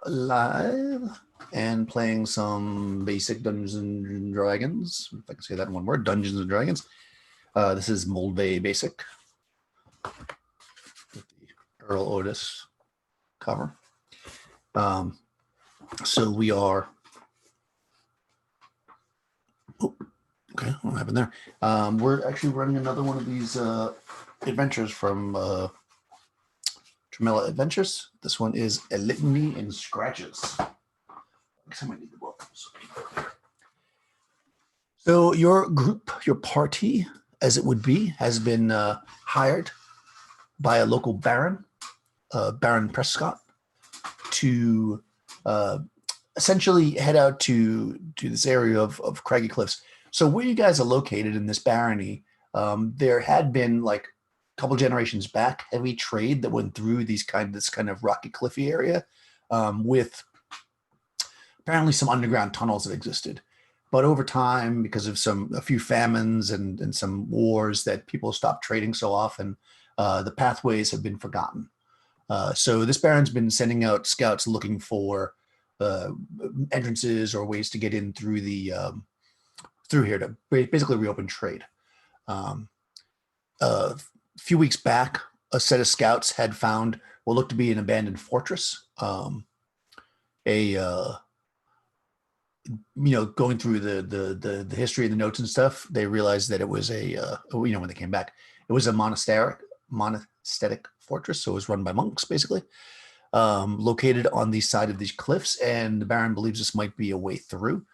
live and playing some basic Dungeons and Dragons. If I can say that in one word, Dungeons and Dragons. This is Moldvay Basic with the Earl Otis cover. So we are. Oh, okay, what happened there? We're actually running another one of these adventures from Tremella Adventures. This one is a Litany in Scratches. I might need the book. So your group, your party, as it would be, has been hired by a local baron, Baron Prescott, to essentially head out to this area of Craggy Cliffs. So where you guys are located in this barony, there had been like a couple generations back heavy trade that went through this kind of rocky cliffy area with apparently some underground tunnels that existed. But over time, because of a few famines and some wars, that people stopped trading so often, the pathways have been forgotten. So this baron's been sending out scouts looking for entrances or ways to get in through through here to basically reopen trade. A few weeks back, a set of scouts had found what looked to be an abandoned fortress. Going through the history and the notes and stuff, they realized that it was when they came back, it was a monastic fortress. So it was run by monks, basically, located on the side of these cliffs. And the Baron believes this might be a way through.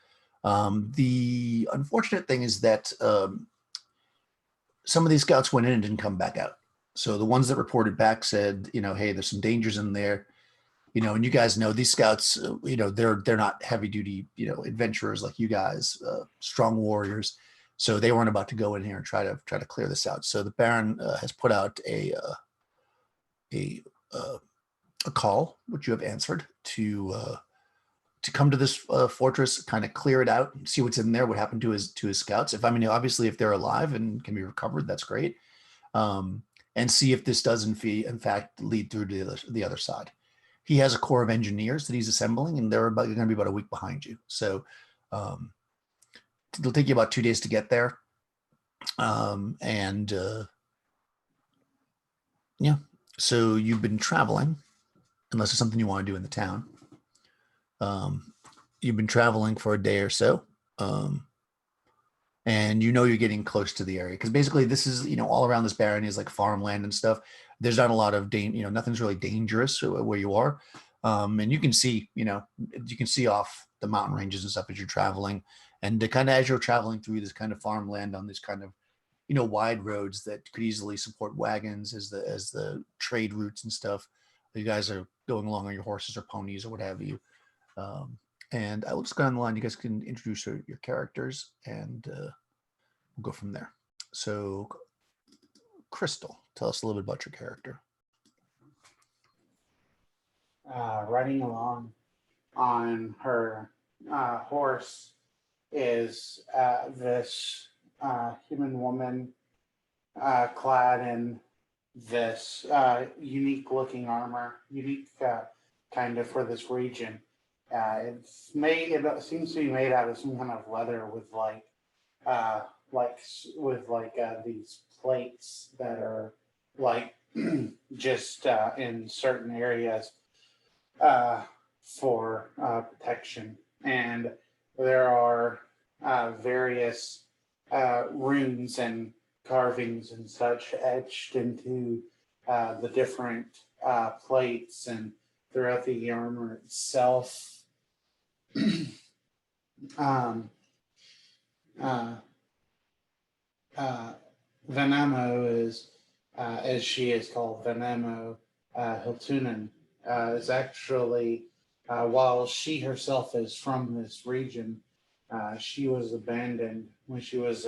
The unfortunate thing is that some of these scouts went in and didn't come back out. So the ones that reported back said, hey, there's some dangers in there. And you guys know these scouts, they're not heavy duty, adventurers like you guys, strong warriors. So they weren't about to go in here and try to clear this out. So the Baron has put out a call, which you have answered, to come to this fortress, kind of clear it out, see what's in there, what happened to his scouts. Obviously, if they're alive and can be recovered, that's great. And see if this does in fact lead through to the other side. He has a corps of engineers that he's assembling, and they're going to be about a week behind you. So it'll take you about 2 days to get there. So you've been traveling, unless there's something you want to do in the town. You've been traveling for a day or so. And you're getting close to the area, because basically this is, all around this barony is like farmland and stuff. There's not a lot of nothing's really dangerous where you are. And you can see, off the mountain ranges and stuff as you're traveling, and as you're traveling through this kind of farmland on this kind of, wide roads that could easily support wagons as the trade routes and stuff. You guys are going along on your horses or ponies or what have you. And I will just go on the line. You guys can introduce your characters, and we'll go from there. So, Crystal, tell us a little bit about your character. Riding along on her horse is this human woman clad in this unique-looking armor, unique kind of for this region. It seems to be made out of some kind of leather with these plates that are just in certain areas for protection. And there are various runes and carvings and such etched into the different plates and throughout the armor itself. Venamo is, as she is called, Venamo Hiltunen, is actually, while she herself is from this region, she was abandoned when she was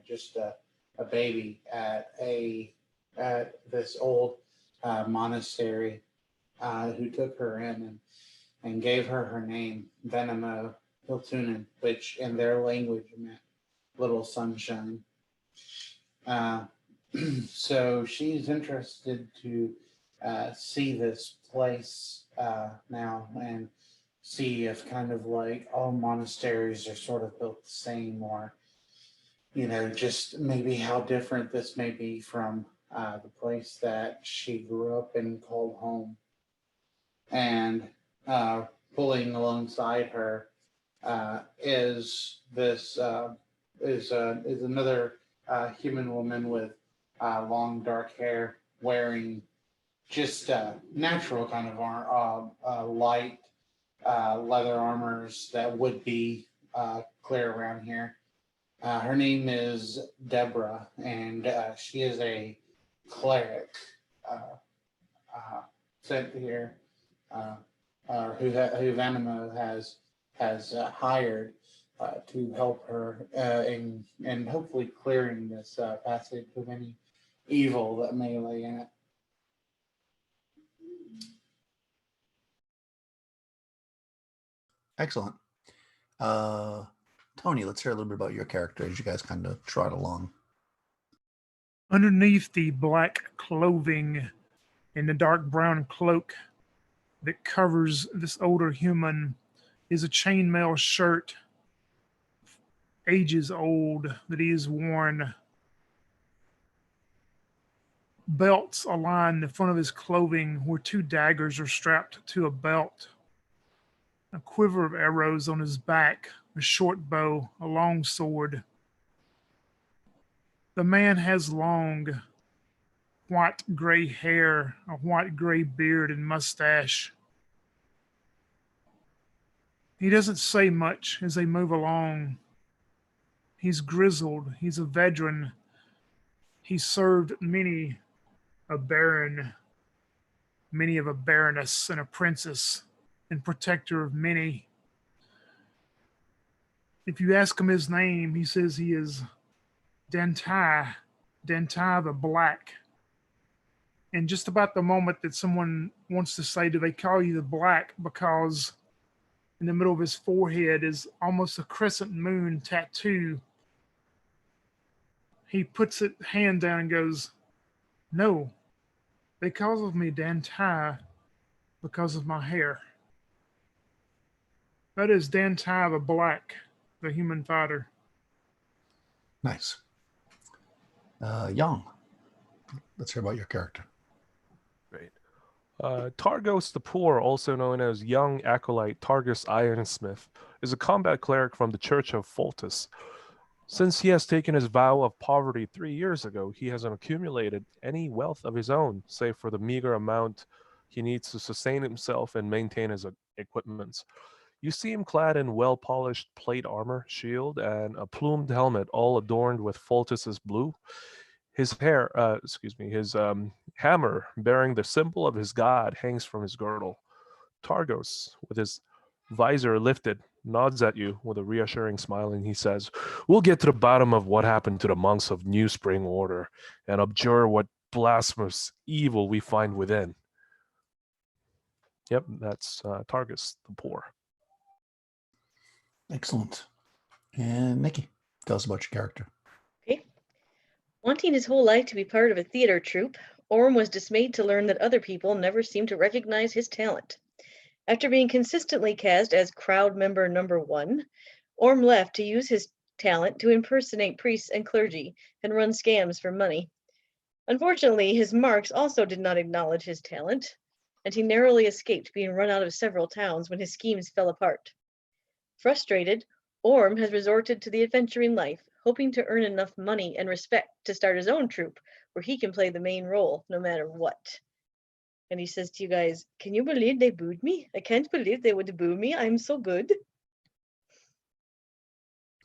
just a baby at this old monastery, who took her in and gave her name, Venamo Hiltunen, which in their language meant little sunshine. So she's interested to see this place now and see if kind of like all monasteries are sort of built the same, or just maybe how different this may be from the place that she grew up in called home. And uh, pulling alongside her is this is another human woman with long dark hair, wearing just natural kind of light leather armors that would be clear around here. Her name is Deborah, and she is a cleric uh, uh, sent here, uh, who Vanimo has hired to help her in hopefully clearing this passage of any evil that may lay in it. Excellent. Tony, let's hear a little bit about your character as you guys kind of trot along. Underneath the black clothing and the dark brown cloak that covers this older human is a chainmail shirt, ages old, that he has worn. Belts align the front of his clothing where two daggers are strapped to a belt. A quiver of arrows on his back, a short bow, a long sword. The man has long, white gray hair, a white gray beard, and mustache. He doesn't say much as they move along. He's grizzled, he's a veteran. He served many a baron, many of a baroness and a princess, and protector of many. If you ask him his name, he says he is Dentai, Dentai the Black. And just about the moment that someone wants to say, do they call you the Black? Because in the middle of his forehead is almost a crescent moon tattoo. He puts his hand down and goes, no, they call me Dentai because of my hair. That is Dentai the Black, the human fighter. Nice. Young, let's hear about your character. Great. Targos the Poor, also known as Young Acolyte Targus Ironsmith, is a combat cleric from the Church of Foltus. Since he has taken his vow of poverty 3 years ago, he hasn't accumulated any wealth of his own, save for the meager amount he needs to sustain himself and maintain his equipments. You see him clad in well-polished plate armor, shield, and a plumed helmet, all adorned with Foltus's blue. His hammer bearing the symbol of his god hangs from his girdle. Targos, with his visor lifted, nods at you with a reassuring smile, and he says, "We'll get to the bottom of what happened to the monks of New Spring Order and abjure what blasphemous evil we find within." Yep, that's Targus the Poor. Excellent. And Nikki, tell us about your character. Okay. Wanting his whole life to be part of a theater troupe, Orm was dismayed to learn that other people never seemed to recognize his talent. After being consistently cast as crowd member number 1, Orm left to use his talent to impersonate priests and clergy and run scams for money. Unfortunately, his marks also did not acknowledge his talent, and he narrowly escaped being run out of several towns when his schemes fell apart. Frustrated, Orm has resorted to the adventuring life, hoping to earn enough money and respect to start his own troupe where he can play the main role no matter what. And he says to you guys, "Can you believe they booed me? I can't believe they would boo me. I'm so good."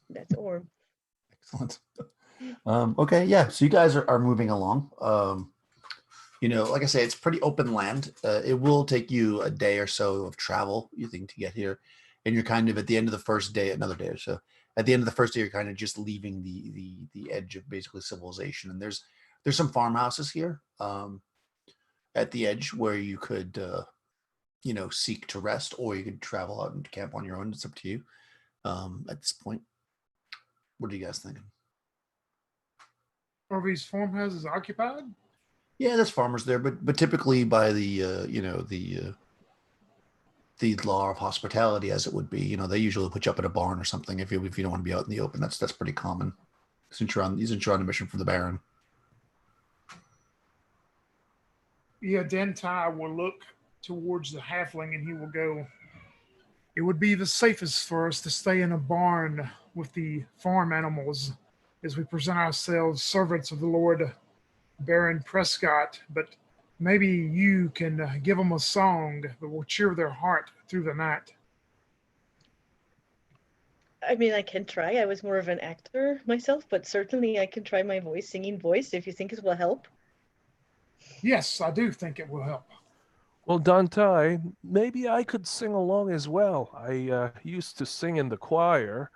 That's Orm. Excellent. Okay, yeah. So you guys are moving along. Like I say, it's pretty open land. It will take you a day or so of travel, you think, to get here. And you're kind of at the end of the first day, another day or so. At the end of the first day, you're kind of just leaving the edge of basically civilization. And there's some farmhouses here at the edge where you could seek to rest, or you could travel out and camp on your own. It's up to you. At this point, what are you guys thinking? Are these farmhouses occupied? Yeah, there's farmers there, but typically by the the law of hospitality, as it would be. They usually put you up at a barn or something if you don't want to be out in the open. That's pretty common. Since you're on a mission for the Baron. Yeah, Dentai will look towards the halfling and he will go, "It would be the safest for us to stay in a barn with the farm animals as we present ourselves servants of the Lord Baron Prescott, but maybe you can give them a song that will cheer their heart through the night." I mean, I can try. I was more of an actor myself, but certainly I can try my singing voice if you think it will help. Yes, I do think it will help. Well, Dante, maybe I could sing along as well. I used to sing in the choir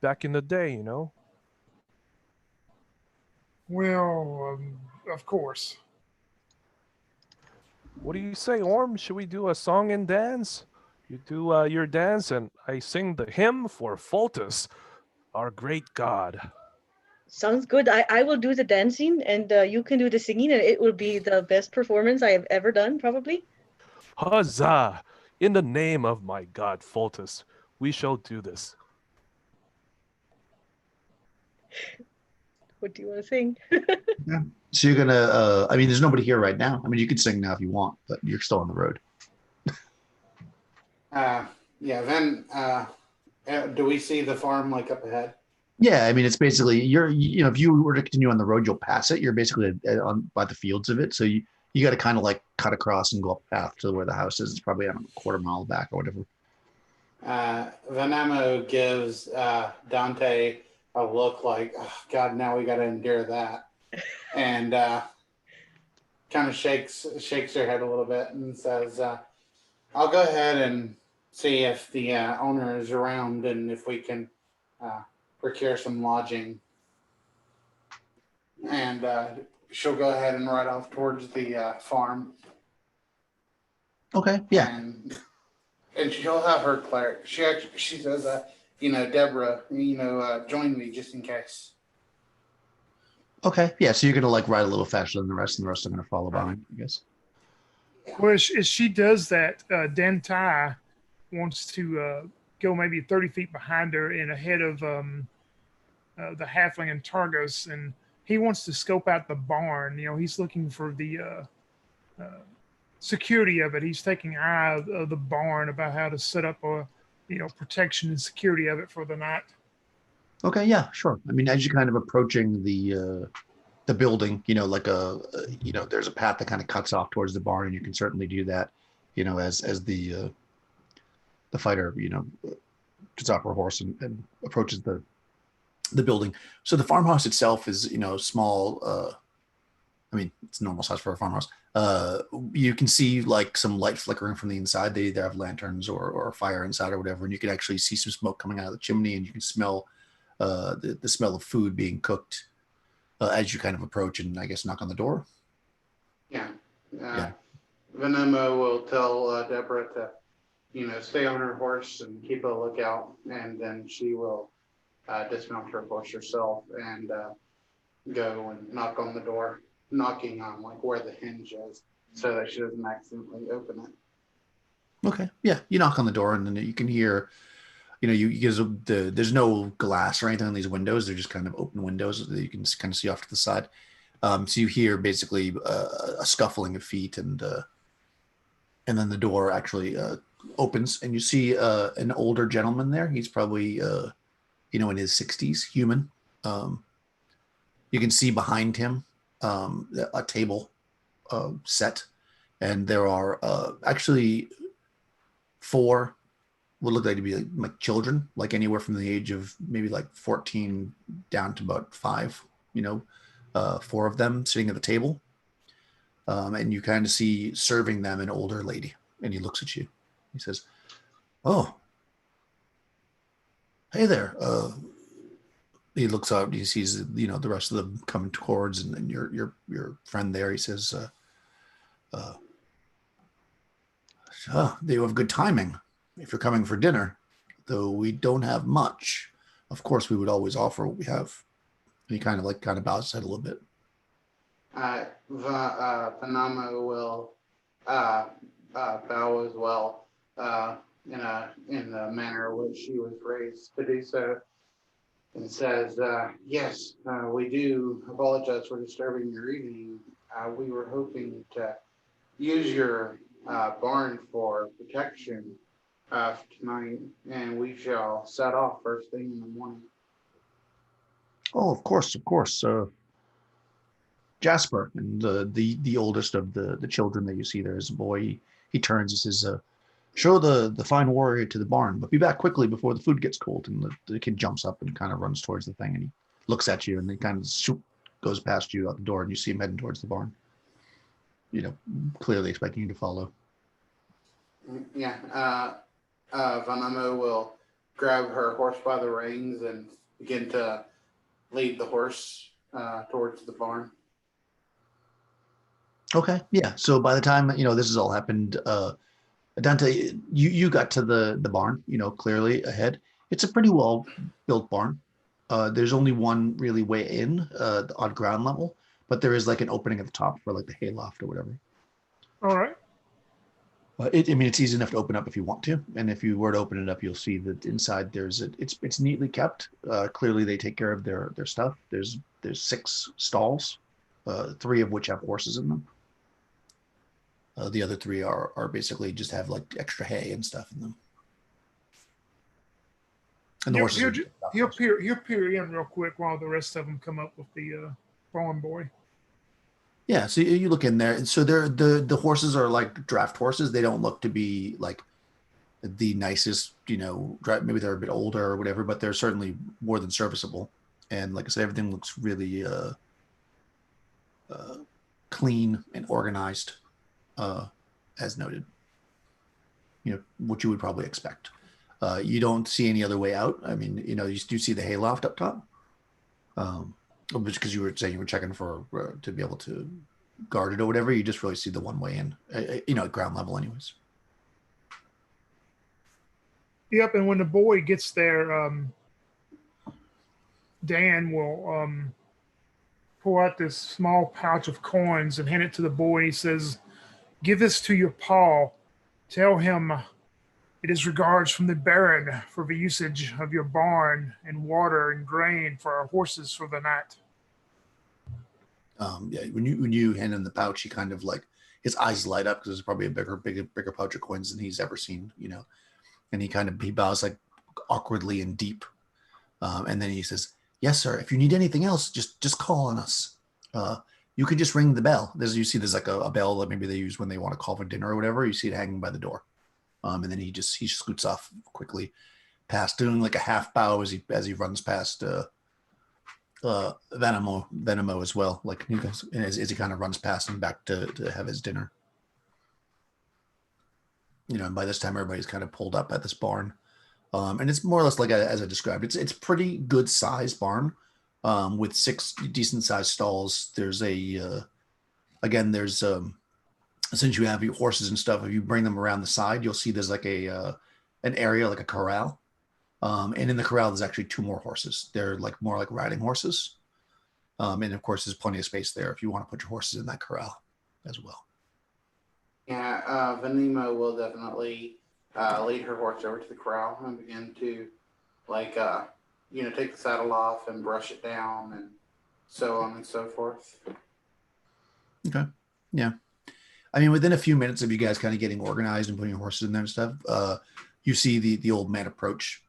back in the day, you know. Well, of course. What do you say, Orm? Should we do a song and dance? You do your dance, and I sing the hymn for Fultus, our great god. Sounds good. I will do the dancing and you can do the singing, and it will be the best performance I have ever done, probably. Huzzah! In the name of my god Fultus, we shall do this. What do you want to sing? Yeah. So you're gonna. I mean, there's nobody here right now. I mean, you could sing now if you want, but you're still on the road. Yeah. Then, do we see the farm like up ahead? Yeah, I mean, it's basically if you were to continue on the road, you'll pass it. You're basically on by the fields of it, so you got to kind of like cut across and go up a path to where the house is. It's probably, I don't know, a quarter mile back or whatever. Venamo gives Dante a look like, oh, God, now we got to endure that, and kind of shakes her head a little bit and says, "I'll go ahead and see if the owner is around and if we can procure some lodging." And she'll go ahead and ride off towards the farm. Okay, yeah. And she'll have her cleric. She says, Deborah, join me just in case. Okay, yeah. So you're gonna like ride a little faster than the rest, and the rest are gonna follow behind, I guess. Well, as she does that, Dentai wants to go maybe 30 feet behind her and ahead of the halfling and Targos, and he wants to scope out the barn. He's looking for the security of it. He's taking eye of the barn about how to set up a protection and security of it for the night. Okay, yeah, sure. I mean, as you're kind of approaching the building, like there's a path that kind of cuts off towards the barn, and you can certainly do that, as the fighter, gets off her horse and approaches the building. So the farmhouse itself is, small. I mean, it's a normal size for a farmhouse. You can see like some light flickering from the inside. They either have lanterns or fire inside or whatever, and you can actually see some smoke coming out of the chimney, and you can smell the smell of food being cooked as you kind of approach and I guess knock on the door. Yeah. Yeah. Venemo will tell Deborah to, stay on her horse and keep a lookout, and then she will dismount her horse herself and go and knock on the door, knocking on like where the hinge is, so that she doesn't accidentally open it. Okay. Yeah. You knock on the door, and then you can hear, there's no glass or anything on these windows. They're just kind of open windows that you can kind of see off to the side. So you hear basically a scuffling of feet, and then the door actually opens, and you see an older gentleman there. He's probably in his 60s, human. You can see behind him a table set, and there are actually 4 would look like to be like children, like anywhere from the age of maybe like 14 down to about 5, 4 of them sitting at the table. And you kind of see serving them an older lady, and he looks at you. He says, "Oh, hey there." He looks out, he sees, the rest of them coming towards, and then your friend there. He says, "They have good timing if you're coming for dinner, though we don't have much. Of course, we would always offer what we have." And he kind of bows his head a little bit. Venamo will bow as well, in the manner in which she was raised to do so, and says, "Yes, we do apologize for disturbing your evening. We were hoping to use your barn for protection tonight, and we shall set off first thing in the morning." Oh, of course, of course. Jasper, and the oldest of the children that you see there is a boy. He turns. He says, "Show the fine warrior to the barn, but be back quickly before the food gets cold." And the kid jumps up and kind of runs towards the thing, and he looks at you, and he kind of shoop, goes past you out the door, and you see him heading towards the barn. You know, clearly expecting you to follow. Yeah, Vanamo will grab her horse by the reins and begin to lead the horse towards the barn. Okay, yeah. So by the time this has all happened, Dante, you got to the barn. Clearly ahead. It's a pretty well built barn. There's only one really way in on ground level, but there is like an opening at the top for like the hayloft or whatever. All right. I mean, it's easy enough to open up if you want to, and if you were to open it up, you'll see that inside it's neatly kept. Clearly, they take care of their stuff. There's 6 stalls, 3 of which have horses in them. The other 3 are basically just have like extra hay and stuff in them. And the horses. He'll peer in real quick while the rest of them come up with the barn boy. Yeah, so you look in there, and so the horses are like draft horses. They don't look to be like the nicest, maybe they're a bit older or whatever, but they're certainly more than serviceable. And like I said, everything looks really clean and organized, as noted. What you would probably expect. You don't see any other way out. I mean, you do see the hayloft up top. Because you were saying you were checking for to be able to guard it or whatever. You just really see the one way in, at ground level anyways. Yep, and when the boy gets there, Dan will pull out this small pouch of coins and hand it to the boy. He says, "Give this to your pa. Tell him it is regards from the Baron for the usage of your barn and water and grain for our horses for the night." Yeah, when you hand him the pouch, he kind of like his eyes light up because it's probably a bigger pouch of coins than he's ever seen, and he bows like awkwardly and deep, and then he says, "Yes, sir. If you need anything else, just call on us. You can just ring the bell. There's like a bell that maybe they use when they want to call for dinner or whatever. You see it hanging by the door, and then he scoots off quickly, past doing like a half bow as he runs past Venimo as well. Like he goes, as he kind of runs past him back to have his dinner. And by this time everybody's kind of pulled up at this barn. And it's more or less like as I described. It's pretty good sized barn, with 6 decent sized stalls. There's since you have your horses and stuff, if you bring them around the side, you'll see there's like an area like a corral. And in the corral, there's actually 2 more horses. They're like more like riding horses. And of course, there's plenty of space there if you want to put your horses in that corral as well. Yeah, Venimo will definitely lead her horse over to the corral and begin to, take the saddle off and brush it down and so on and so forth. Okay. Yeah. I mean, within a few minutes of you guys kind of getting organized and putting your horses in there and stuff, you see the old man approach.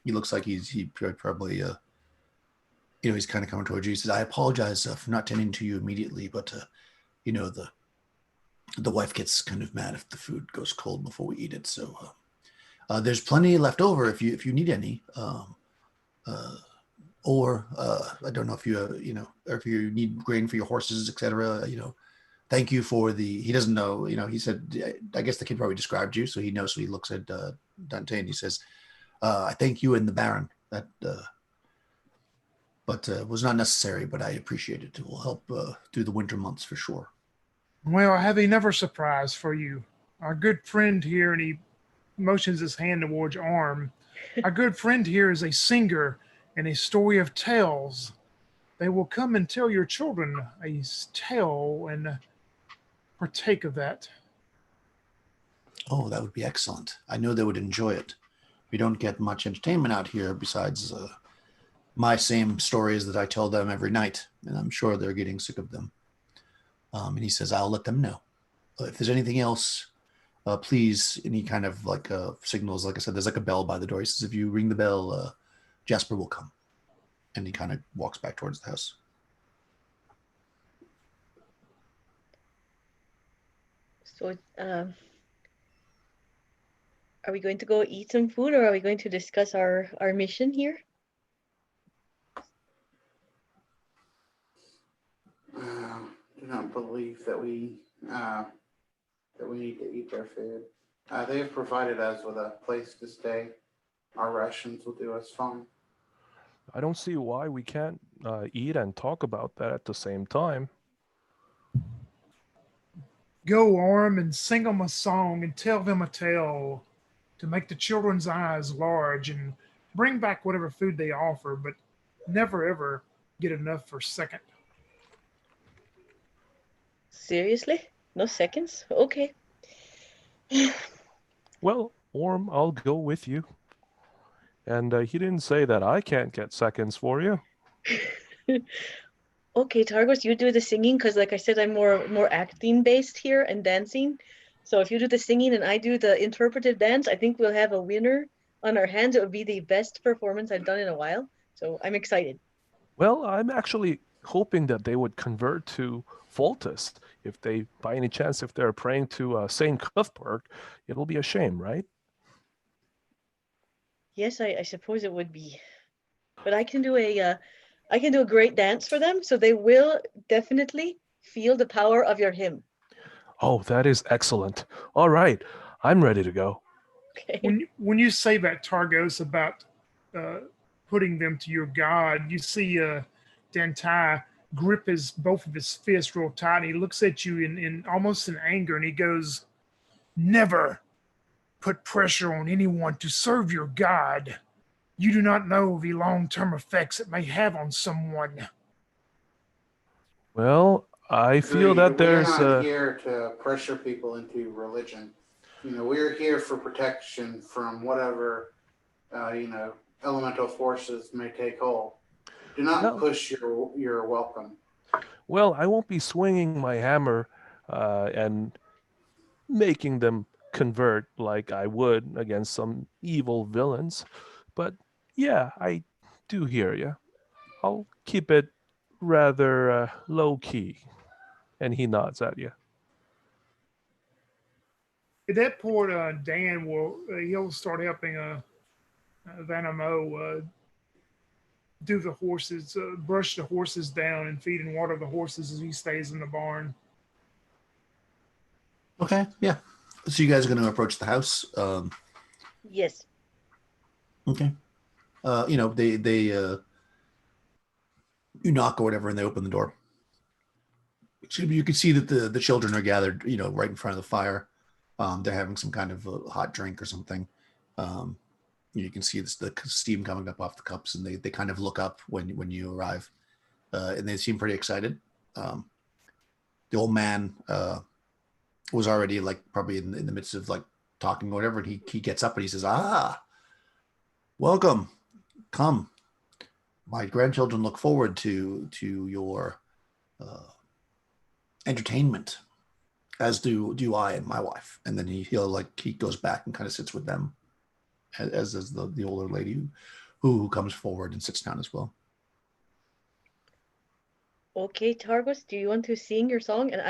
He looks like he probably, he's kind of coming towards you. He says, "I apologize for not tending to you immediately, but, the wife gets kind of mad if the food goes cold before we eat it. So there's plenty left over if you need any. Or I don't know if you, or if you need grain for your horses, etc. Thank you for he doesn't know, he said, I guess the kid probably described you, so he knows. So he looks at Dante and he says, I thank you and the Baron. That, but was not necessary, but I appreciate it. It will help through the winter months for sure." "Well, I have another surprise for you. Our good friend here," and he motions his hand towards your arm. "Our good friend here is a singer and a story of tales. They will come and tell your children a tale and partake of that." Oh, that would be excellent. I know they would enjoy it. We don't get much entertainment out here besides my same stories that I tell them every night, and I'm sure they're getting sick of them. And he says, I'll let them know. If there's anything else, please, and he kind of like signals, like I said, there's like a bell by the door. He says, if you ring the bell, Jasper will come. And he kind of walks back towards the house. So, are we going to go eat some food, or are we going to discuss our mission here? Do not believe that we need to eat their food. They have provided us with a place to stay. Our rations will do us fine. I don't see why we can't eat and talk about that at the same time. Go, Orm, and sing them a song and tell them a tale to make the children's eyes large and bring back whatever food they offer, but never ever get enough for second. Seriously? No seconds? Okay. Well, Orm, I'll go with you. And he didn't say that I can't get seconds for you. Okay, Targos, you do the singing because, like I said, I'm more acting based here and dancing. So if you do the singing and I do the interpretive dance, I think we'll have a winner on our hands. It would be the best performance I've done in a while. So I'm excited. Well, I'm actually hoping that they would convert to Foltest. If they, by any chance, if they're praying to Saint Cuthbert, it'll be a shame, right? Yes, I suppose it would be, but I can do a great dance for them, so they will definitely feel the power of your hymn. Oh, that is excellent. All right, I'm ready to go. Okay. When you say that, Targos, about uh, putting them to your God, you see Dantai grip both of his fists real tight. He looks at you in almost in anger, and he goes, "Never put pressure on anyone to serve your God. You do not know the long-term effects it may have on someone." Well, I feel Agreed. that We are there's not here to pressure people into religion. We're here for protection from whatever, elemental forces may take hold. Do not well, push your welcome. well, I won't be swinging my hammer and making them convert like I would against some evil villains. But yeah, I do hear you. I'll keep it rather low key. And he nods at you. At that point, Dan he'll start helping Vanamo do the horses, brush the horses down and feed and water the horses as he stays in the barn. Okay, yeah. So you guys are going to approach the house. Yes. Okay. They you knock or whatever, and they open the door. So you can see that the children are gathered, right in front of the fire. They're having some kind of a hot drink or something. Um, you can see the steam coming up off the cups, and they kind of look up when you arrive, and they seem pretty excited. The old man was already like probably in the midst of like talking or whatever, and he gets up and he says, welcome, come. My grandchildren look forward to your entertainment, as do I and my wife." And then he goes back and kind of sits with them, as does the older lady who comes forward and sits down as well. Okay, Targos, do you want to sing your song? And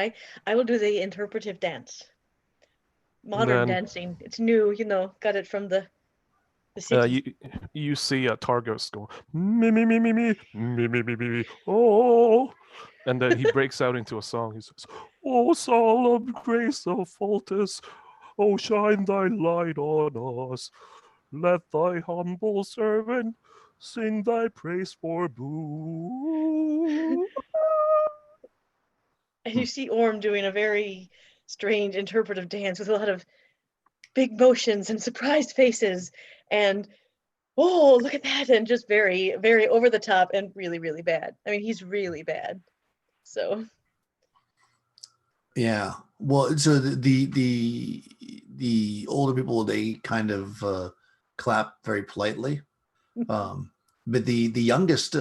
I will do the interpretive dance. Modern Then dancing. It's new, got it from the city. you see Targos go me me me me me me me me me oh, and then he breaks out into a song. He says, "Oh, solemn grace of Foltest, oh shine thy light on us. Let thy humble servant sing thy praise for boo." And you see Orm doing a very strange interpretive dance with a lot of big motions and surprised faces and oh, look at that, and just very, very over the top and really, really bad. I mean, he's really bad. So Yeah. Well, so the the older people, they kind of clap very politely. But the youngest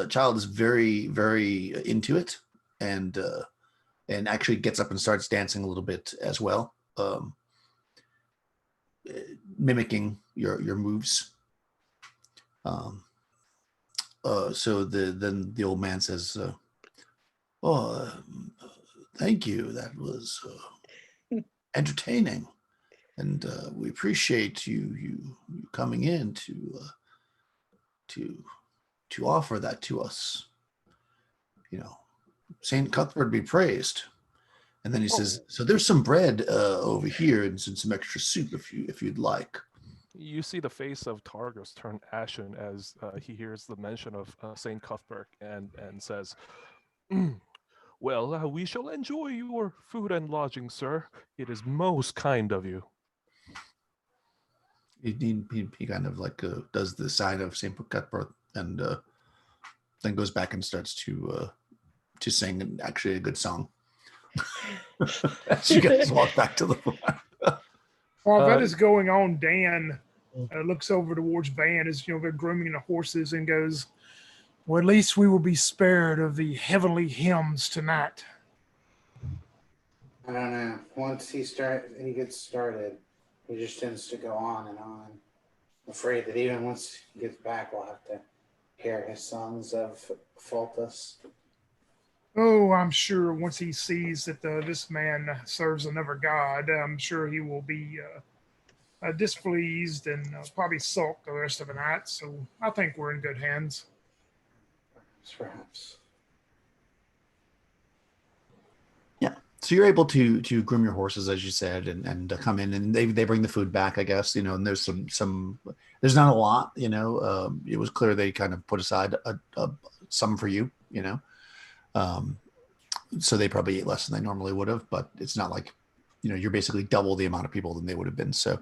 child is very, very into it, and actually gets up and starts dancing a little bit as well, mimicking your moves. So then the old man says, "Oh, thank you. That was entertaining, and we appreciate you coming in to offer that to us. You know, Saint Cuthbert be praised." And then he says, "So there's some bread over here and some extra soup if you'd like." You see the face of Targus turn ashen as he hears the mention of Saint Cuthbert and says, "Well, we shall enjoy your food and lodging, sir. It is most kind of you." He kind of like does the sign of Saint Cuthbert and then goes back and starts to sing actually a good song. As you guys walk back to the bar. While that is going on, Dan looks over towards Van as they're grooming the horses and goes, "Well, at least we will be spared of the heavenly hymns tonight." I don't know. Once he gets started, he just tends to go on and on. I'm afraid that even once he gets back, we'll have to hear his songs of Faultus. Oh, I'm sure once he sees that this man serves another god, I'm sure he will be displeased and probably sulk the rest of the night. So I think we're in good hands. Perhaps. Yeah. So you're able to groom your horses, as you said, and come in, and they bring the food back, I guess, and there's some there's not a lot, it was clear they kind of put aside some for you, so they probably ate less than they normally would have, but it's not like, you're basically double the amount of people than they would have been. So,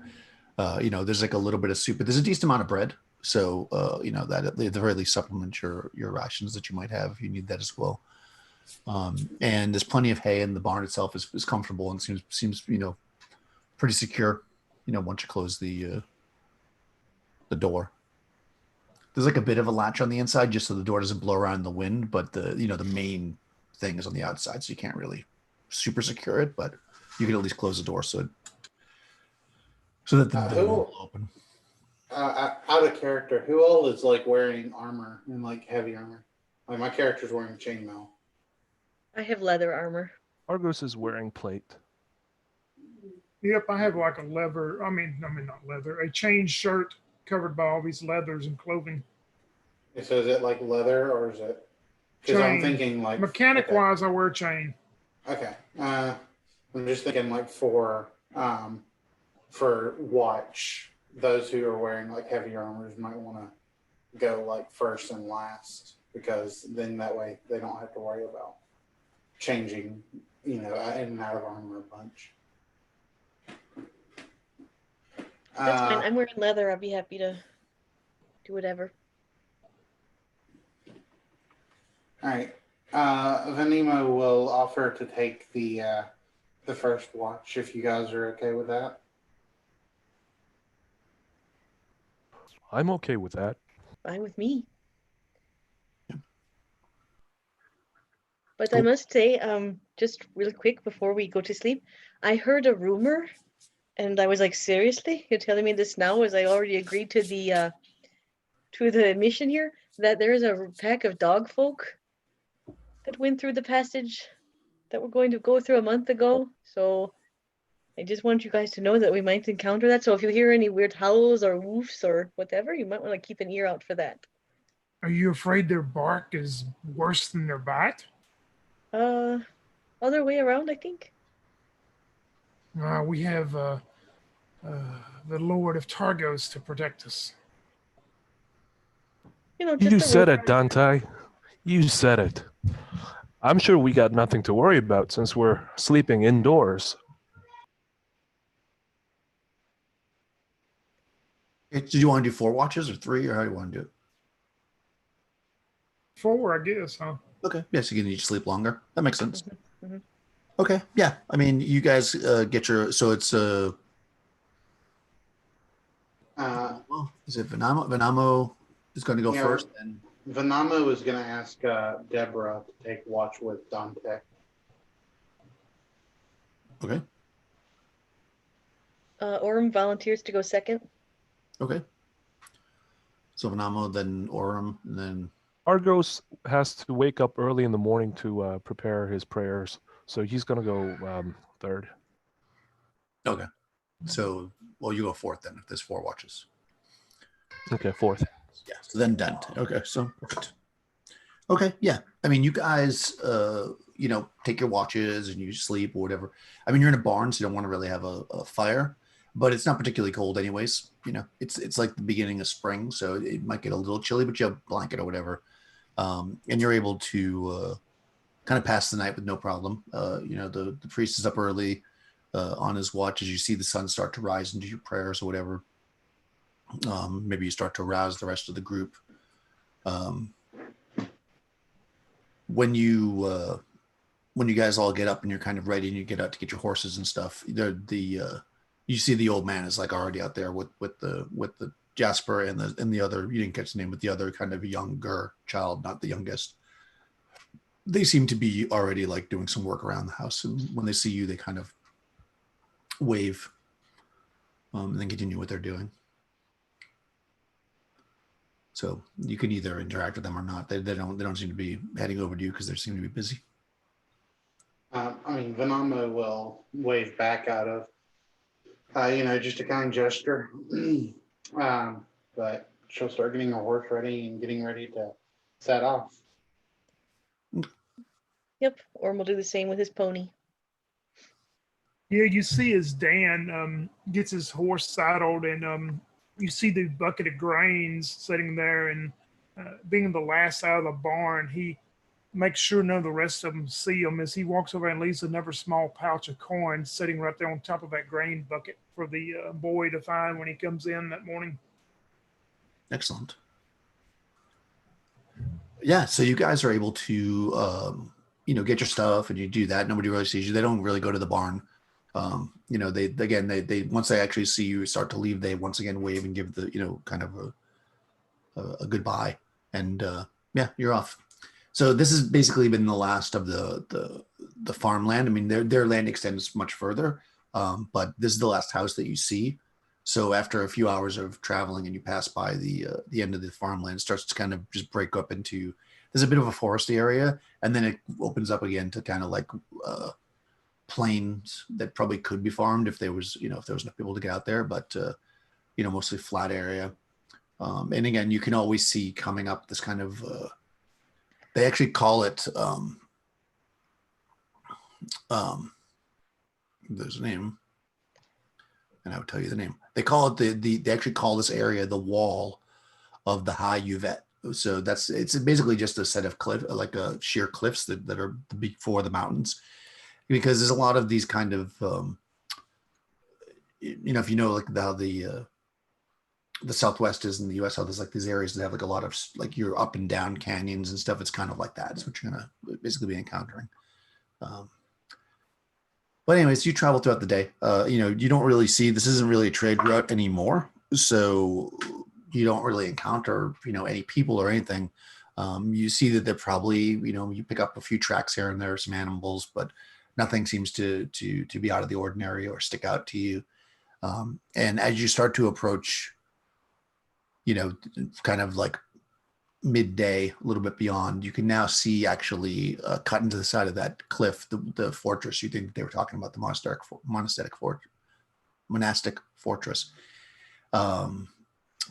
there's like a little bit of soup, but there's a decent amount of bread. So, that at the very least supplement your rations that you might have if you need that as well. And there's plenty of hay, and the barn itself is comfortable and seems pretty secure. Once you close the door, there's like a bit of a latch on the inside just so the door doesn't blow around in the wind. But the main thing is on the outside, so you can't really super secure it, but you can at least close the door so that the door will open. Out of character, who all is like wearing armor and like heavy armor? Like my character's wearing chainmail. I have leather armor. Argos is wearing plate. Yep, I have like a leather. I mean, not leather. A chain shirt covered by all these leathers and clothing. So is it like leather or is it? Because I'm thinking like mechanic wise, I wear a chain. Okay. I'm just thinking like for watch, those who are wearing like heavy armors might want to go like first and last, because then that way they don't have to worry about changing, in and out of armor a bunch. That's fine. I'm wearing leather. I'd be happy to do whatever. All right. Venimo will offer to take the first watch if you guys are okay with that. I'm okay with that. Fine with me. But I must say, just really quick before we go to sleep, I heard a rumor, and I was like, seriously? You're telling me this now as I already agreed to the mission here, that there is a pack of dog folk that went through the passage that we're going to go through a month ago. So I just want you guys to know that we might encounter that. So if you hear any weird howls or woofs or whatever, you might want to keep an ear out for that. Are you afraid their bark is worse than their bite? Other way around, I think. We have the Lord of Targos to protect us. You said it, Dante. You said it. I'm sure we got nothing to worry about since we're sleeping indoors. Do you want to do 4 watches or 3, or how do you want to do it? 4, I guess, huh? Okay. Yeah, so you can each sleep longer. That makes sense. Mm-hmm. Okay. Yeah. I mean, you guys get your, so it's Is it Venamo? Venamo is going to go Yeah. first, and Venamo is going to ask Deborah to take watch with Dante. okay, Orm volunteers to go second. okay. So Venamo, then Orem, and then Argos has to wake up early in the morning to prepare his prayers, so he's gonna go third. okay. So you go fourth then if there's 4 watches. Okay, fourth. Yeah. So then Dent. Okay. So perfect. Okay. Yeah. I mean, you guys, take your watches and you sleep or whatever. I mean, you're in a barn, so you don't want to really have a fire, but it's not particularly cold, anyways. It's like the beginning of spring, so it might get a little chilly, but you have a blanket or whatever, and you're able to kind of pass the night with no problem. The priest is up early on his watch as you see the sun start to rise and do your prayers or whatever. Maybe you start to arouse the rest of the group. When you guys all get up and you're kind of ready and you get out to get your horses and stuff, you see the old man is like already out there with the Jasper and the other, you didn't catch the name, but the other kind of younger child, not the youngest. They seem to be already like doing some work around the house, and when they see you, they kind of wave, and then continue what they're doing. So you can either interact with them or not. They don't seem to be heading over to you because they seem to be busy. Venamo will wave back out of, just a kind gesture. But she'll start getting her horse ready and getting ready to set off. Yep. Orm will do the same with his pony. Yeah, you see as Dan gets his horse saddled, and you see the bucket of grains sitting there, and being the last out of the barn, he makes sure none of the rest of them see him as he walks over and leaves another small pouch of coins sitting right there on top of that grain bucket for the boy to find when he comes in that morning. Excellent. Yeah, so you guys are able to, get your stuff, and you do that. Nobody really sees you. They don't really go to the barn. They once they actually see you start to leave, they once again wave and give the, kind of a goodbye, and you're off. So this has basically been the last of the farmland. I mean, their land extends much further, but this is the last house that you see. So after a few hours of traveling and you pass by the end of the farmland, it starts to kind of just break up into, there's a bit of a foresty area, and then it opens up again to kind of like plains that probably could be farmed if there was enough people to get out there, but mostly flat area. And again, you can always see coming up this kind of they actually call it there's a name, and I would tell you the name. They call it they actually call this area the wall of the high Uvet. So it's basically just a set of cliff, like sheer cliffs that are before the mountains, because there's a lot of these kind of if you know like how the Southwest is in the U.S., how there's like these areas that have like a lot of like you're up and down canyons and stuff. It's kind of like that. It's what you're gonna basically be encountering. But anyways, you travel throughout the day. You don't really see, this isn't really a trade route anymore, so you don't really encounter any people or anything. You see that they're probably you pick up a few tracks here and there, some animals, but nothing seems to be out of the ordinary or stick out to you. And as you start to approach, kind of like midday, a little bit beyond, you can now see actually cut into the side of that cliff, the fortress. You think they were talking about the monastic fortress.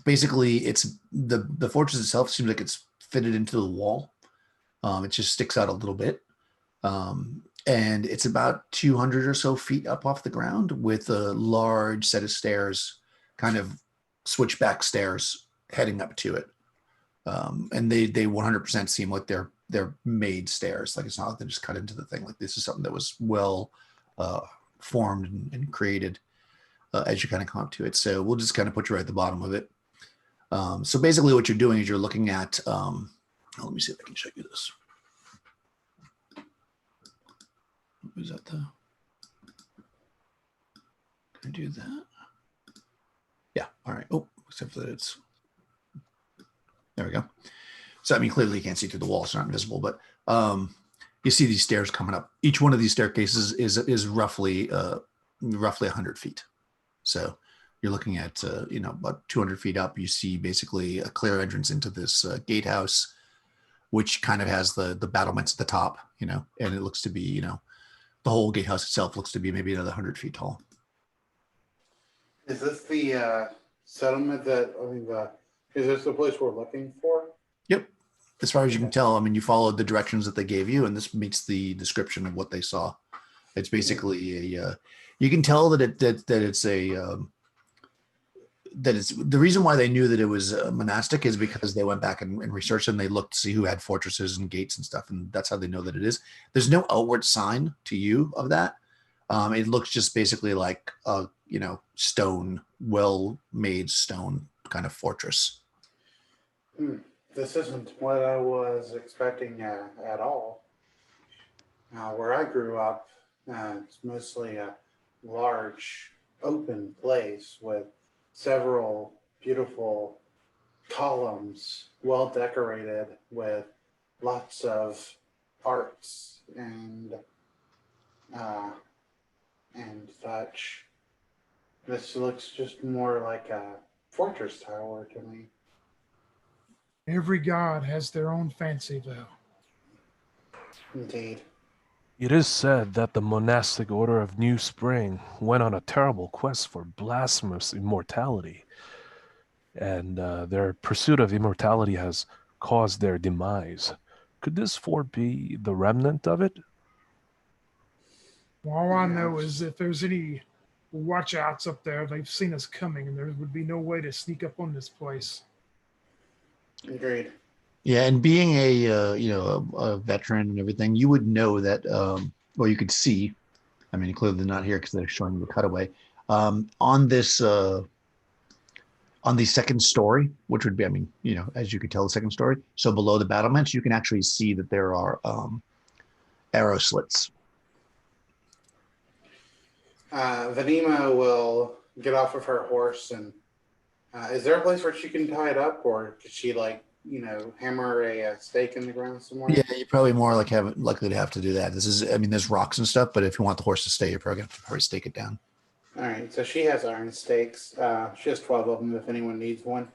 Basically, it's the fortress itself seems like it's fitted into the wall. It just sticks out a little bit. And it's about 200 or so feet up off the ground with a large set of stairs, kind of switchback stairs heading up to it. And they 100% seem like they're made stairs. Like it's not like they just cut into the thing. Like this is something that was well formed and created as you kind of come up to it. So we'll just kind of put you right at the bottom of it. So basically what you're doing is you're looking at, let me see if I can show you this. Is that can I do that? Yeah. All right. Oh, except that it's there. We go. So I mean, clearly you can't see through the wall; it's not invisible. But you see these stairs coming up. Each one of these staircases is roughly 100 feet. So you're looking at about 200 feet up. You see basically a clear entrance into this gatehouse, which kind of has the battlements at the top. And it looks to be the whole gatehouse itself looks to be maybe another 100 feet tall. Is this the settlement is this the place we're looking for? Yep. As far as you can tell, I mean, you followed the directions that they gave you, and this meets the description of what they saw. It's basically you can tell that it's the reason why they knew that it was monastic is because they went back and researched and they looked to see who had fortresses and gates and stuff, and that's how they know that it is. There's no outward sign to you of that. It looks just basically like a stone, well-made stone kind of fortress. This isn't what I was expecting at all. Where I grew up, it's mostly a large open place with several beautiful columns, well decorated with lots of arts and such. This looks just more like a fortress tower to me. Every god has their own fancy, though. Indeed. It is said that the monastic order of New Spring went on a terrible quest for blasphemous immortality, and their pursuit of immortality has caused their demise. Could this fort be the remnant of it? Well, all I know is if there's any watchouts up there, they've seen us coming, and there would be no way to sneak up on this place. Agreed. Yeah, and being a veteran and everything, you would know that, or you could see. I mean, clearly they're not here because they're showing you the cutaway on this on the second story, which would be, I mean, as you could tell, the second story. So below the battlements, you can actually see that there are arrow slits. Vanima will get off of her horse, and is there a place where she can tie it up, or could she hammer a stake in the ground somewhere? Yeah, you're probably more likely to have to do that. There's rocks and stuff, but if you want the horse to stay, you're probably going to probably stake it down. All right, so she has iron stakes. She has 12 of them if anyone needs one.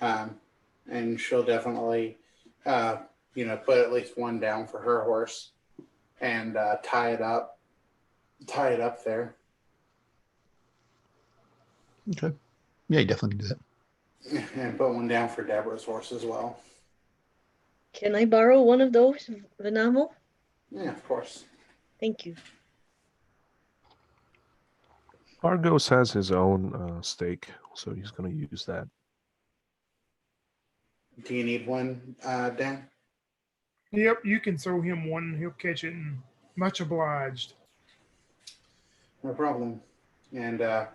And she'll definitely, put at least one down for her horse and tie it up there. Okay. Yeah, you definitely can do that. And put one down for Deborah's horse as well. Can I borrow one of those, Vanamo? Yeah, of course. Thank you. Argos has his own stake, so he's going to use that. Do you need one, Dan? Yep, you can throw him one, he'll catch it, and much obliged. No problem. And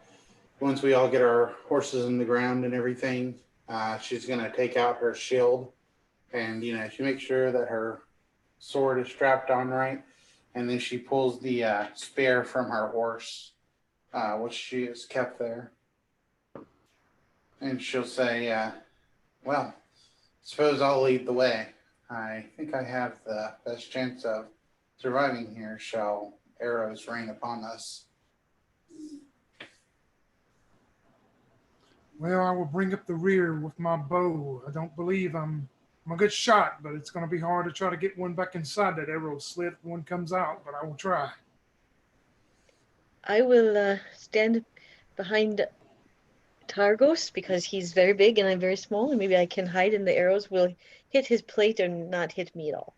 once we all get our horses in the ground and everything, she's going to take out her shield and, she makes sure that her sword is strapped on right. And then she pulls the spear from her horse, which she has kept there. And she'll say, well, suppose I'll lead the way. I think I have the best chance of surviving here. Shall arrows rain upon us? Well, I will bring up the rear with my bow. I don't believe I'm a good shot, but it's going to be hard to try to get one back inside that arrow slit when one comes out, but I will try. I will stand behind Targos because he's very big and I'm very small, and maybe I can hide and the arrows will hit his plate and not hit me at all.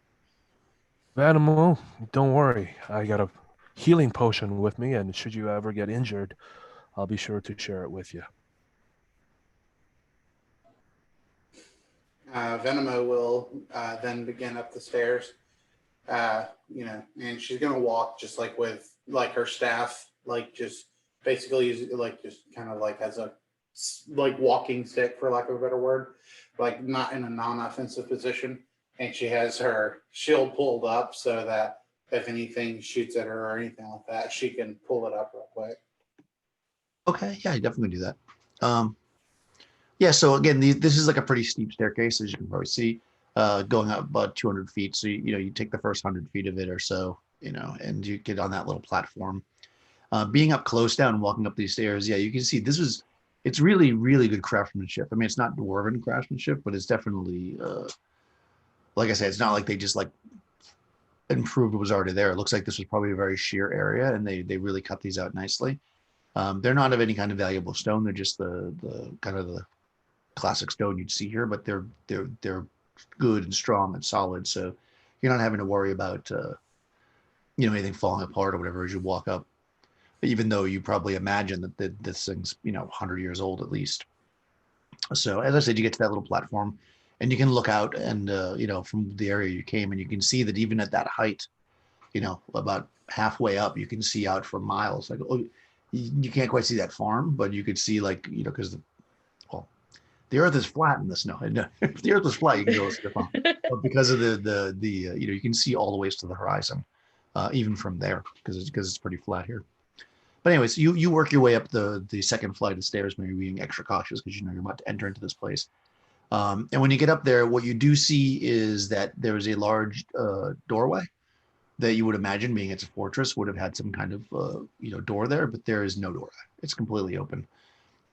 Vanimal, don't worry. I got a healing potion with me, and should you ever get injured, I'll be sure to share it with you. Venimo will then begin up the stairs, and she's gonna walk just with her staff, just basically use it just kind of as a walking stick, for lack of a better word, not in a non-offensive position. And she has her shield pulled up so that if anything shoots at her or anything like that, she can pull it up real quick. Okay, yeah, you definitely do that. Yeah, so again, this is like a pretty steep staircase, as you can probably see, going up about 200 feet. So you take the first 100 feet of it or so, and you get on that little platform. Being up close down and walking up these stairs, yeah, you can see it's really, really good craftsmanship. I mean, it's not dwarven craftsmanship, but it's definitely, like I said, it's not like they just like improved what was already there. It looks like this was probably a very sheer area, and they really cut these out nicely. They're not of any kind of valuable stone. They're just the kind of the classic stone you'd see here, but they're good and strong and solid. So you're not having to worry about anything falling apart or whatever as you walk up. Even though you probably imagine that this thing's 100 years old at least. So as I said, you get to that little platform, and you can look out and from the area you came, and you can see that even at that height, about halfway up, you can see out for miles. Like, oh, you can't quite see that farm, but you could see because the earth is flat in the snow. And if the earth was flat, you can go see the farm. But because of the you can see all the ways to the horizon, even from there, because it's pretty flat here. But anyways, you work your way up the second flight of stairs, maybe being extra cautious because you're about to enter into this place. And when you get up there, what you do see is that there is a large doorway that you would imagine, being it's a fortress, would have had some kind of door there, but there is no door. It's completely open.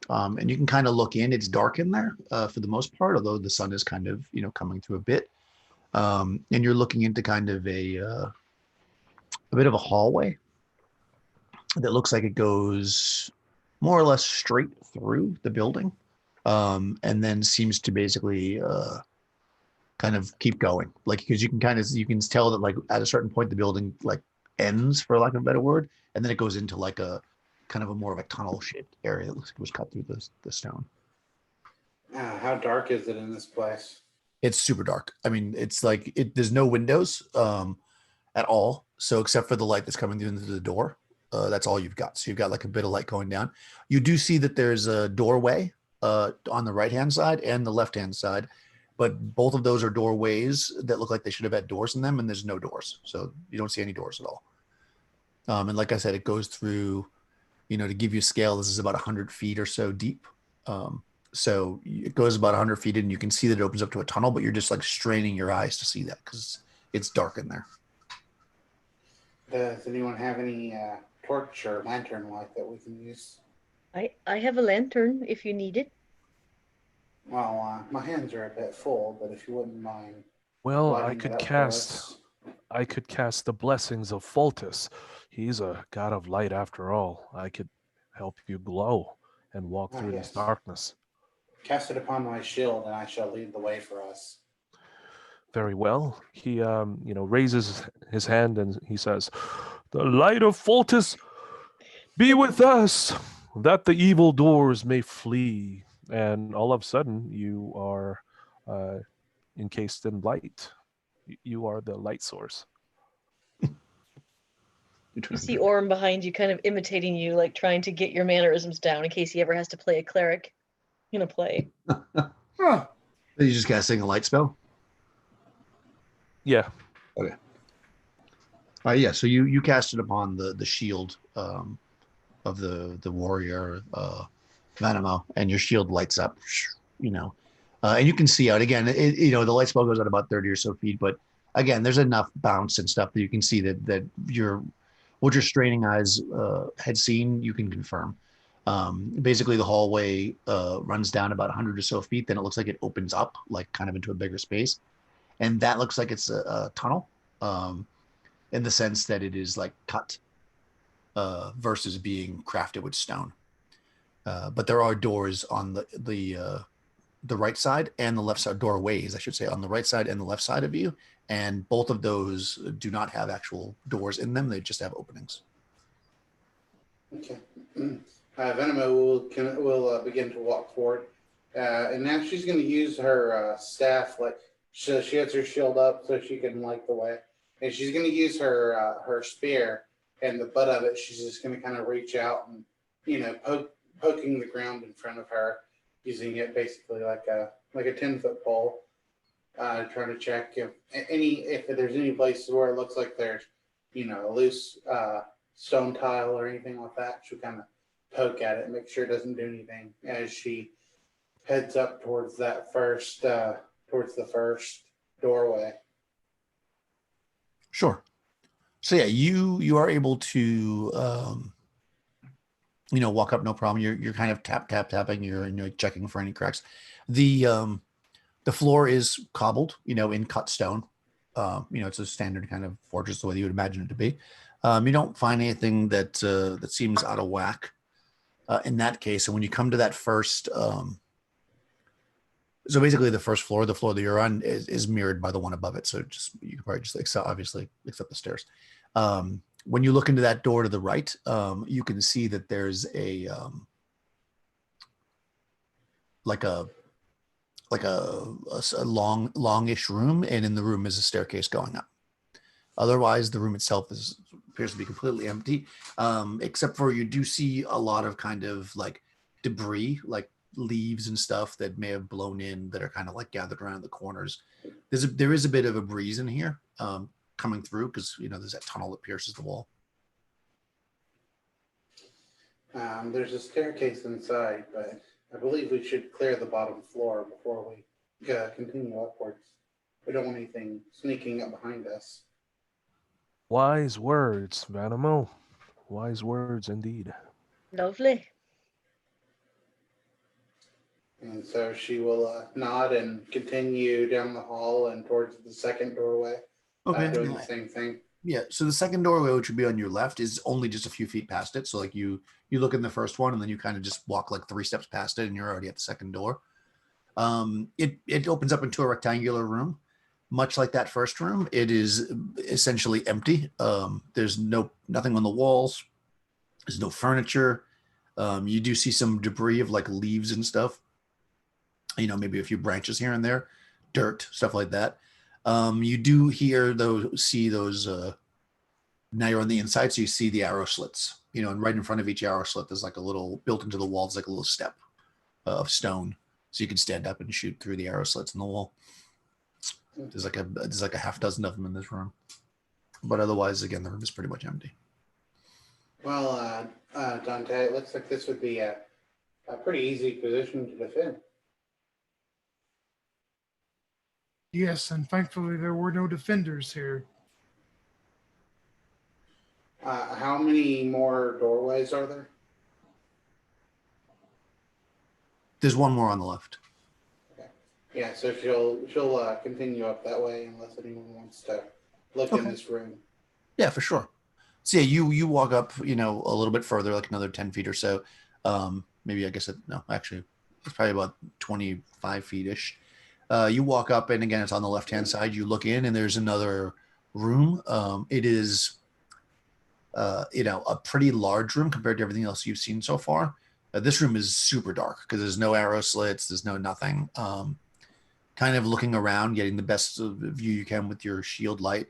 And you can kind of look in. It's dark in there for the most part, although the sun is kind of coming through a bit. And you're looking into kind of a bit of a hallway that looks like it goes more or less straight through the building, and then seems to basically kind of keep going, like, because you can tell that like at a certain point the building like ends, for lack of a better word, and then it goes into like a kind of a more of a tunnel shaped area that looks like it was cut through the stone. How dark is it in this place? It's super dark. I mean, it's like there's no windows at all, so except for the light that's coming through the door, that's all you've got. So you've got like a bit of light going down. You do see that there's a doorway on the right hand side and the left hand side, but both of those are doorways that look like they should have had doors in them, and there's no doors, so you don't see any doors at all. And like I said, it goes through, to give you a scale, this is about 100 feet or so deep. So it goes about 100 feet in, and you can see that it opens up to a tunnel, but you're just like straining your eyes to see that because it's dark in there. Does anyone have any torch or lantern light that we can use? I have a lantern if you need it. Well, my hands are a bit full, but if you wouldn't mind Well, lighting it up for us. I could cast the blessings of Fultus. He's a god of light after all. I could help you glow and walk through this Yes. darkness. Cast it upon my shield, and I shall lead the way for us. Very well. He raises his hand and he says, "The light of Fultus be with us, that the evil doors may flee." And all of a sudden, you are encased in light. You are the light source. You see Orm behind you, kind of imitating you, like trying to get your mannerisms down in case he ever has to play a cleric in a play. Huh. You just casting a light spell? Yeah. Okay. Yeah. So you cast it upon the shield of the warrior Vanamo, and your shield lights up. And you can see out again. The light spell goes out about 30 or so feet, but again, there's enough bounce and stuff that you can see that what your straining eyes had seen, you can confirm. Basically, the hallway runs down about 100 or so feet. Then it looks like it opens up, like kind of into a bigger space, and that looks like it's a tunnel, in the sense that it is like cut versus being crafted with stone. But there are doors on the right side and the left side, doorways, I should say, on the right side and the left side of you. And both of those do not have actual doors in them. They just have openings. Okay. Venimo will begin to walk forward. And now she's going to use her staff. Like, so she has her shield up so she can light the way. And she's going to use her spear, and the butt of it, she's just going to kind of reach out and, poking the ground in front of her, using it basically like a 10-foot pole, trying to check if there's any places where it looks like there's a loose stone tile or anything like that. She'll kind of poke at it and make sure it doesn't do anything as she heads up towards that towards the first doorway. Sure. So yeah, you are able to walk up no problem. You're kind of tapping. You're checking for any cracks. The floor is cobbled, in cut stone. It's a standard kind of fortress the way you would imagine it to be. You don't find anything that seems out of whack in that case. And when you come to that first, so basically the first floor, the floor that you're on, is mirrored by the one above it. So you can probably just obviously accept the stairs. When you look into that door to the right, you can see that there's a like a longish room, and in the room is a staircase going up. Otherwise, the room itself appears to be completely empty, except for you do see a lot of kind of like debris, like leaves and stuff that may have blown in that are kind of like gathered around the corners. There is a bit of a breeze in here coming through because there's that tunnel that pierces the wall. There's a staircase inside, but I believe we should clear the bottom floor before we continue upwards. We don't want anything sneaking up behind us. Wise words, Vanimo. Wise words indeed. Lovely. And so she will nod and continue down the hall and towards the second doorway, doing the same thing. Yeah, so the second doorway, which would be on your left, is only just a few feet past it. So like you look in the first one, and then you kind of just walk like 3 steps past it, and you're already at the second door. It opens up into a rectangular room, much like that first room. It is essentially empty. There's nothing on the walls. There's no furniture. You do see some debris of like leaves and stuff. Maybe a few branches here and there, dirt, stuff like that. You do see those. Now you're on the inside, so you see the arrow slits. And right in front of each arrow slit, there's like a little built into the wall. It's like a little step of stone, so you can stand up and shoot through the arrow slits in the wall. There's like a half dozen of them in this room, but otherwise, again, the room is pretty much empty. Well, Dante, it looks like this would be a pretty easy position to defend. Yes, and thankfully there were no defenders here. How many more doorways are there? There's one more on the left. Okay. Yeah, so she'll continue up that way unless anyone wants to look in this room. Yeah, for sure. So yeah, you walk up, a little bit further, like another 10 feet or so. Maybe it's probably about 25 feet-ish. You walk up, and again, it's on the left-hand side. You look in, and there's another room. It is, a pretty large room compared to everything else you've seen so far. This room is super dark because there's no arrow slits. There's no nothing. Kind of looking around, getting the best view you can with your shield light.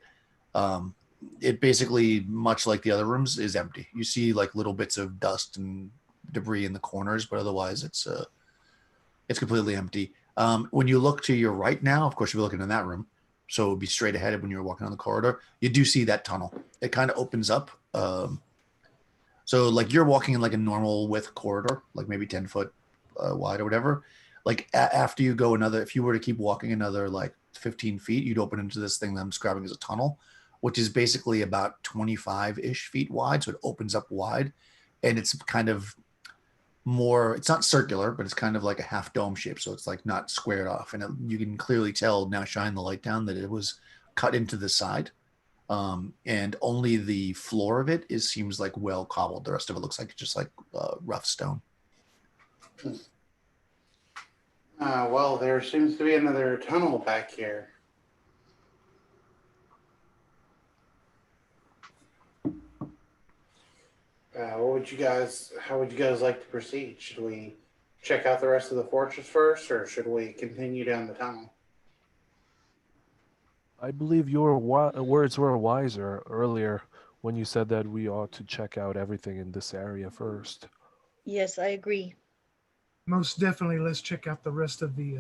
It basically, much like the other rooms, is empty. You see like little bits of dust and debris in the corners, but otherwise it's completely empty. When you look to your right now, of course, you'll be looking in that room. So it would be straight ahead when you're walking on the corridor. You do see that tunnel. It kind of opens up. So like you're walking in like a normal width corridor, like maybe 10 foot wide or whatever. Like after you go if you were to keep walking another like 15 feet, you'd open into this thing that I'm describing as a tunnel, which is basically about 25-ish feet wide. So it opens up wide, and it's kind of more, it's not circular, but it's kind of like a half dome shape. So it's like not squared off. And you can clearly tell now, shine the light down, that it was cut into the side. And only the floor of it seems like well cobbled. The rest of it looks like just like rough stone. Well, there seems to be another tunnel back here. How would you guys like to proceed? Should we check out the rest of the fortress first, or should we continue down the tunnel? I believe your words were wiser earlier when you said that we ought to check out everything in this area first. Yes, I agree. Most definitely, let's check out the rest of the.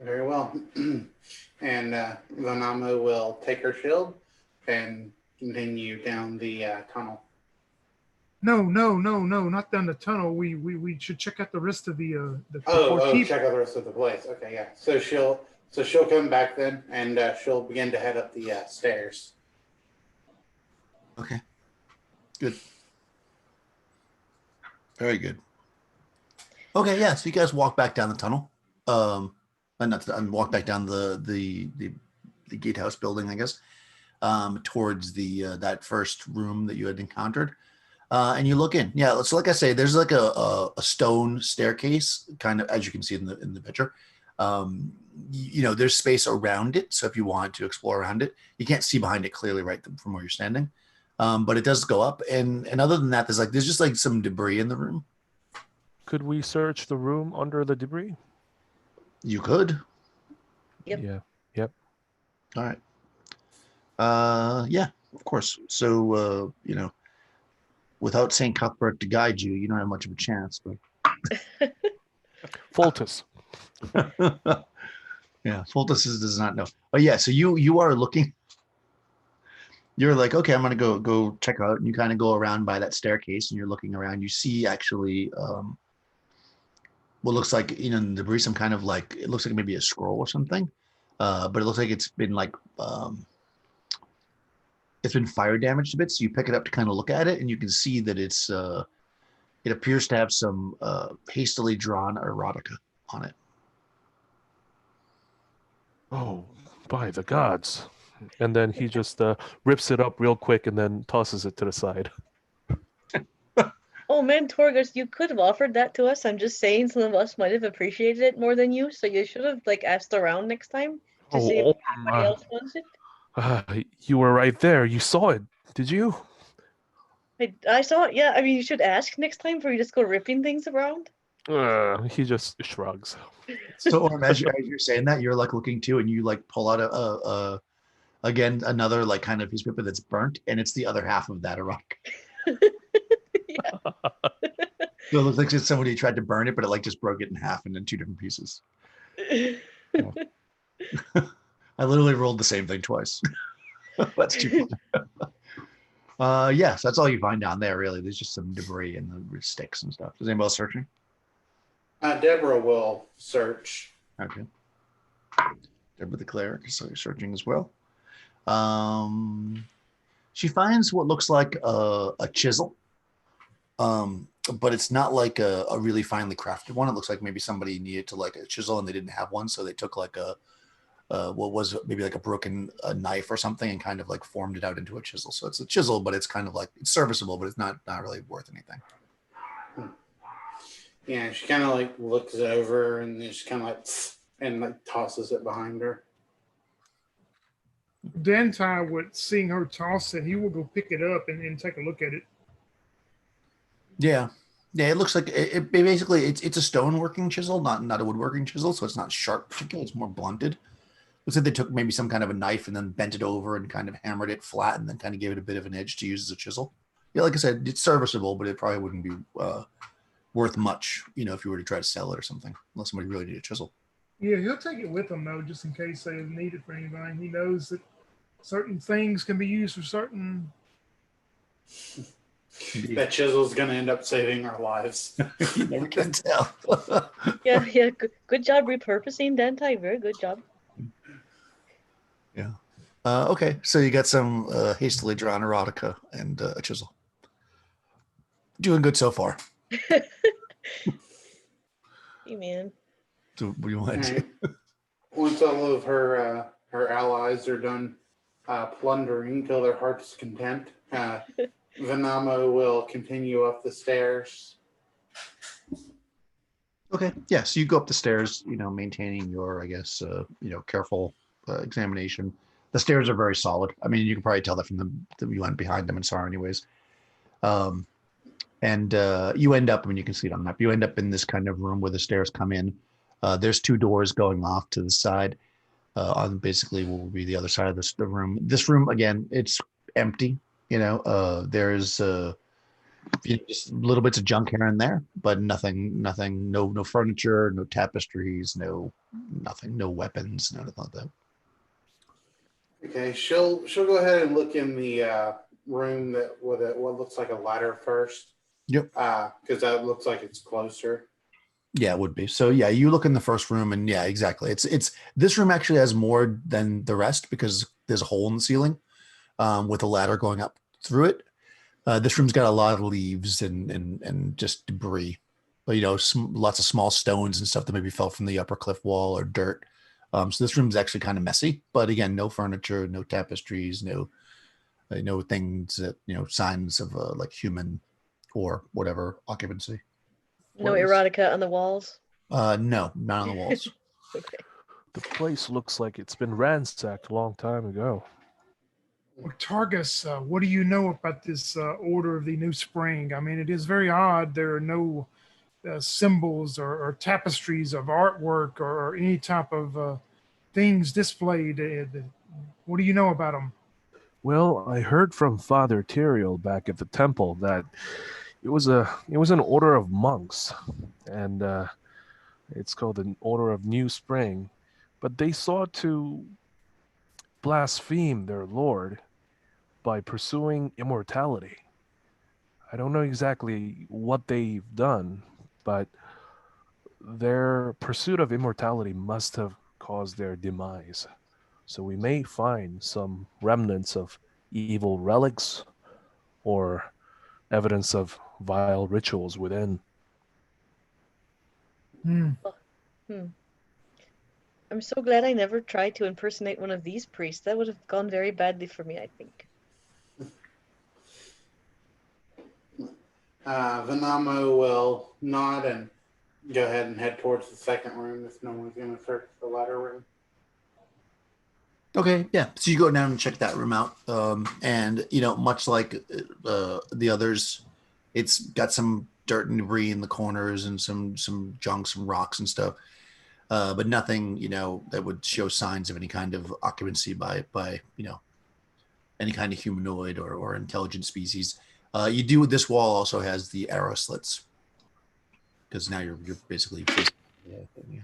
Very well. And Vanamo will take her shield and continue down the tunnel. No, not down the tunnel. We should check out the rest of the Oh, keep. check out the rest of the place. Okay, yeah. So she'll come back then, and she'll begin to head up the stairs. Okay. Good. Very good. Okay, yeah. So you guys walk back down the tunnel. And walk back down the gatehouse building, I guess, towards the that first room that you had encountered. And you look in. Yeah, so like I say, there's like a stone staircase, kind of as you can see in the picture. You know, there's space around it, so if you want to explore around it, you can't see behind it clearly right from where you're standing. But it does go up, and other than that, there's just like some debris in the room. Could we search the room under the debris? You could. Yep. Yeah. Yep. All right. Yeah, of course. So you know, without Saint Cuthbert to guide you, you don't have much of a chance. But Foltus. yeah, Fultus does not know. But yeah, so you are looking. You're like, okay, I'm gonna go check out, and you kind of go around by that staircase, and you're looking around. You see actually what looks like, you know, in the debris, some kind of like, it looks like maybe a scroll or something, but it looks like it's been like it's been fire damaged a bit. So you pick it up to kind of look at it, and you can see that it appears to have some hastily drawn erotica on it. Oh, by the gods. And then he just rips it up real quick and then tosses it to the side. Oh man, Torgus, you could have offered that to us. I'm just saying some of us might have appreciated it more than you, so you should have like asked around next time to see if anybody else wants it. You were right there. You saw it, did you? I saw it, yeah. I mean, you should ask next time before you just go ripping things around. He just shrugs. So, or as you're saying that, you're like looking too, and you like pull out again another like kind of piece of paper that's burnt, and it's the other half of that erotic. Yeah. So it looks like somebody tried to burn it, but it like just broke it in half and in two different pieces. Yeah. I literally rolled the same thing twice. That's too funny. Yes, that's all you find down there, really. There's just some debris and the sticks and stuff. Is anybody else searching? Deborah will search. Okay. Deborah the cleric is searching as well. She finds what looks like a chisel. But it's not like a really finely crafted one. It looks like maybe somebody needed to like a chisel and they didn't have one, so they took like what was maybe like a broken knife or something and kind of like formed it out into a chisel. So it's a chisel, but it's kind of like, it's serviceable, but it's not really worth anything. Yeah, she kind of like looks over and then she kind of like and like tosses it behind her. Dantai would, seeing her toss it, he will go pick it up and take a look at it. Yeah. It looks like it basically it's a stoneworking chisel, not a woodworking chisel, so it's not sharp particularly, it's more blunted. Looks like they took maybe some kind of a knife and then bent it over and kind of hammered it flat and then kind of gave it a bit of an edge to use as a chisel. Yeah, like I said, it's serviceable, but it probably wouldn't be worth much, you know, if you were to try to sell it or something, unless somebody really needed a chisel. Yeah, he'll take it with him though, just in case they need it for anything. He knows that certain things can be used for certain. That chisel's going to end up saving our lives. You never can tell. Yeah. Good job repurposing, Dantai. Very good job. Yeah. Okay, so you got some hastily drawn erotica and a chisel. Doing good so far. Hey, man. So what do you want to do? Right. Once all of her allies are done plundering till their heart's content, Venamo will continue up the stairs. Okay. Yeah. So you go up the stairs, you know, maintaining your, I guess, you know, careful examination. The stairs are very solid. I mean, you can probably tell that from the you went behind them and saw anyways. And you end up, I mean, you can see it on the map. You end up in this kind of room where the stairs come in. There's two doors going off to the side. On basically what will be the other side of the room. This room, again, it's empty. You know, there's just little bits of junk here and there, but nothing, no furniture, no tapestries, nothing, no weapons, nothing like that. Okay, she'll go ahead and look in the room that with what looks like a ladder first. Yep. Because that looks like it's closer. Yeah, it would be. So yeah, you look in the first room, and yeah, exactly. It's this room actually has more than the rest because there's a hole in the ceiling, with a ladder going up through it. This room's got a lot of leaves and just debris, but lots of small stones and stuff that maybe fell from the upper cliff wall or dirt. So this room's actually kind of messy, but again, no furniture, no tapestries, no things that signs of like human or whatever occupancy. No Place. erotica on the walls. No, not on the walls. Okay. The place looks like it's been ransacked a long time ago. Well, Targus, what do you know about this Order of the New Spring? I mean, it is very odd. There are no symbols or tapestries of artwork or any type of things displayed. What do you know about them? Well, I heard from Father Tyrael back at the temple that it was an order of monks, and it's called the Order of New Spring, but they sought to blaspheme their Lord by pursuing immortality. I don't know exactly what they've done, but their pursuit of immortality must have caused their demise. So we may find some remnants of evil relics or evidence of vile rituals within. Hmm. Hmm. I'm so glad I never tried to impersonate one of these priests. That would have gone very badly for me, I think. Venamo will nod and go ahead and head towards the second room if no one's going to search the latter room. Okay, yeah. So you go down and check that room out, and much like the others, it's got some dirt and debris in the corners and some junk, some rocks and stuff, but nothing that would show signs of any kind of occupancy by any kind of humanoid or intelligent species. This wall also has the arrow slits because now you're basically yeah.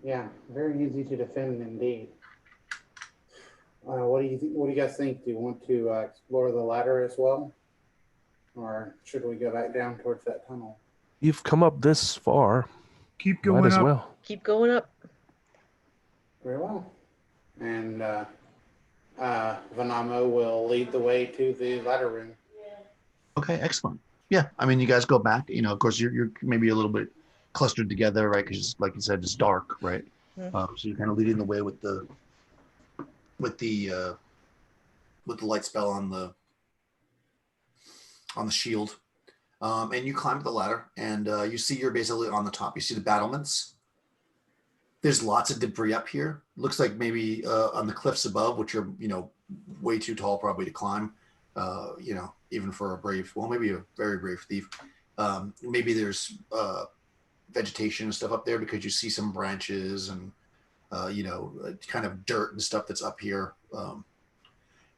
Yeah, very easy to defend indeed. What do you guys think? Do you want to explore the ladder as well, or should we go back down towards that tunnel? You've come up this far. Keep Might going as up. well. Keep going up. Very well. And Venamo will lead the way to the ladder room. Okay, excellent. Yeah, I mean, you guys go back. Of course, you're maybe a little bit clustered together, right? Because, like you said, it's dark, right? Mhm. So you're kind of leading the way with the with the light spell on the shield, and you climb the ladder, and you see you're basically on the top. You see the battlements. There's lots of debris up here. Looks like maybe on the cliffs above, which are way too tall probably to climb. Even for maybe a very brave thief. Maybe there's vegetation and stuff up there because you see some branches and kind of dirt and stuff that's up here,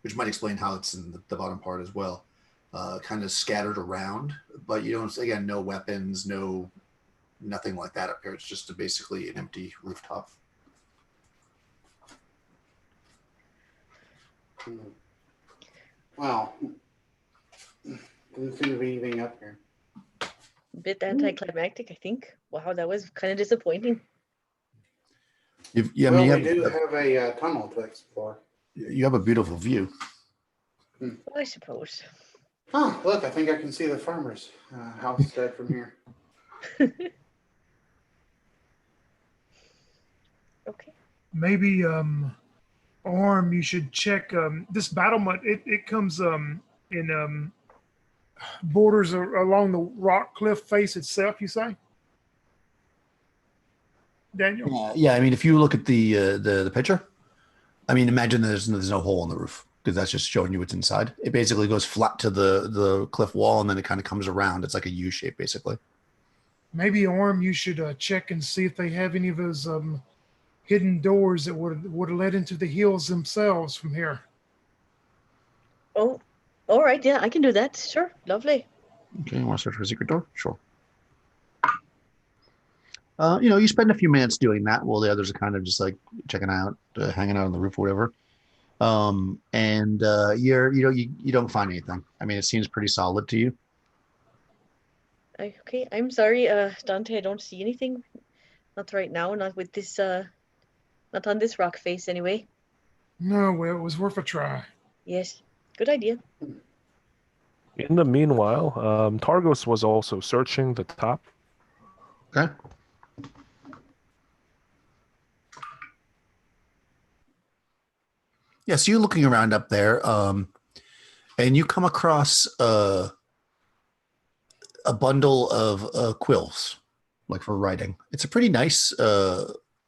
which might explain how it's in the bottom part as well. Kind of scattered around, but again, no weapons, nothing like that up here. It's just basically an empty rooftop. Well, doesn't seem to be anything up here. A bit anticlimactic, I think. Wow, that was kind of disappointing. We do have a tunnel to explore. You have a beautiful view. Well, I suppose. Oh, look, I think I can see the farmer's house from here. Okay. Maybe Orm, you should check this battlement. It comes in borders along the rock cliff face itself. You say, Daniel? Yeah. I mean, if you look at the picture, I mean, imagine there's no hole in the roof because that's just showing you what's inside. It basically goes flat to the cliff wall, and then it kind of comes around. It's like a U shape, basically. Maybe Orm, you should check and see if they have any of those hidden doors that would have led into the hills themselves from here. Oh, all right. Yeah, I can do that. Sure. Lovely. Okay, you want to search for a secret door? Sure. You spend a few minutes doing that while the others are kind of just like checking out, hanging out on the roof or whatever. And you don't find anything. I mean, it seems pretty solid to you. Okay, I'm sorry, Dante, I don't see anything. Not right now, not with this, not on this rock face anyway. No, well, it was worth a try. Yes, good idea. In the meanwhile, Targos was also searching the top. Okay. Yeah, so you're looking around up there, and you come across a bundle of quills, like for writing. It's a pretty nice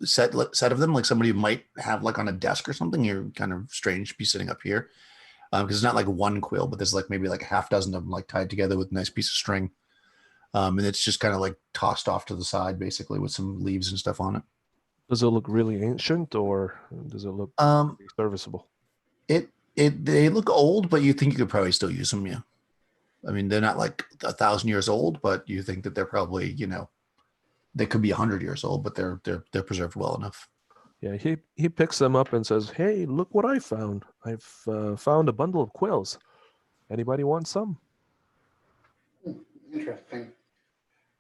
set of them, like somebody might have like on a desk or something. You're kind of strange to be sitting up here because it's not like one quill, but there's like maybe like a half dozen of them like tied together with a nice piece of string, and it's just kind of like tossed off to the side, basically with some leaves and stuff on it. Does it look really ancient or does it look Um, serviceable? they look old, but you think you could probably still use them. Yeah, I mean they're not like 1,000 years old, but you think that they're probably they could be 100 years old, but they're preserved well enough. Yeah, he picks them up and says, "Hey, look what I found! I've found a bundle of quills. Anybody want some?" Interesting.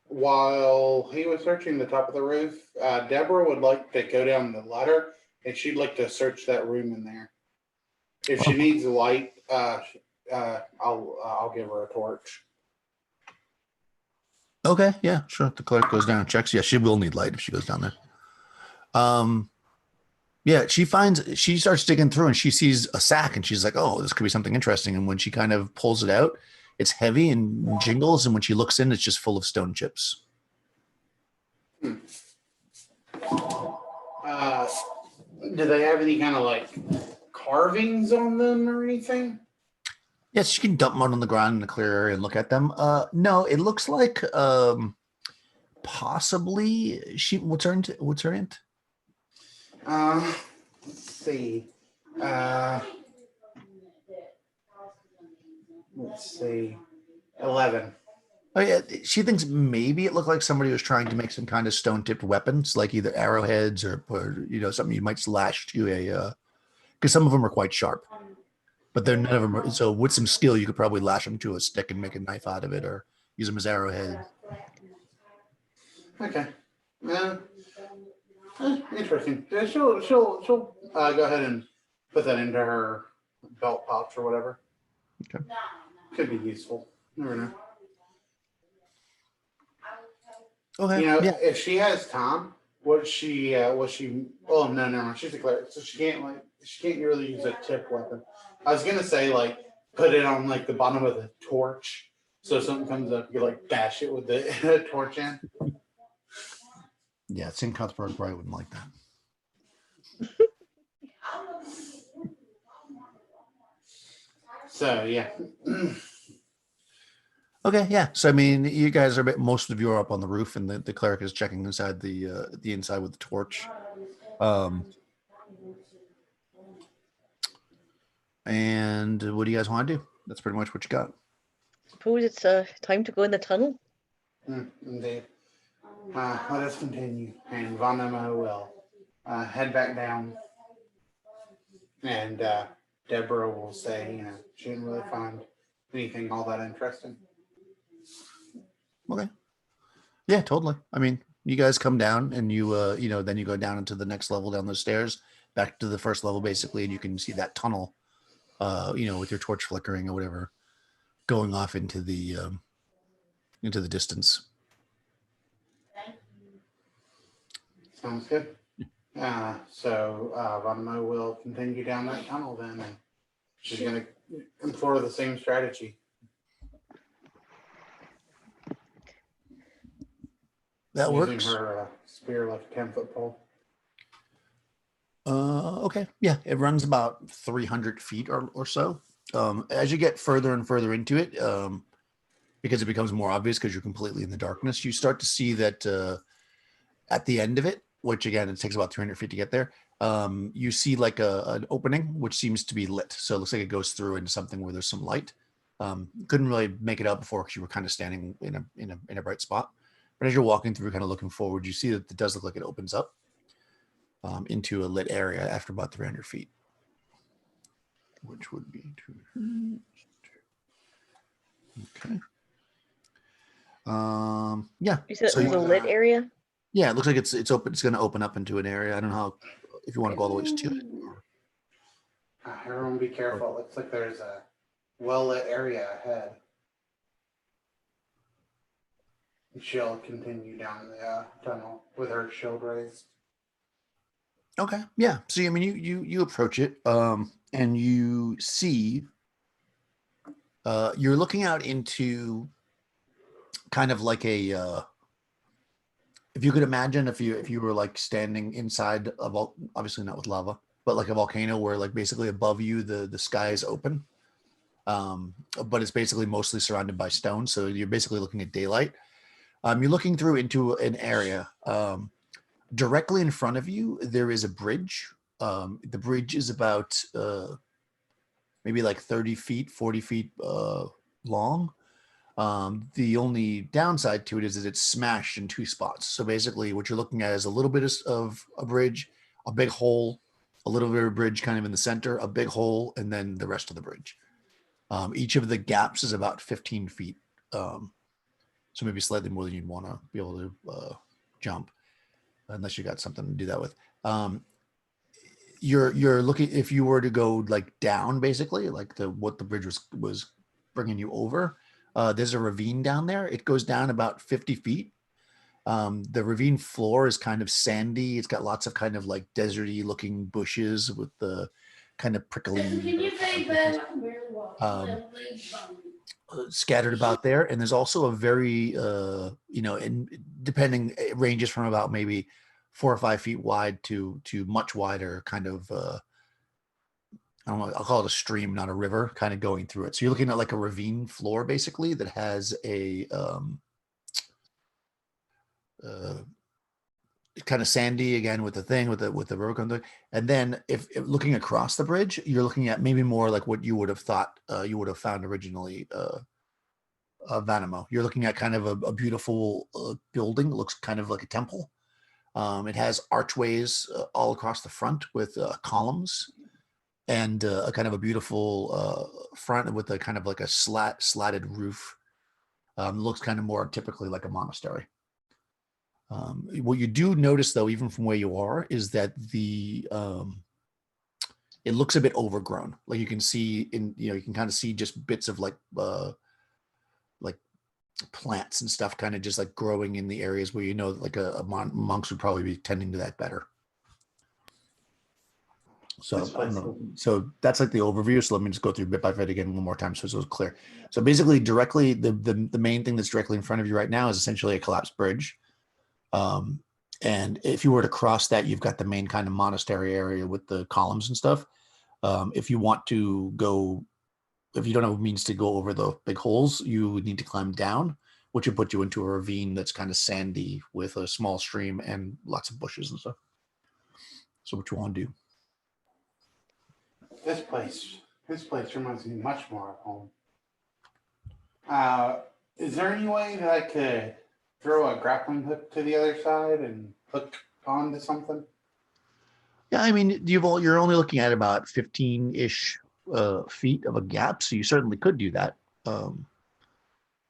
While he was searching the top of the roof, Deborah would like to go down the ladder, and she'd like to search that room in there. If she needs a light, I'll give her a torch. Okay, yeah, sure. The clerk goes down and checks. Yeah, she will need light if she goes down there. Yeah, she starts digging through and she sees a sack and she's like, oh, this could be something interesting. And when she kind of pulls it out, it's heavy and jingles. And when she looks in, it's just full of stone chips. Do they have any kind of like carvings on them or anything? Yes, she can dump them out on the ground in a clear area and look at them. No, it looks like possibly what's her int? Let's see. Uh, let's see. 11. Oh yeah, she thinks maybe it looked like somebody was trying to make some kind of stone-tipped weapons, like either arrowheads or something you might slash to a because some of them are quite sharp, but they're none of them. So with some skill, you could probably lash them to a stick and make a knife out of it, or use them as arrowheads. Okay. Interesting. She'll go ahead and put that into her belt pouch or whatever. Okay. Could be useful. Never know. Okay. Yeah. If she has time, oh no, never mind. She's a cleric, so she can't really use a tip weapon. I was gonna say like put it on like the bottom of the torch, so if something comes up, you like dash it with the torch in. Yeah, St. Cuthbert probably wouldn't like that. So yeah. Okay, yeah. So I mean, you guys most of you are up on the roof, and the cleric is checking inside the inside with the torch. And what do you guys want to do? That's pretty much what you got. Suppose it's time to go in the tunnel. Indeed. Let us continue, and Von Emma will head back down, and Deborah will say, she didn't really find anything all that interesting. Okay. Yeah, totally. I mean, you guys come down, and you then you go down into the next level down those stairs, back to the first level, basically, and you can see that tunnel, with your torch flickering or whatever, going off into the distance. Sounds good. So Von Emma will continue down that tunnel then, and she's going to employ the same strategy. That using works. her spear like a 10-foot pole. Okay. Yeah, it runs about 300 feet or so. As you get further and further into it, because it becomes more obvious because you're completely in the darkness, you start to see that at the end of it, which again, it takes about 300 feet to get there, you see like an opening, which seems to be lit. So it looks like it goes through into something where there's some light. Couldn't really make it out before because you were kind of standing in a bright spot. But as you're walking through, kind of looking forward, you see that it does look like it opens up into a lit area after about 300 feet, which would be 2. Okay. Yeah. You said So it was a lit area? yeah, it looks like it's open. It's going to open up into an area. I don't know how, if you want to go all the way to it. Or, Everyone be careful. It looks like there's a well-lit area ahead. She'll continue down the tunnel with her shield raised. okay. Yeah. So I mean, you approach it, and you see, you're looking out into kind of like a, if you could imagine if you were like standing inside a obviously not with lava, but like a volcano where like basically above you the sky is open, but it's basically mostly surrounded by stone. So you're basically looking at daylight. You're looking through into an area. Directly in front of you, there is a bridge. The bridge is about maybe like 30 feet, 40 feet long. The only downside to it is that it's smashed in two spots. So basically, what you're looking at is a little bit of a bridge, a big hole, a little bit of a bridge kind of in the center, a big hole, and then the rest of the bridge. Each of the gaps is about 15 feet. So maybe slightly more than you'd want to be able to jump, unless you got something to do that with. You're looking, if you were to go like down, basically like what the bridge was bringing you over. There's a ravine down there. It goes down about 50 feet. The ravine floor is kind of sandy. It's got lots of kind of like deserty looking bushes with the kind of prickly scattered about there. And there's also a very, and depending, it ranges from about maybe 4 or 5 feet wide to much wider kind of, I don't know, I'll call it a stream, not a river, kind of going through it. So you're looking at like a ravine floor, basically, that has a kind of sandy again with the thing with the river going through. And then if looking across the bridge, you're looking at maybe more like what you would have thought you would have found originally Vanamo. You're looking at kind of a beautiful building. It looks kind of like a temple. It has archways all across the front with columns. And a kind of a beautiful front with a kind of like a slatted roof. Looks kind of more typically like a monastery. What you do notice, though, even from where you are, is that it looks a bit overgrown. Like you can see you can kind of see just bits of like plants and stuff kind of just like growing in the areas where like monks would probably be tending to that better. So I don't know. So that's like the overview. So let me just go through bit by bit again one more time so it's clear. So basically, directly the main thing that's directly in front of you right now is essentially a collapsed bridge. And if you were to cross that, you've got the main kind of monastery area with the columns and stuff. If you want to go, if you don't have means to go over the big holes, you would need to climb down, which would put you into a ravine that's kind of sandy with a small stream and lots of bushes and stuff. So what you want to do? This place reminds me much more of home. Is there any way that I could throw a grappling hook to the other side and hook onto something? Yeah, I mean, you're only looking at about 15-ish feet of a gap, so you certainly could do that. I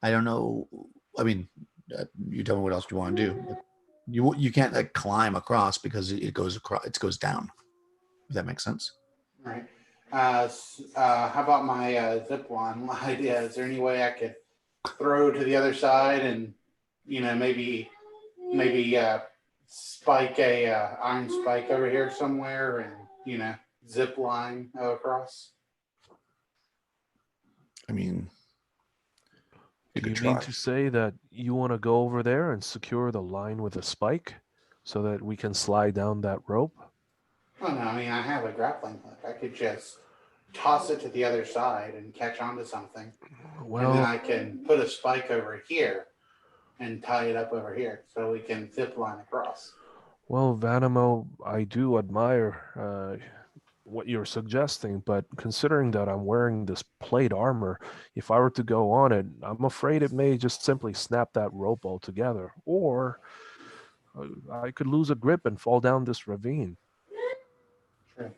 don't know. I mean, you tell me what else you want to do. You can't like climb across because it goes across. It goes down. If that makes sense. Right. How about my zip line idea? Is there any way I could throw to the other side and maybe spike a iron spike over here somewhere and zip line across? I mean, Do you mean to say that you want to go over there and secure the line with a spike so that we can slide down that rope? Oh no, I mean I have a grappling hook. I could just toss it to the other side and catch onto something. Well, and then I can put a spike over here and tie it up over here so we can zip line across. Well, Vanamo, I do admire what you're suggesting, but considering that I'm wearing this plate armor, if I were to go on it, I'm afraid it may just simply snap that rope altogether, or I could lose a grip and fall down this ravine.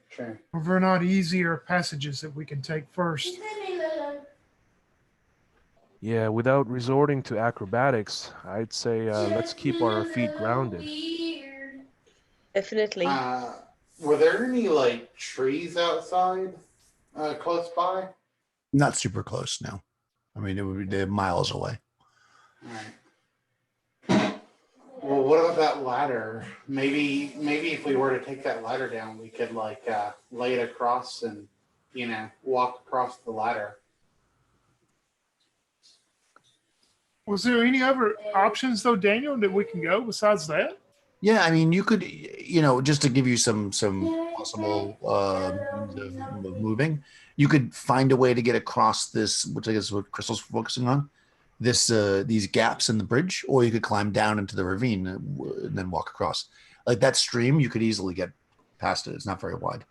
Sure. Are there not easier passages that we can take first? Yeah, without resorting to acrobatics, I'd say let's keep our feet grounded. Definitely. Were there any like trees outside, close by? Not super close, no. I mean, it would be they're miles away. All right. Well, what about that ladder? Maybe if we were to take that ladder down, we could like lay it across and walk across the ladder. Was there any other options though, Daniel, that we can go besides that? Yeah, I mean, you could, just to give you some possible means of moving, you could find a way to get across this, which I guess is what Crystal's focusing on, these gaps in the bridge, or you could climb down into the ravine and then walk across. Like that stream, you could easily get past it. It's not very wide,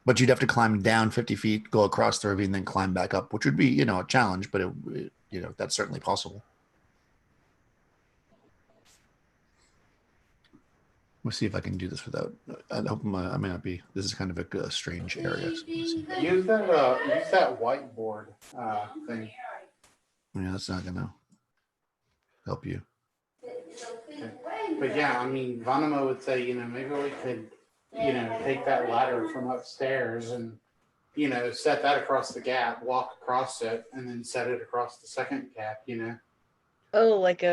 but you'd have to climb down 50 feet, go across the ravine, then climb back up, which would be, a challenge, but that's certainly possible. Let's see if I can do this without. I hope I may not be. This is kind of a strange area. So Use that whiteboard thing. yeah, that's not gonna help you. Okay. But yeah, I mean, Vanamo would say, maybe we could, take that ladder from upstairs and, set that across the gap, walk across it, and then set it across the second gap. Oh, like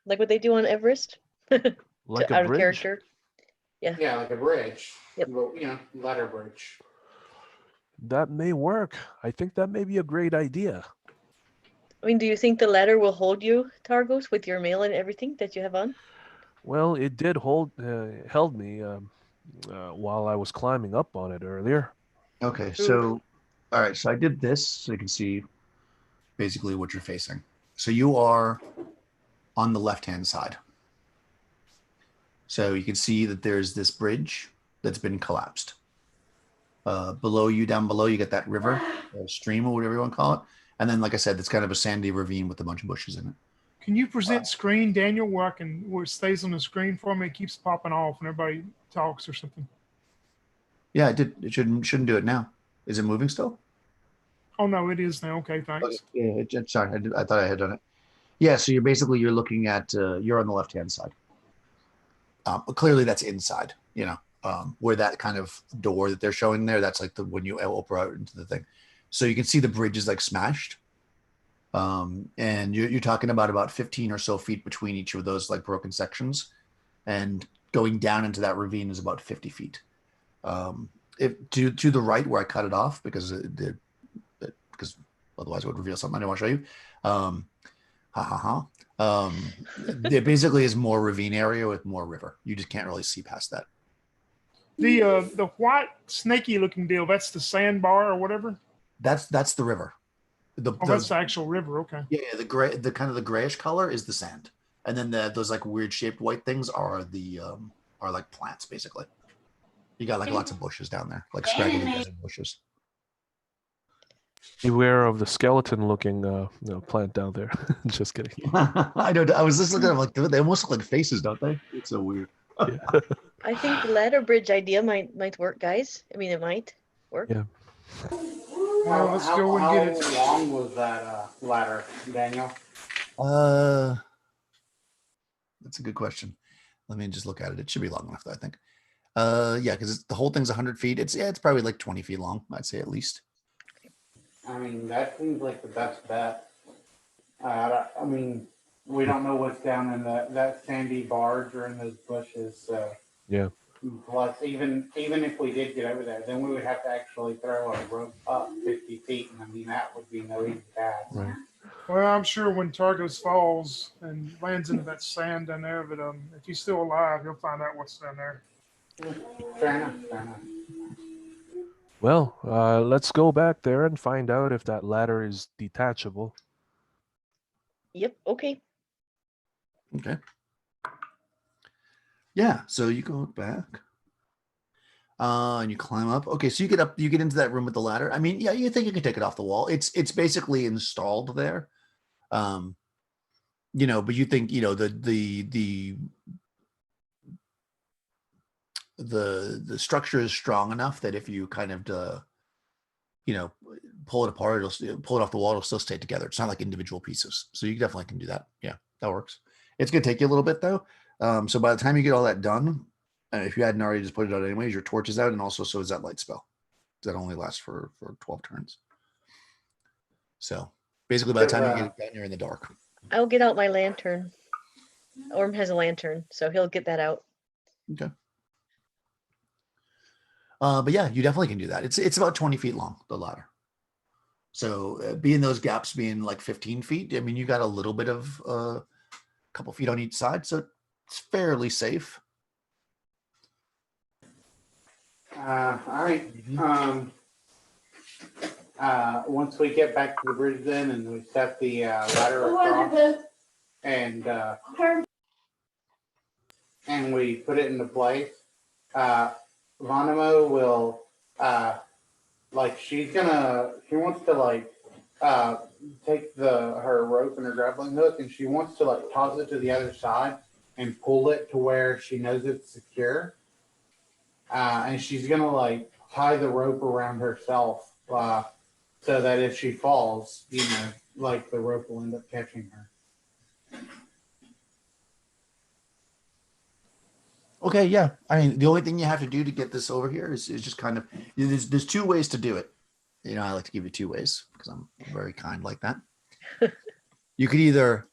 what they do on Everest? Like a Out of bridge? character. Yeah. Yeah, like a bridge. Yep. But, ladder bridge. That may work. I think that may be a great idea. I mean, do you think the ladder will hold you, Targos, with your mail and everything that you have on? Well, it did held me while I was climbing up on it earlier. Okay, so all right, so I did this so you can see basically what you're facing. So you are on the left-hand side. So you can see that there's this bridge that's been collapsed. Below you, down below, you get that river, or stream, or whatever you want to call it. And then, like I said, it's kind of a sandy ravine with a bunch of bushes in it. Can you present screen, Daniel, where it stays on the screen for me? It keeps popping off when everybody talks or something. Yeah, I did. It shouldn't do it now. Is it moving still? Oh no, it is now. Okay, thanks. Okay. Yeah, sorry, I thought I had done it. Yeah, so you're looking at you're on the left-hand side. But clearly that's inside, where that kind of door that they're showing there, that's like when you open out into the thing. So you can see the bridge is like smashed. And you're talking about 15 or so feet between each of those like broken sections. And going down into that ravine is about 50 feet. If to the right where I cut it off, because otherwise it would reveal something I didn't want to show you. There basically is more ravine area with more river. You just can't really see past that. The white snaky looking deal, that's the sandbar or whatever. That's the river. That's the actual river. Okay. Yeah, the gray, the kind of the grayish color is the sand, and then those like weird shaped white things are like plants basically. You got like lots of bushes down there, like scraggly desert bushes. Beware of the skeleton-looking plant down there. Just kidding. I know. I was just looking at them like they almost look like faces, don't they? It's so weird. Yeah. I think the ladder bridge idea might work, guys. I mean, it might work. Yeah. Well, let's go and get it. How long was that ladder, Daniel? That's a good question. Let me just look at it. It should be long enough, though, I think. Yeah, because the whole thing's 100 feet. It's probably like 20 feet long, I'd say at least. I mean, that seems like the best bet. I mean, we don't know what's down in that sandy barge or in those bushes. So Yeah. plus, even if we did get over there, then we would have to actually throw a rope up 50 feet, and I mean that would be no easy task. Right. Well, I'm sure when Targos falls and lands into that sand down there, but if he's still alive, he'll find out what's down there. Fair enough. Fair enough. Well, let's go back there and find out if that ladder is detachable. Yep. Okay. Okay. Yeah, so you go back. And you climb up. Okay, so you get up, you get into that room with the ladder. I mean, yeah, you think you can take it off the wall. It's basically installed there. But you think, the structure is strong enough that if you kind of pull it apart, pull it off the wall, it'll still stay together. It's not like individual pieces. So you definitely can do that. Yeah, that works. It's going to take you a little bit though. So by the time you get all that done, if you hadn't already just put it out anyways, your torch is out, and also so is that light spell. That only lasts for 12 turns. So basically by the time you get it done, you're in the dark. I'll get out my lantern. Orm has a lantern, so he'll get that out. Okay. But yeah, you definitely can do that. It's about 20 feet long, the ladder. So being those gaps being like 15 feet, I mean, you got a little bit of a couple feet on each side, so it's fairly safe. All right. Once we get back to the bridge then and we set the ladder across and we put it into place, Vonimo will she wants to take her rope and her grappling hook, and she wants to toss it to the other side and pull it to where she knows it's secure. And she's gonna tie the rope around herself so that if she falls, the rope will end up catching her. Okay, yeah. I mean, the only thing you have to do to get this over here is just kind of there's two ways to do it. I like to give you two ways because I'm very kind like that. You could either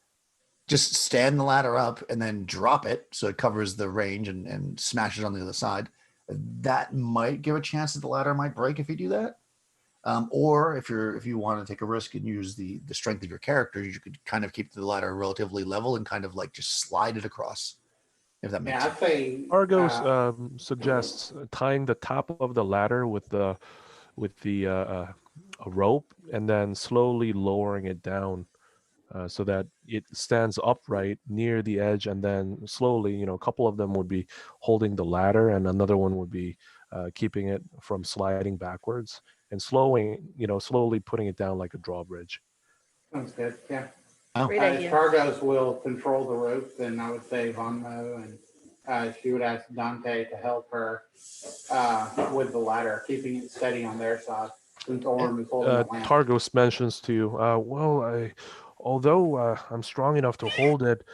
just stand the ladder up and then drop it so it covers the range and smash it on the other side. That might give a chance that the ladder might break if you do that. Or if you want to take a risk and use the strength of your character, you could kind of keep the ladder relatively level and kind of just slide it across. If that makes sense. I'd say Argos suggests tying the top of the ladder with a rope and then slowly lowering it down so that it stands upright near the edge, and then slowly, a couple of them would be holding the ladder and another one would be keeping it from sliding backwards, and slowly putting it down like a drawbridge. sounds good. Yeah. Oh. Great If idea. Targos will control the rope, then I would say Vonmo, and she would ask Dante to help her with the ladder, keeping it steady on their side. Since Orm is holding the lamp. Targos mentions to you, although I'm strong enough to hold it,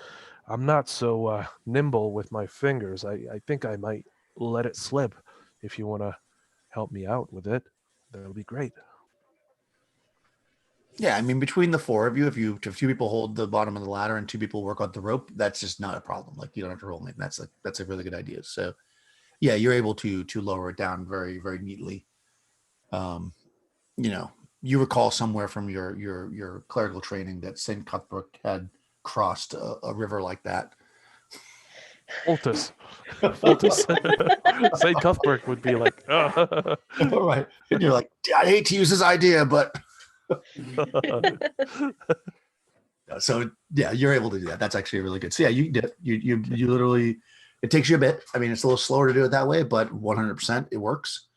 I'm not so nimble with my fingers. I think I might let it slip. If you want to help me out with it, that'll be great. Yeah, I mean, between the four of you, if two people hold the bottom of the ladder and two people work on the rope, that's just not a problem. You don't have to roll anything. That's a really good idea. So, yeah, you're able to lower it down very, very neatly. You recall somewhere from your clerical training that St. Cuthbert had crossed a river like that. Fultus. St. Cuthbert would be like, All right. And you're like, I hate to use this idea, but so yeah, you're able to do that. That's actually really good. So yeah, you did it. You literally, it takes you a bit. I mean, it's a little slower to do it that way, but 100% it works.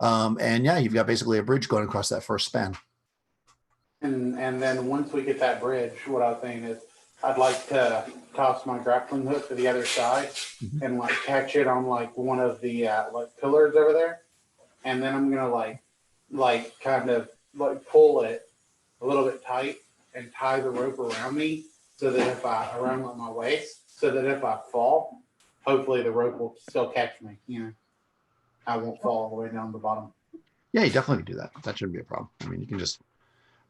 And yeah, you've got basically a bridge going across that first span. And then once we get that bridge, what I was saying is I'd like to toss my grappling hook to the other side and catch it on one of the pillars over there, and then I'm gonna kind of pull it a little bit tight and tie the rope around me so that around my waist, so that if I fall, hopefully the rope will still catch me. I won't fall all the way down the bottom. Yeah, you definitely can do that. That shouldn't be a problem. I mean,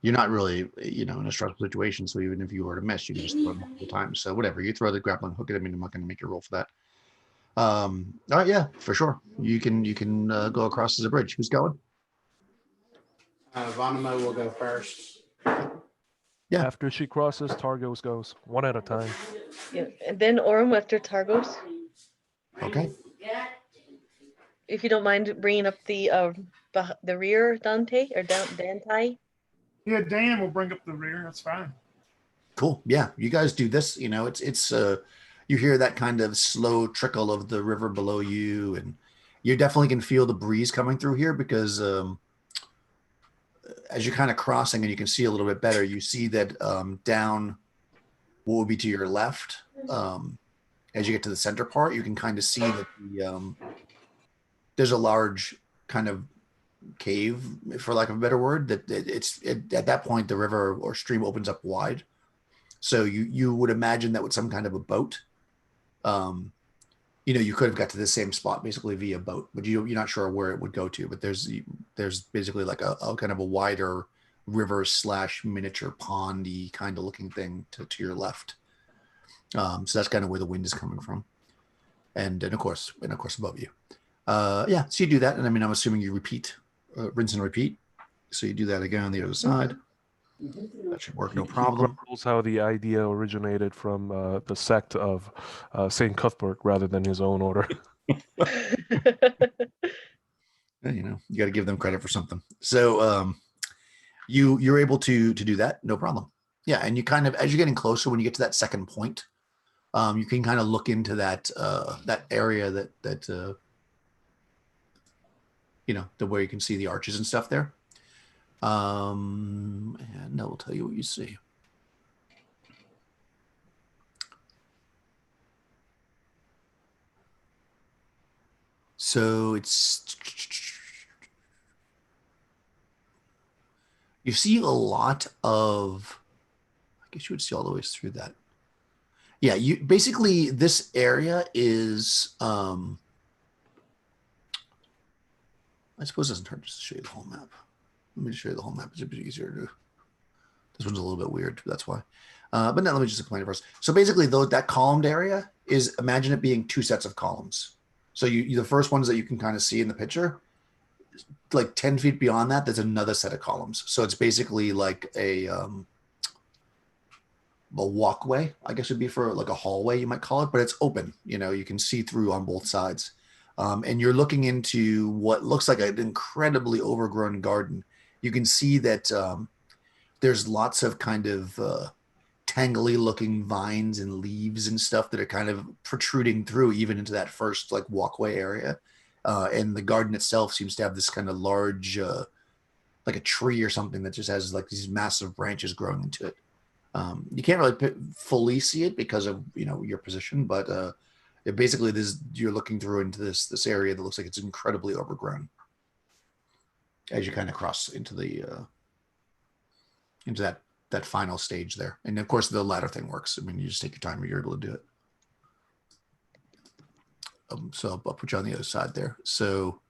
you're not really, in a stressful situation. So even if you were to miss, you can just throw it multiple times. So whatever, you throw the grappling hook at him, I'm not going to make you roll for that. All right, yeah, for sure. You can go across as a bridge. Who's going? Vonimo will go first. Yeah. after she crosses, Targos goes one at a time. Yeah. And then Orm after Targos. Okay. If you don't mind bringing up the rear, Dante or Dante. Yeah, Dan will bring up the rear. That's fine. Cool. Yeah, you guys do this. It's you hear that kind of slow trickle of the river below you, and you definitely can feel the breeze coming through here because as you're kind of crossing and you can see a little bit better, you see that down what would be to your left, as you get to the center part, you can kind of see that there's a large kind of cave, for lack of a better word. That at that point the river or stream opens up wide, so you would imagine that with some kind of a boat, you could have got to the same spot basically via boat, but you're not sure where it would go to. But there's basically like a kind of a wider river / miniature pondy kind of looking thing to your left. So that's kind of where the wind is coming from, and of course above you. Yeah, so you do that, and I mean I'm assuming you repeat, rinse and repeat. So you do that again on the other side. That should work, no He problem. grumbles how the idea originated from the sect of Saint Cuthbert rather than his own order. Yeah, you got to give them credit for something. So you're able to do that, no problem. Yeah, and you kind of, as you're getting closer, when you get to that second point, you can kind of look into that area that the where you can see the arches and stuff there. And I will tell you what you see. So you see a lot of, I guess you would see all the way through that. Yeah, you basically, this area is I suppose it doesn't hurt just to show you the whole map. Let me just show you the whole map. It's a bit easier to. This one's a little bit weird. That's why. But now let me just explain it first. So basically, that columned area is, imagine it being two sets of columns. So the first ones that you can kind of see in the picture, like 10 feet beyond that, there's another set of columns. So it's basically like a walkway, I guess would be for like a hallway, you might call it, but it's open. You can see through on both sides. And you're looking into what looks like an incredibly overgrown garden. You can see that there's lots of kind of tangly looking vines and leaves and stuff that are kind of protruding through even into that first like walkway area. And the garden itself seems to have this kind of large, like a tree or something that just has like these massive branches growing into it. You can't really fully see it because of your position, but basically you're looking through into this area that looks like it's incredibly overgrown as you kind of cross into that final stage there. And of course the ladder thing works. I mean, you just take your time and you're able to do it. So I'll put you on the other side there. So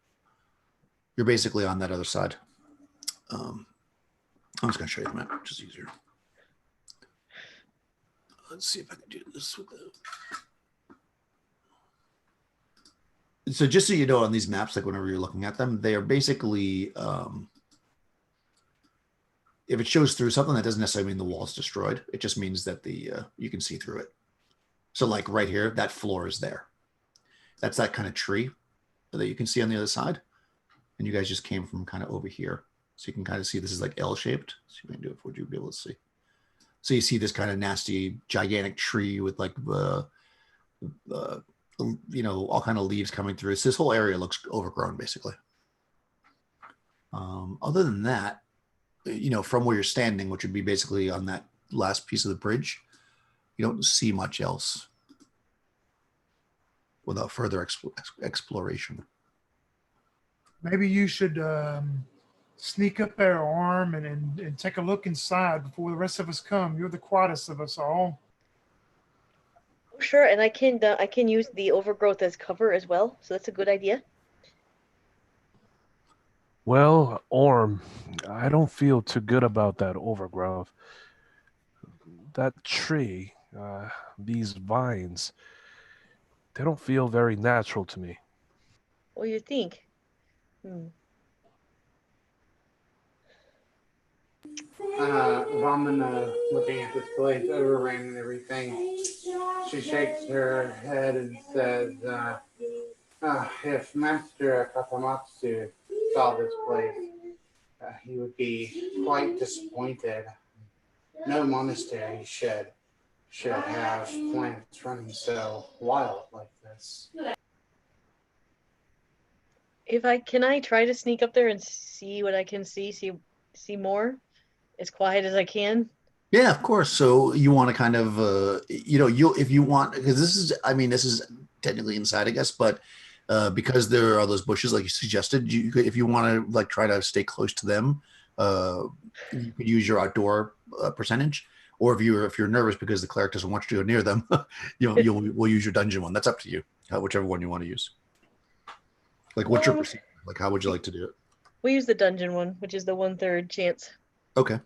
you're basically on that other side. I'm just going to show you the map, which is easier. Let's see if I can do this with So just so you know, on these maps, like whenever you're looking at them, they are basically, if it shows through something, that doesn't necessarily mean the wall's destroyed. It just means that you can see through it. So like right here, that floor is there. That's that kind of tree that you can see on the other side. And you guys just came from kind of over here. So you can kind of see this is like L-shaped. So you can do it, would you be able to see? So you see this kind of nasty, gigantic tree with like, all kind of leaves coming through. So this whole area looks overgrown, basically. Other than that, from where you're standing, which would be basically on that last piece of the bridge, you don't see much else without further exploration. Maybe you should sneak up there, Arm, and take a look inside before the rest of us come. You're the quietest of us all. Sure, and I can use the overgrowth as cover as well, so that's a good idea. Well, Orm, I don't feel too good about that overgrowth. That tree, these vines, they don't feel very natural to me. What do you think? Ramana, looking at this place, overran and everything, she shakes her head and says, if Master Katamatsu saw this place, he would be quite disappointed. No monastery should have plants running so wild like this. Can I try to sneak up there and see what I can see more, as quiet as I can? Yeah, of course. So you want to kind of, if you want, because this is technically inside, I guess, but Because there are those bushes, like you suggested. If you want to like try to stay close to them, you could use your outdoor percentage. Or if you're nervous because the cleric doesn't want you to go near them, we'll use your dungeon one. That's up to you. Whichever one you want to use. Like, what's your procedure? Like, how would you like to do it? We use the dungeon one, which is the 1/3 chance. Okay.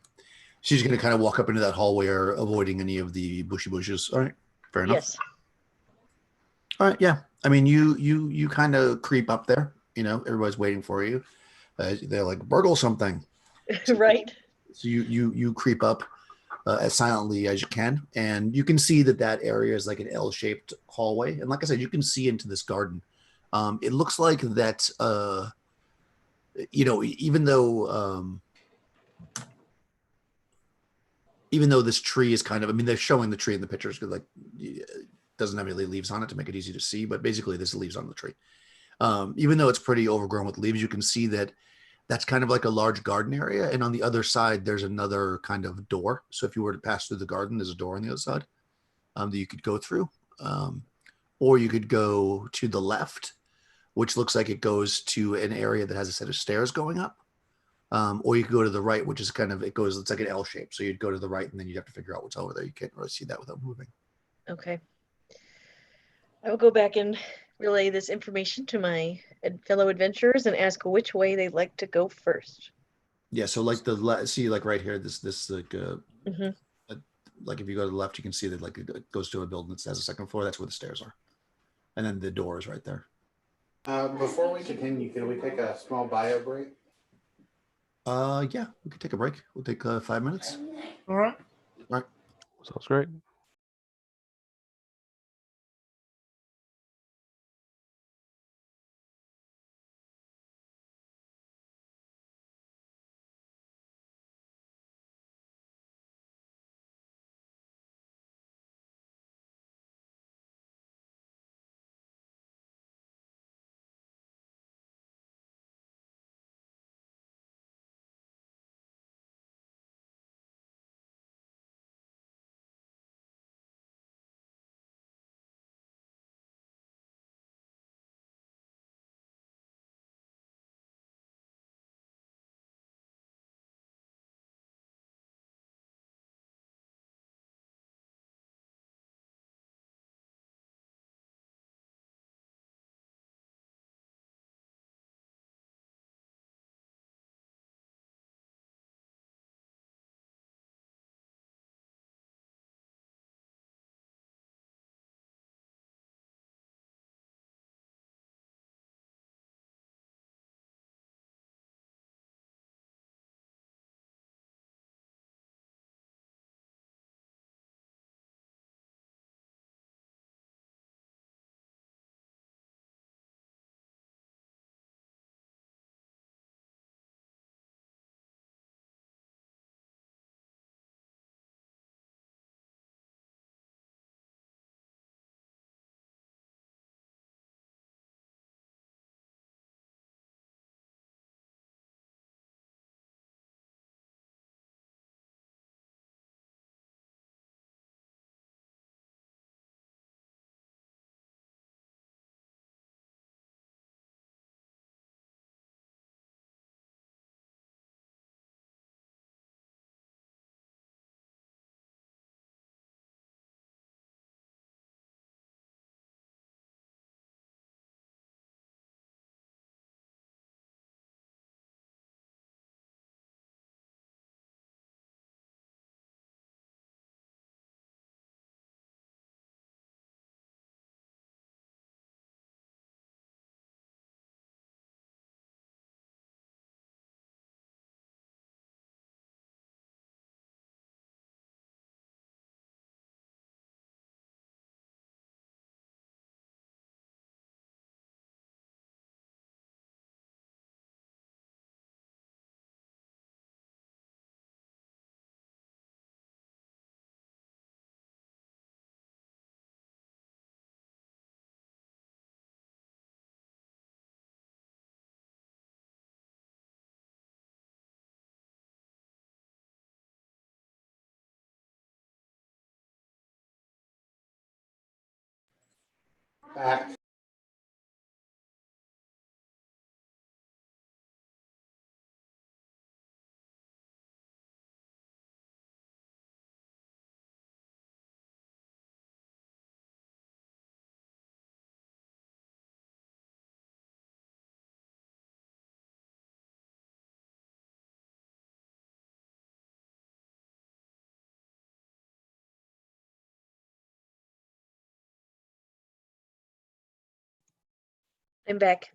She's going to kind of walk up into that hallway, or avoiding any of the bushy bushes. All right. Fair enough. Yes. All right. Yeah. I mean, you kind of creep up there. Everybody's waiting for you. They're like, burgle something. Right. So you creep up as silently as you can, and you can see that area is like an L-shaped hallway. And like I said, you can see into this garden. It looks like that. Even though this tree is kind of, I mean, they're showing the tree in the pictures because doesn't have any leaves on it to make it easy to see, but basically there's leaves on the tree. Even though it's pretty overgrown with leaves, you can see that that's kind of like a large garden area. And on the other side, there's another kind of door. So if you were to pass through the garden, there's a door on the other side that you could go through. Or you could go to the left, which looks like it goes to an area that has a set of stairs going up. Or you could go to the right, which is it's like an L shape. So you'd go to the right and then you'd have to figure out what's over there. You can't really see that without moving. Okay. I will go back and relay this information to my fellow adventurers and ask which way they'd like to go first. Yeah. So like see, like right here, this like, like if you go to the left, you can see that like it goes to a building that has a second floor. That's where the stairs are. And then the door is right there. Before we continue, can we take a small bio break? Yeah, we could take a break. We'll take 5 minutes. All right. All right. Sounds great. Back. I'm back.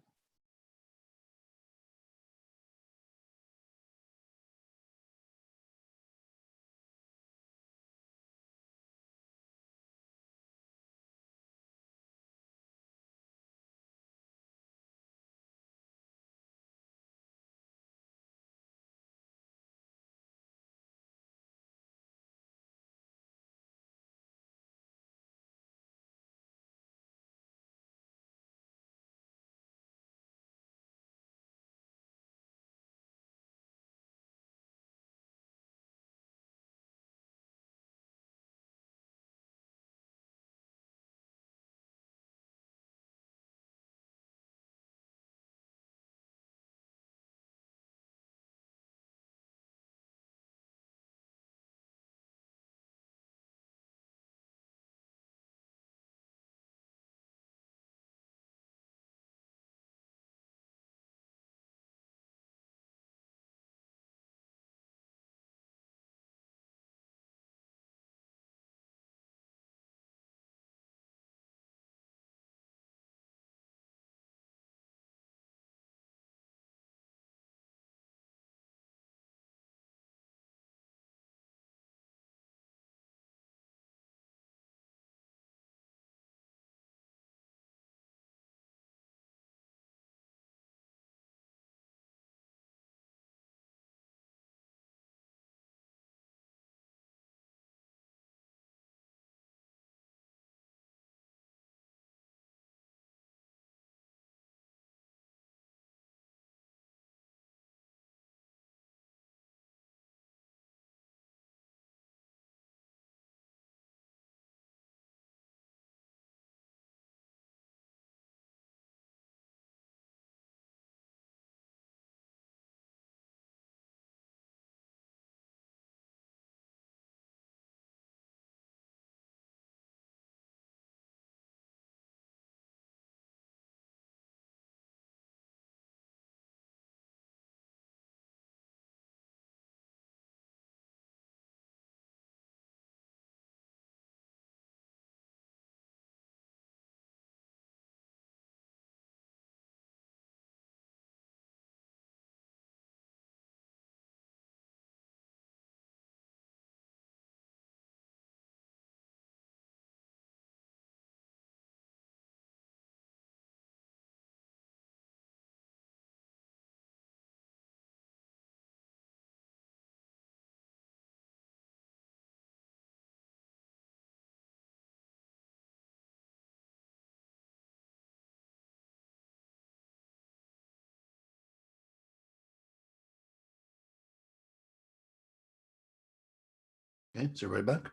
Okay, is everybody back?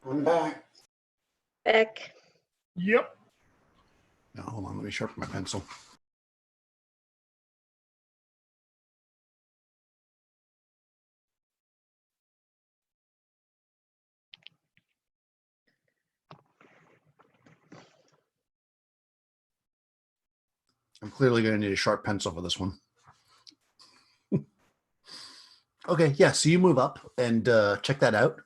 I'm back. Back. Yep. Now, hold on, let me sharpen my pencil. I'm clearly going to need a sharp pencil for this one. Okay, yeah, so you move up and check that out.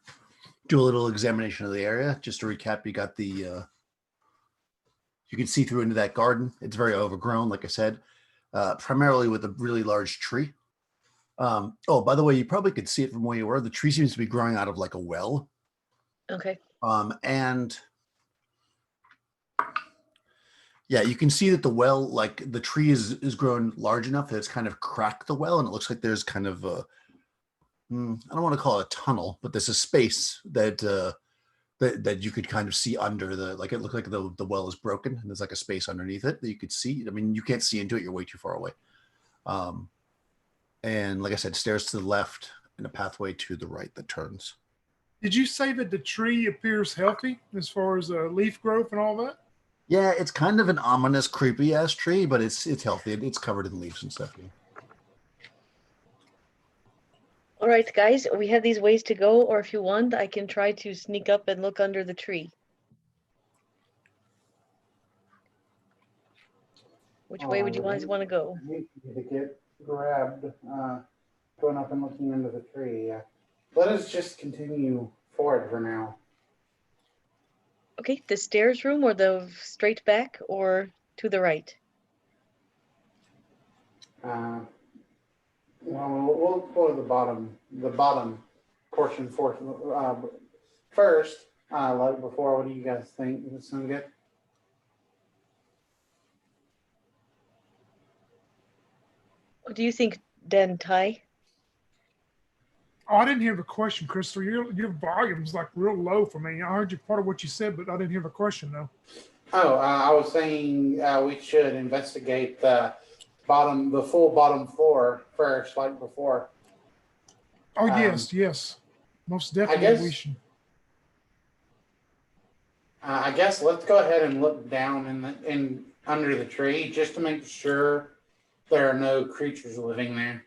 Do a little examination of the area. Just to recap, you got the, you can see through into that garden. It's very overgrown, like I said, primarily with a really large tree. Oh, by the way, you probably could see it from where you were. The tree seems to be growing out of like a well. Okay. And yeah, you can see that the well, like the tree is grown large enough that it's kind of cracked the well, and it looks like there's kind of a, I don't want to call it a tunnel, but there's a space that that you could kind of see under the, like it looked like the well is broken and there's like a space underneath it that you could see. I mean, you can't see into it; you're way too far away. And like I said, stairs to the left and a pathway to the right that turns. Did you say that the tree appears healthy as far as leaf growth and all that? Yeah, it's kind of an ominous, creepy ass tree, but it's healthy. It's covered in leaves and stuff. Yeah. All right, guys, we have these ways to go, or if you want, I can try to sneak up and look under the tree. Which way would you guys want to go? I hate you to get grabbed going up and looking into the tree. Let us just continue forward for now. Okay, the stairs room or the straight back or to the right? Well, we'll go to the bottom portion first. Like before, what do you guys think? Does this sound good? What do you think, Dan Tai? Oh, I didn't hear the question, Crystal. Your volume's like real low for me. I heard you part of what you said, but I didn't hear the question though. Oh, I was saying we should investigate the full bottom floor first, like before. Oh yes, most I definitely we guess should. I guess let's go ahead and look down in under the tree just to make sure there are no creatures living there.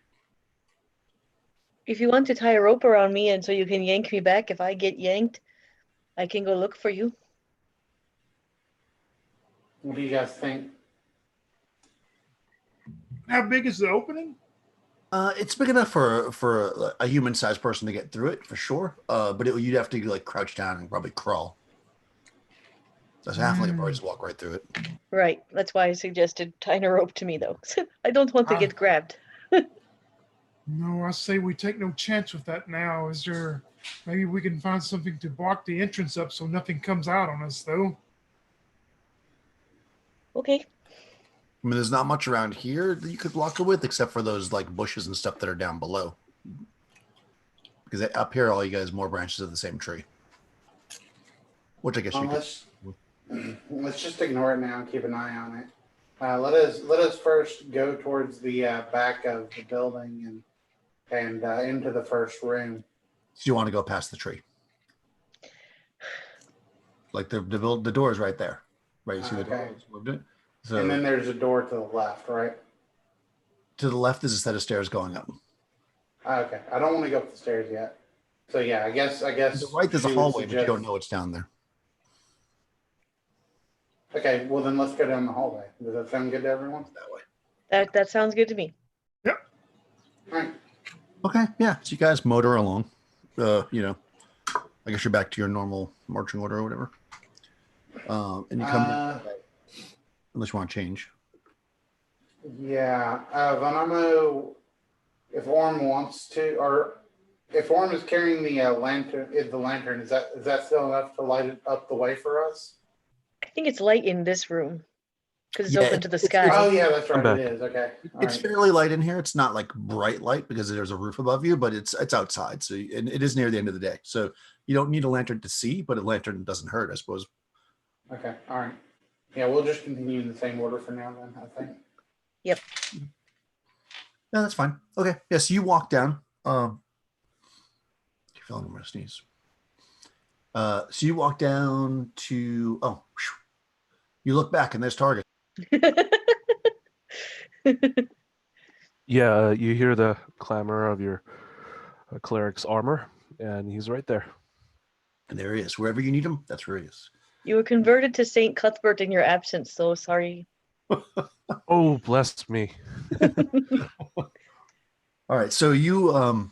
If you want to tie a rope around me and so you can yank me back if I get yanked, I can go look for you. What do you guys think? How big is the opening? It's big enough for a human-sized person to get through it for sure. But you'd have to like crouch down and probably crawl. That's halfling could probably just walk right through it. Right. That's why I suggested tying a rope to me, though. I don't want to get grabbed. No, I say we take no chance with that now. Is there maybe we can find something to block the entrance up so nothing comes out on us, though? Okay. I mean, there's not much around here that you could block it with, except for those like bushes and stuff that are down below. Because up here, all you got is more branches of the same tree. Which I guess you could. Let's just ignore it now and keep an eye on it. Let us first go towards the back of the building and into the first room. So you want to go past the tree? Like the door is right there, right? You see the door? Moved it. So, and then there's a door to the left, right? To the left is a set of stairs going up. Okay, I don't want to go up the stairs yet. So yeah, I guess. To the right, there's a hallway, but you don't know what's down there. Okay, well then let's go down the hallway. Does that sound good to everyone? That way. That sounds good to me. Yep. All right. Okay, yeah. So you guys motor along. I guess you're back to your normal marching order or whatever. And you come in, unless you want to change. Yeah, Van Ammo, if Orm wants to, or if Orm is carrying the lantern, is that still enough to light it up the way for us? I think it's light in this room because it's Yeah, open to the it's- sky. Oh yeah, that's right. back. It is. Okay. All It's right. fairly light in here. It's not like bright light because there's a roof above you, but it's outside. So and it is near the end of the day. So you don't need a lantern to see, but a lantern doesn't hurt, I suppose. Okay. All right. Yeah, we'll just continue in the same order for now then, I think. Yep. No, that's fine. Okay. Yeah, so you walk down. You feeling I'm gonna sneeze. So you walk down to you look back and there's Target. Yeah, you hear the clamor of your cleric's armor, and he's right there. And there he is. Wherever you need him, that's where he is. You were converted to Saint Cuthbert in your absence, so sorry. Oh, bless me. All right. So you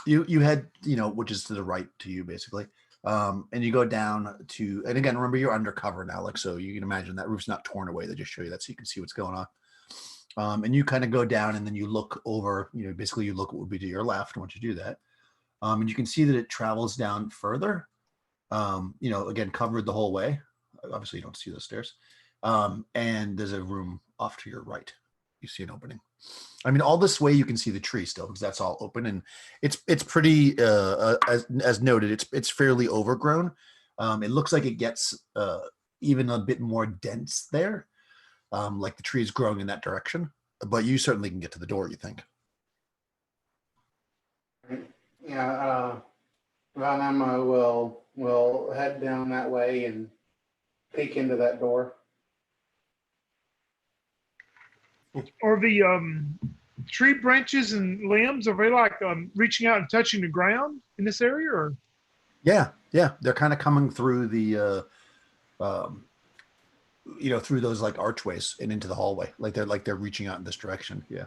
you head, which is to the right to you basically. And you go down to, and again, remember you're undercover now, like, so you can imagine that roof's not torn away. They just show you that so you can see what's going on. And you kind of go down and then you look over, basically you look what would be to your left once you do that. And you can see that it travels down further, again, covered the whole way. Obviously you don't see those stairs. And there's a room off to your right. You see an opening. I mean, all this way you can see the tree still because that's all open, and it's pretty as noted. It's fairly overgrown. It looks like it gets even a bit more dense there, like the tree is growing in that direction. But you certainly can get to the door. You think? Yeah, Van Ammo will head down that way and peek into that door. Are the tree branches and limbs, are they like reaching out and touching the ground in this area, or? Yeah, they're kind of coming through the, through those like archways and into the hallway, like they're reaching out in this direction. Yeah.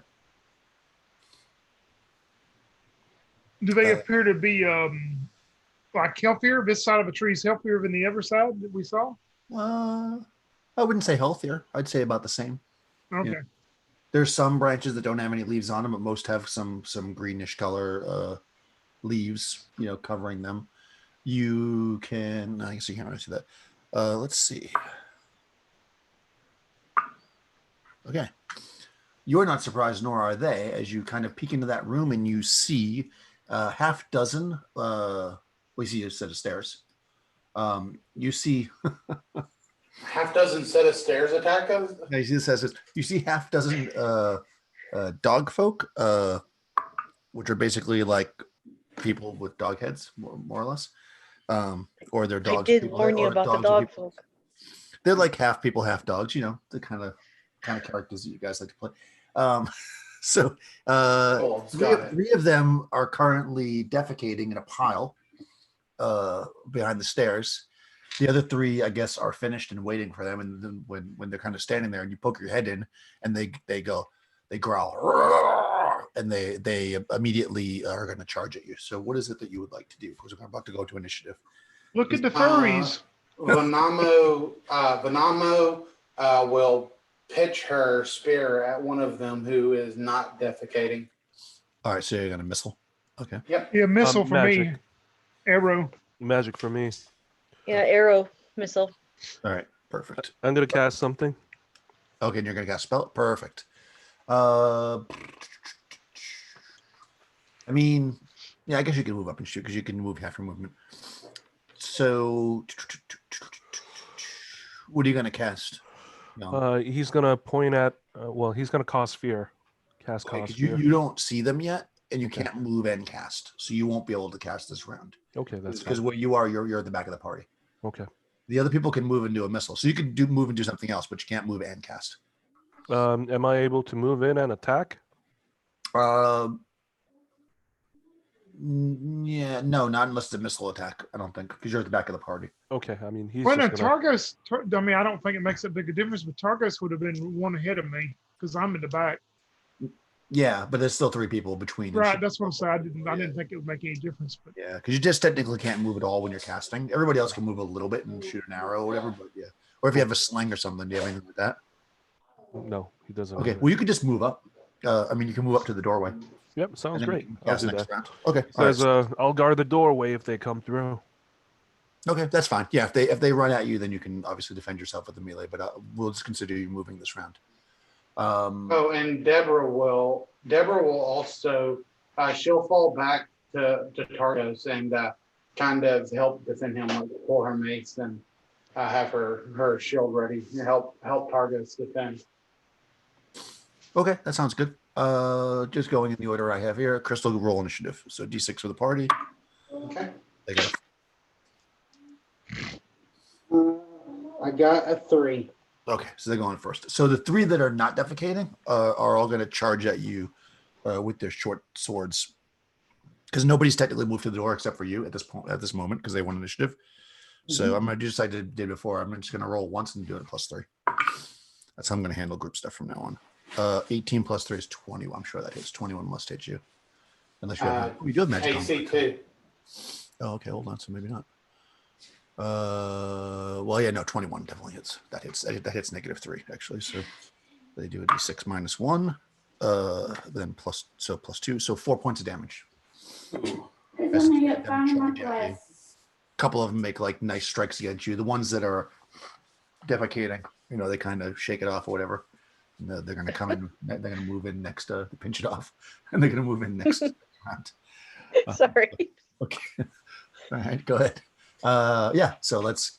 Do they appear to be like healthier? This side of a tree is healthier than the other side that we saw? I wouldn't say healthier. I'd say about the same. Okay. There's some branches that don't have any leaves on them, but most have some greenish color leaves, covering them. You can, I guess you can't really see that. Let's see. Okay. You're not surprised, nor are they, as you kind of peek into that room and you see half dozen, we see a set of stairs. You see Half dozen set of stairs attack us. you see this says this. You see half dozen dog folk, which are basically like people with dog heads, more or less, or their dogs. I did warn you about the dog folk. They're like half people, half dogs. The kind of characters that you guys like to play. So three of them are currently defecating in a pile behind the stairs. The other three, I guess, are finished and waiting for them. And then when they're kind of standing there and you poke your head in and they growl and they immediately are going to charge at you. So what is it that you would like to do? Because we're about to go to initiative. Look at the furries. Venamo will pitch her spear at one of them who is not defecating. All right, so you're going to missile. Okay. Yep. Yeah, missile for magic. me. Arrow. Magic for me. Yeah, arrow, missile. All right, perfect. I'm gonna cast something. Okay, and you're going to cast spell. Perfect. I mean, yeah, I guess you can move up and shoot because you can move half your movement. So, what are you going to cast? He's gonna point at. He's gonna cast fear. Cast Okay, cast 'cause fear. you don't see them yet, and you Okay. can't move and cast, so you won't be able to cast this round. Okay, that's Because fine. where you are, you're at the back of the party. Okay. The other people can move and do a missile, so you can move and do something else, but you can't move and cast. Am I able to move in and attack? Yeah, no, not unless it's a missile attack. I don't think because you're at the back of the party. Okay. I mean, he's Well, no, just gonna. Targos, I mean, I don't think it makes that big a difference, but Targos would have been one ahead of me because I'm in the back. Yeah, but there's still three people between. Right, that's what I'm saying. I didn't think it would make any difference. But Yeah, because you just technically can't move at all when you're casting. Everybody else can move a little bit and shoot an arrow or whatever, but yeah. Or if you have a sling or something, do you have anything like that? No, he doesn't. Okay, have it. well, you could just move up. I mean, you can move up to the doorway. Yep. Sounds and then great. you can I'll cast do next that. round. Okay, all right. Says, I'll guard the doorway if they come through. Okay, that's fine. Yeah, if they run at you, then you can obviously defend yourself with the melee, but we'll just consider you moving this round. And Deborah will also she'll fall back to Targos and kind of help defend him, like pull her mace and have her shield ready to help Targos defend. Okay, that sounds good. Just going in the order I have here. Crystal, roll initiative. So D6 for the party. Okay. They got I got a 3. Okay, so they're going first. So the three that are not defecating are all going to charge at you with their short swords, because nobody's technically moved to the door except for you at this moment because they won initiative. So I'm going to do just like I did before. I'm just going to roll once and do it +3. That's how I'm going to handle group stuff from now on. 18 + 3 is 21. I'm sure that hits. 21 must hit you, unless you have you do have magic. AC 2. Oh, okay, hold on. So maybe not. Well, yeah, no, 21 definitely hits. That hits. That hits -3 actually. So they do a d6 -1, then +2, so 4 points of damage. As them charge at you. Couple of them make like nice strikes against you. The ones that are defecating, they kind of shake it off or whatever. And they're going to come in. They're going to move in next to pinch it off, and they're going to move in next round. Sorry. Okay. All right, go ahead. Yeah, so let's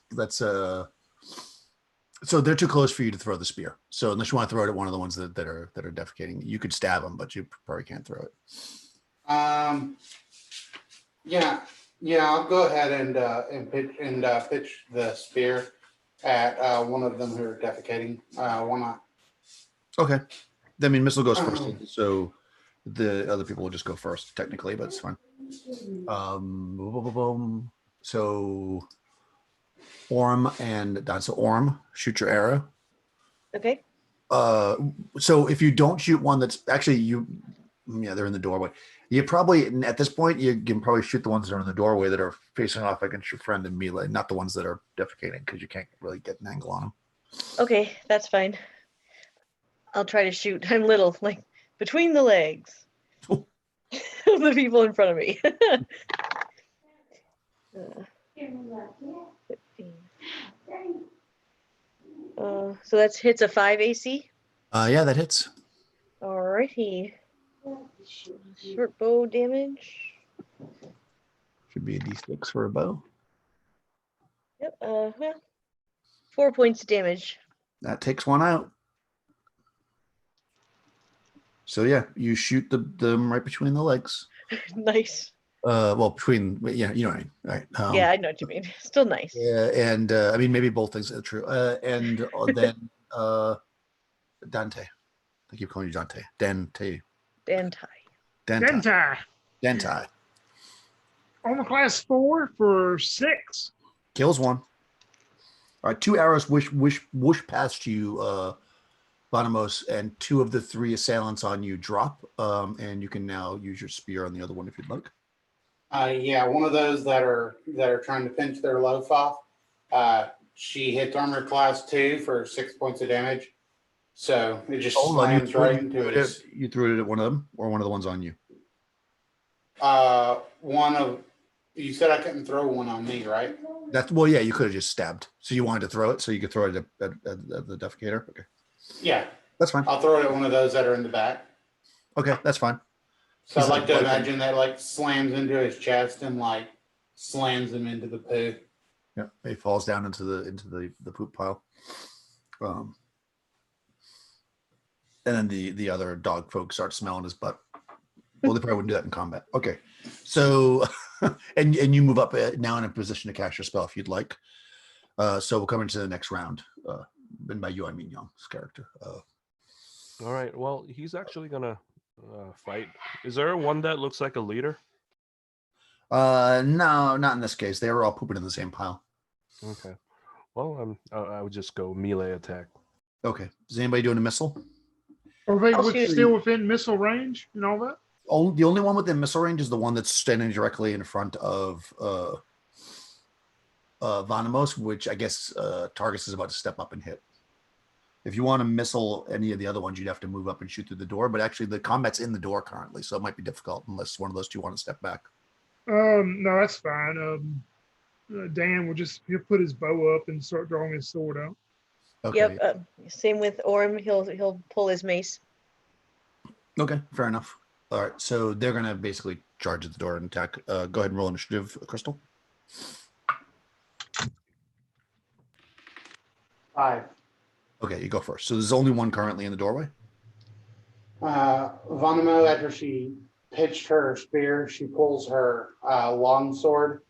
so they're too close for you to throw the spear. So unless you want to throw it at one of the ones that are defecating, you could stab them, but you probably can't throw it. Yeah, I'll go ahead and pitch the spear at one of them who are defecating. Why not? Okay. I mean, missile goes first, so the other people will just go first technically, but it's fine. So Orm and Don. So Orm, shoot your arrow. Okay. So if you don't shoot one that's actually Yeah, they're in the doorway. You probably at this point you can probably shoot the ones that are in the doorway that are facing off against your friend in melee, not the ones that are defecating because you can't really get an angle on them. Okay, that's fine. I'll try to shoot. I'm little, like between the legs of the people in front of me. 15. So that's hits a 5 AC. Yeah, that hits. Alrighty. Short bow damage. Should be a d6 for a bow. Yep. Well, 4 points of damage. That takes one out. So yeah, you shoot them right between the legs. Nice. Well, between you know what I mean, right? Yeah, I know what you mean. Still nice. Yeah, and I mean maybe both things are true. And then Dante. I keep calling you Dante. Dante. Dantai. Dentai. Dante. On the class 4 for 6. Kills one. All right, 2 arrows whoosh past you, Bonamos, and 2 of the 3 assailants on you drop. And you can now use your spear on the other one if you'd like. Yeah, one of those that are trying to pinch their loaf off. She hits armor class 2 for 6 points of damage. So it just slams right into his. You threw it at one of them, or one of the ones on you. One of you said I couldn't throw one on me, right? That's well, yeah. You could have just stabbed. So you wanted to throw it, so you could throw it at the defecator. Okay, Yeah, that's fine. I'll throw it at one of those that are in the back. Okay, that's fine. So He's I'd like like to biting. imagine that like slams into his chest and like slams him into the poo. Yeah, he falls down into the poop pile. And then the other dog folks start smelling his butt. Well, they probably wouldn't do that in combat. Okay, so and you move up now in a position to cast your spell if you'd like. So we'll come into the next round. And by you, I mean Young's character. All right. Well, he's actually gonna fight. Is there one that looks like a leader? No, not in this case. They were all pooping in the same pile. Okay. Well, I would just go melee attack. Okay. Is anybody doing a missile? Are they I'll shoot. still within missile range and all that? The only one within missile range is the one that's standing directly in front of Vanamos, which I guess Targus is about to step up and hit. If you want to missile any of the other ones, you'd have to move up and shoot through the door. But actually, the combat's in the door currently, so it might be difficult unless one of those two want to step back. No, that's fine. Dan will he'll put his bow up and start drawing his sword out. Okay. Yep. Same with Orm. He'll pull his mace. Okay, fair enough. All right, so they're gonna basically charge at the door and attack. Go ahead and roll initiative, Crystal. 5. Okay, you go first. So there's only one currently in the doorway. Vonimo, after pitched her spear, she pulls her long sword,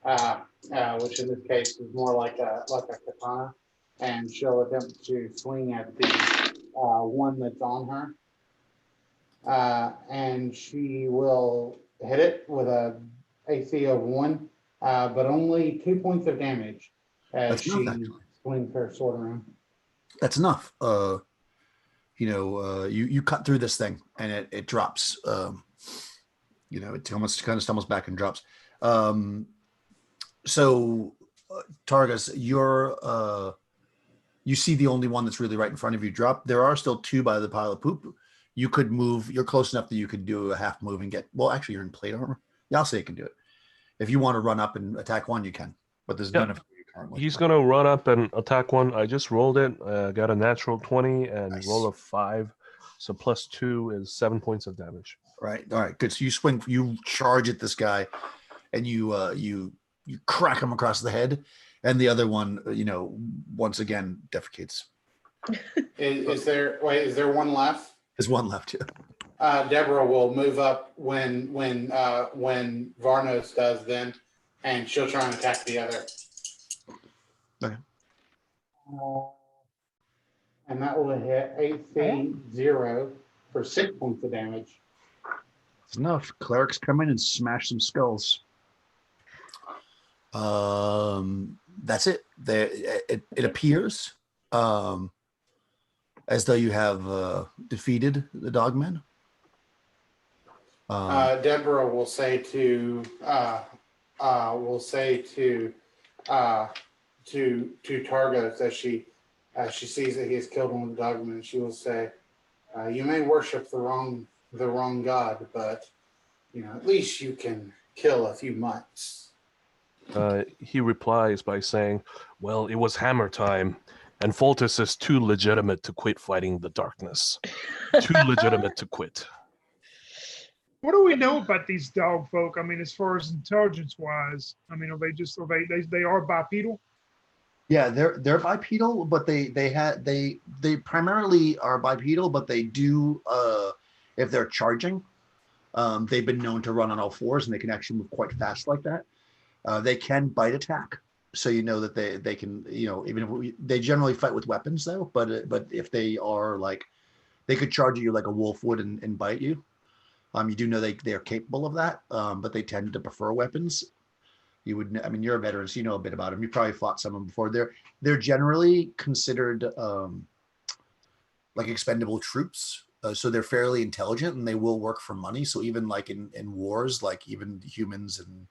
which in this case is more like a katana, and she'll attempt to swing at the one that's on her. And she will hit it with a AC of 1, but only 2 points of damage as That's she enough, actually. swings her sword around. That's enough. You cut through this thing and it drops. It almost kind of stumbles back and drops. So Targus, you see the only one that's really right in front of you drop. There are still 2 by the pile of poop. You could move. You're close enough that you could do a half move and get. Well, actually, you're in plate armor. Yeah, I'll say you can do it. If you want to run up and attack one, you can. But there's none of you currently. He's gonna run up and attack one. I just rolled it. Got a natural 20 and Nice. roll of 5. So +2 is 7 points of damage. Right. All right. Good. So you swing. You charge at this guy, and you crack him across the head, and the other one, once again defecates. Is there one left? There's one left here. Deborah will move up when Varnos does then, and she'll try and attack the other. Okay. And that will hit AC 0 for 6 points of damage. It's enough. Clerics come in and smash some skulls. That's it. It appears as though you have defeated the dogmen. Deborah will say to Targos as she sees that he has killed one of the dogmen. She will say, "You may worship the wrong god, but at least you can kill a few mites." He replies by saying, "Well, it was hammer time, and Foltus is too legitimate to quit fighting the darkness. Too legitimate to quit." What do we know about these dog folk? I mean, as far as intelligence wise, I mean, are they are bipedal? Yeah, they're bipedal, but they primarily are bipedal, but they do if they're charging, they've been known to run on all fours and they can actually move quite fast like that. They can bite attack, so that they can even if they generally fight with weapons though. But if they are like they could charge you like a wolf would and bite you. You do know they are capable of that, but they tend to prefer weapons. You would, I mean, you're a veteran, so you know a bit about them. You probably fought some of them before. They're generally considered like expendable troops, so they're fairly intelligent and they will work for money. So even like in wars, like even humans and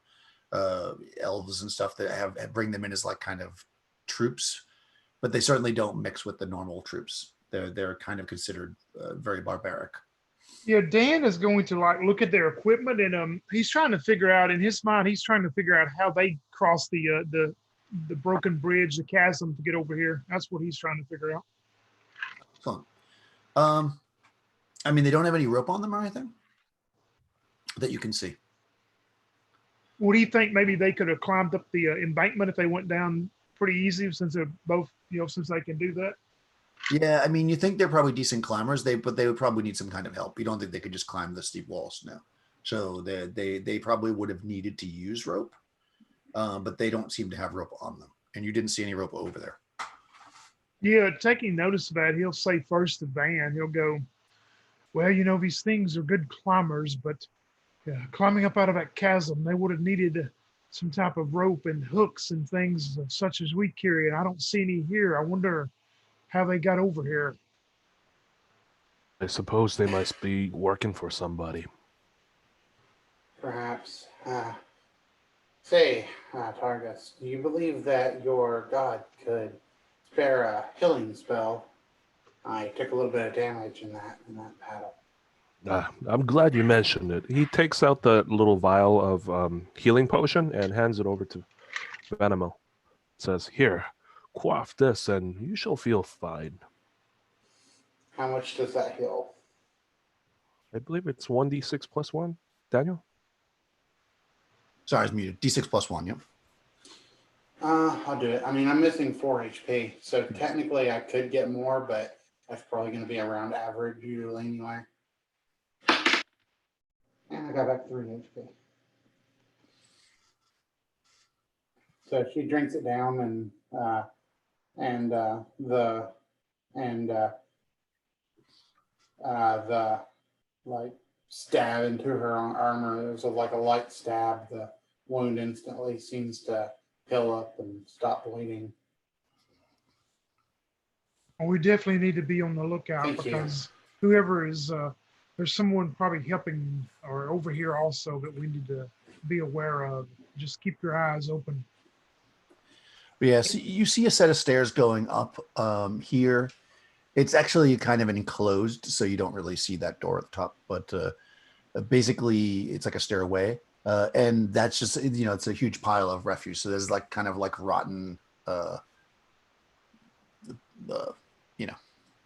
elves and stuff that have bring them in as like kind of troops, but they certainly don't mix with the normal troops. They're kind of considered very barbaric. Yeah, Dan is going to like look at their equipment, and he's trying to figure out in his mind. He's trying to figure out how they cross the broken bridge, the chasm, to get over here. That's what he's trying to figure out. So, I mean, they don't have any rope on them or anything that you can see. What do you think? Maybe they could have climbed up the embankment if they went down pretty easy, since they're both, since they can do that. Yeah, I mean, you think they're probably decent climbers, but they would probably need some kind of help. You don't think they could just climb the steep walls, no. So they probably would have needed to use rope, but they don't seem to have rope on them, and you didn't see any rope over there. Yeah, taking notice of that, he'll say first to Van. He'll go, "Well, these things are good climbers, but climbing up out of that chasm, they would have needed some type of rope and hooks and things such as we carry. And I don't see any here. I wonder how they got over here." I suppose they must be working for somebody. Perhaps. Say, Targus, do you believe that your god could spare a healing spell? I took a little bit of damage in that battle. I'm glad you mentioned it. He takes out the little vial of healing potion and hands it over to Venimo. Says, "Here, quaff this and you shall feel fine." How much does that heal? I believe it's 1d6 plus 1. Daniel? Sorry, I was muted. D6 plus 1, yep. I'll do it. I mean, I'm missing 4 HP, so technically I could get more, but that's probably going to be around average usually anyway. And I got back 3 HP. So she drinks it down, and the like stab into her armor. It was like a light stab. The wound instantly seems to heal up and stop bleeding. Well, we definitely need to be on the lookout. Thank you. Because whoever is, there's someone probably helping or over here also that we need to be aware of. Just keep your eyes open. Yeah, so you see a set of stairs going up here. It's actually kind of an enclosed, so you don't really see that door at the top, but basically it's like a stairway. And that's just, it's a huge pile of refuse. So there's like kind of like rotten,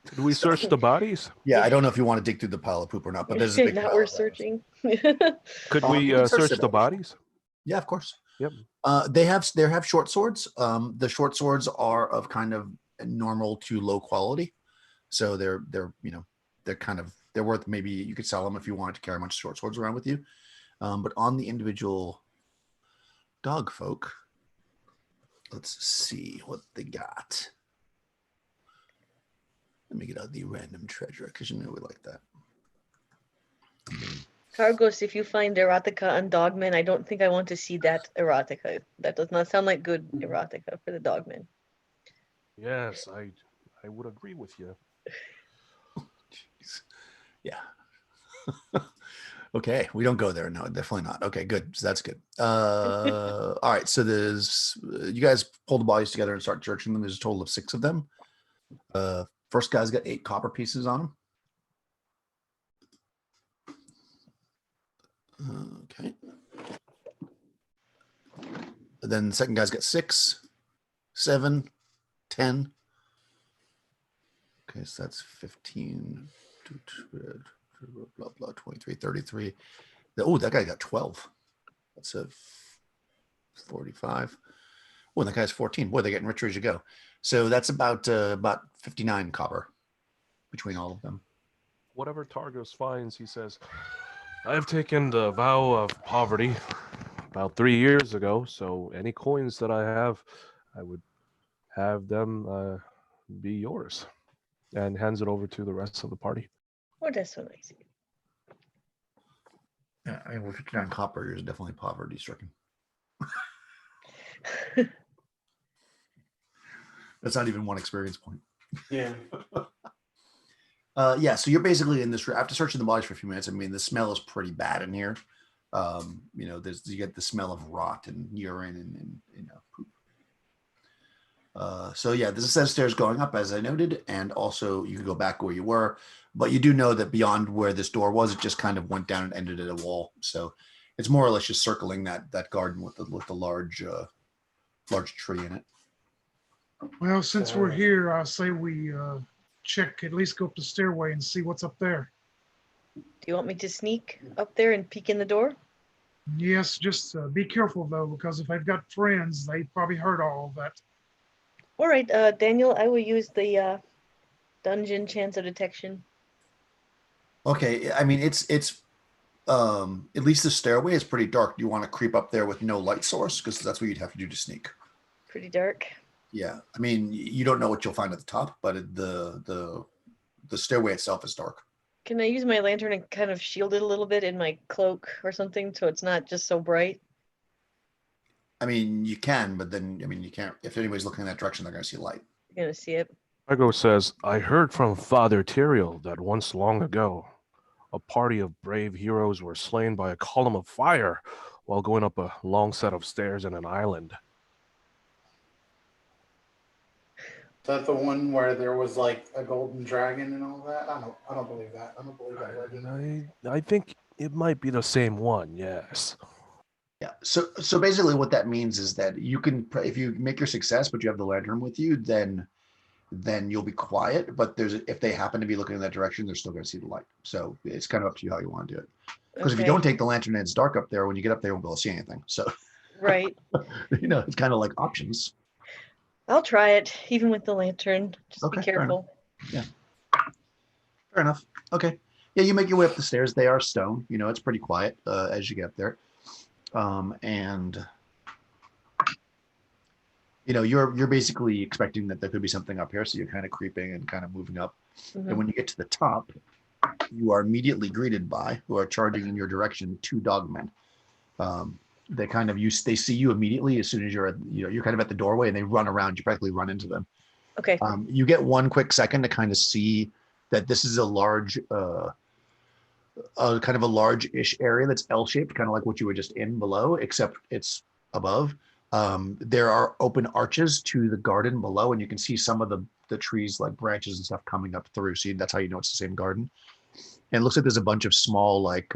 Did we search the bodies? Yeah, I don't know if you want to dig through the pile of poop or not, but there's a big Not pile worth of that. searching. Could You we can search the the bodies? Yeah, of course. Yep. They have short swords. The short swords are of kind of normal to low quality, so they're they're worth, maybe you could sell them if you wanted to carry a bunch of short swords around with you. But on the individual dog folk, let's see what they got. Let me get out the random treasure because we like that. Cargos, if you find erotica on dogmen, I don't think I want to see that erotica. That does not sound like good erotica for the dogmen. Yes, I would agree with you. Jeez. Yeah. Okay, we don't go there. No, definitely not. Okay, good. So that's good. All right. So there's you guys pull the bodies together and start searching them. There's a total of 6 of them. First guy's got 8 copper pieces on him. Okay. And then the second guy's got 6, 7, 10. Okay, so that's 15, blah, blah, 23, 33. Oh, that guy got 12. That's a 45. Oh, and that guy's 14. Boy, they're getting richer as you go. So that's about 59 copper between all of them. Whatever Targos finds, he says, I have taken the vow of poverty about 3 years ago, so any coins that I have, I would have them be yours. And hands it over to the rest of the party. Oh, that's so nice. Yeah, I mean, with 59 copper, you're definitely poverty stricken. That's not even one experience point. Yeah. Yeah, so you're basically in this. After searching the bodies for a few minutes, I mean, the smell is pretty bad in here. You get the smell of rot and urine and poop. So yeah, there's a set of stairs going up, as I noted, and also you can go back where you were, but you do know that beyond where this door was, it just kind of went down and ended at a wall. So it's more or less just circling that garden with the large tree in it. Well, since we're here, I say we check, at least go up the stairway and see what's up there. Do you want me to sneak up there and peek in the door? Yes, just be careful though, because if I've got friends, they probably heard all of that. All right, Daniel, I will use the dungeon chance of detection. Okay, I mean it's at least the stairway is pretty dark. Do you want to creep up there with no light source? Because that's what you'd have to do to sneak. Pretty dark. Yeah, I mean you don't know what you'll find at the top, but the stairway itself is dark. Can I use my lantern and kind of shield it a little bit in my cloak or something so it's not just so bright? I mean, you can, but then, I mean, you can't. If anybody's looking in that direction, they're going to see light. You're gonna see it. Targos says, I heard from Father Tyrael that once long ago, a party of brave heroes were slain by a column of fire while going up a long set of stairs in an island. Is that the one where there was like a golden dragon and all that? I don't believe that. I don't believe that legend. I think it might be the same one, yes. Yeah. So basically what that means is that you can, if you make your success, but you have the lantern with you, then you'll be quiet. But if they happen to be looking in that direction, they're still going to see the light. So it's kind of up to you how you want to do it. Because if you don't take the lantern and it's dark up there, when you get up there, you won't be able to see anything. So, Right. It's kind of like options. I'll try it, even with the lantern. Just Okay, be fair enough. careful. Fair enough. Okay. Yeah, you make your way up the stairs. They are stone. It's pretty quiet as you get up there. And you're basically expecting that there could be something up here, so you're kind of creeping and kind of moving up. Mhm. And when you get to the top, you are immediately greeted by who are charging in your direction 2 dogmen. They kind of they see you immediately as soon as you're kind of at the doorway, and they run around. You practically run into them. Okay. You get one quick second to kind of see that this is a large kind of a large-ish area that's L-shaped, kind of like what you were just in below, except it's above. There are open arches to the garden below, and you can see some of the trees, like branches and stuff, coming up through. So that's how you know it's the same garden. And it looks like there's a bunch of small, like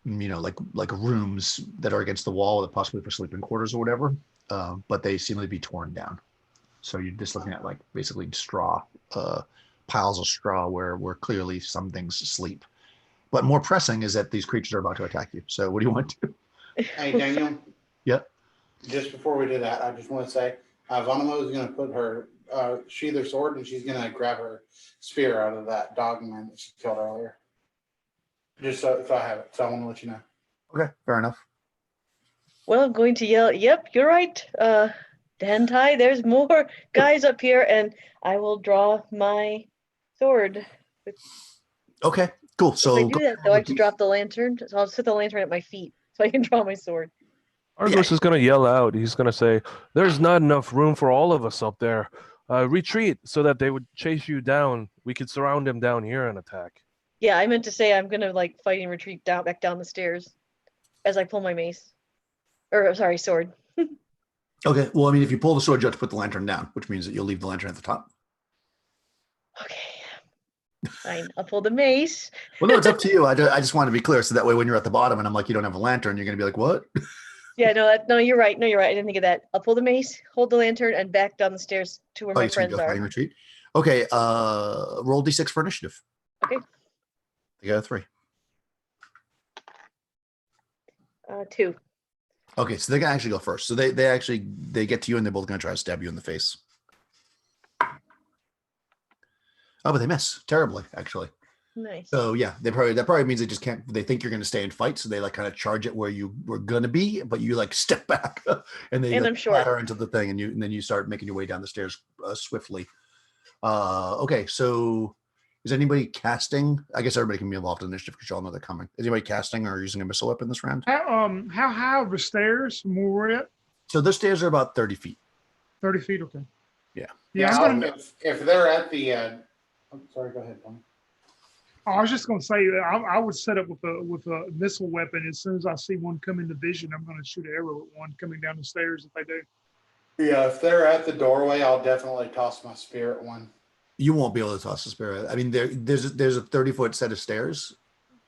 rooms that are against the wall, possibly for sleeping quarters or whatever. But they seem to be torn down. So you're just looking at like basically straw, piles of straw where clearly some things sleep. But more pressing is that these creatures are about to attack you. So what do you want to do? Hey, Daniel. Yep. Just before we do that, I just want to say, Vonimo is going to put her sheath her sword, and she's going to grab her spear out of that dogman that she killed earlier. Just so I have it. So I want to let you know. Okay, fair enough. Well, I'm going to yell, yep, you're right. Dantai, there's more guys up here, and I will draw my sword. Okay, cool. So if I do that, though, I have to drop the lantern. So I'll set the lantern at my feet so I can draw my sword. Argos is going to yell out. He's going to say, there's not enough room for all of us up there. Retreat so that they would chase you down. We could surround him down here and attack. Yeah, I meant to say I'm gonna like fighting retreat back down the stairs as I pull my mace. Or sorry, sword. Okay. Well, I mean, if you pull the sword, you have to put the lantern down, which means that you'll leave the lantern at the top. Okay. Fine. I'll pull the mace. Well, no, it's up to you. I just want to be clear, so that way when you're at the bottom and I'm like, you don't have a lantern, you're going to be like, what? Yeah, no, you're right. No, you're right. I didn't think of that. I'll pull the mace, hold the lantern, and back down the stairs to where Oh, my you're going to friends go are. fighting retreat. Okay. Roll d6 for initiative. Okay. You got a 3. 2. Okay, so they can actually go first. So they get to you and they're both going to try to stab you in the face. Oh, but they miss terribly, actually. Nice. So yeah, that probably means they just can't. They think you're going to stay and fight, so they like kind of charge it where you were going to be, but you like step back and they And like, I'm short. clatter into the thing, and then you start making your way down the stairs swiftly. Okay, so is anybody casting? I guess everybody can be involved in initiative because you all know they're coming. Is anybody casting or using a missile weapon this round? How high are the stairs from where we're at? So the stairs are about 30 feet. 30 feet. Okay. Yeah. Yeah, I'm gonna. if they're at the, I'm sorry, go ahead, Tom. I was just gonna say that I would set up with a missile weapon. As soon as I see one come into vision, I'm gonna shoot an arrow at one coming down the stairs if they do. Yeah, if they're at the doorway, I'll definitely toss my spear at one. You won't be able to toss the spear. I mean, there's a 30-foot set of stairs.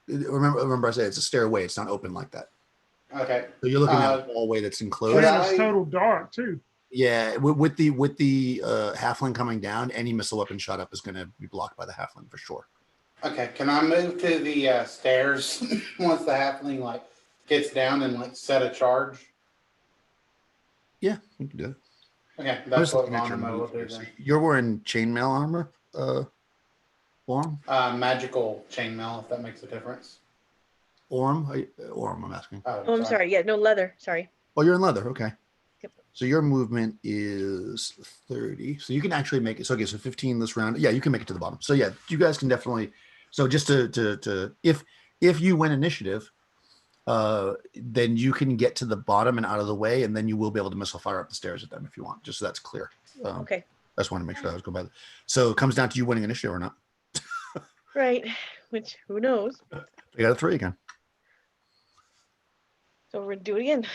Remember, I said it's a stairway. It's not open like that. Okay. So you're looking at a hallway that's enclosed. Could And it's total dark too. Yeah, with the halfling coming down, any missile weapon shot up is going to be blocked by the halfling for sure. Okay, can I move to the stairs once the halfling like gets down and like set a charge? Yeah, you can do it. Okay, I'm that's just what looking at your Monomo will move do here. So then. you're wearing chainmail armor, Orm? Magical chainmail, if that makes a difference. Orm, I'm asking. Oh, I'm sorry. Yeah, no leather. Sorry. Oh, you're in leather. Okay. Yep. So your movement is 30. So you can actually make it. So okay, so 15 this round. Yeah, you can make it to the bottom. So yeah, you guys can definitely. So just to if you win initiative, then you can get to the bottom and out of the way, and then you will be able to missile fire up the stairs at them if you want. Just so that's clear. Okay. I just want to make sure that was going by. So it comes down to you winning initiative or not. Right. Which who knows? You got a 3 again. So we're gonna do it again.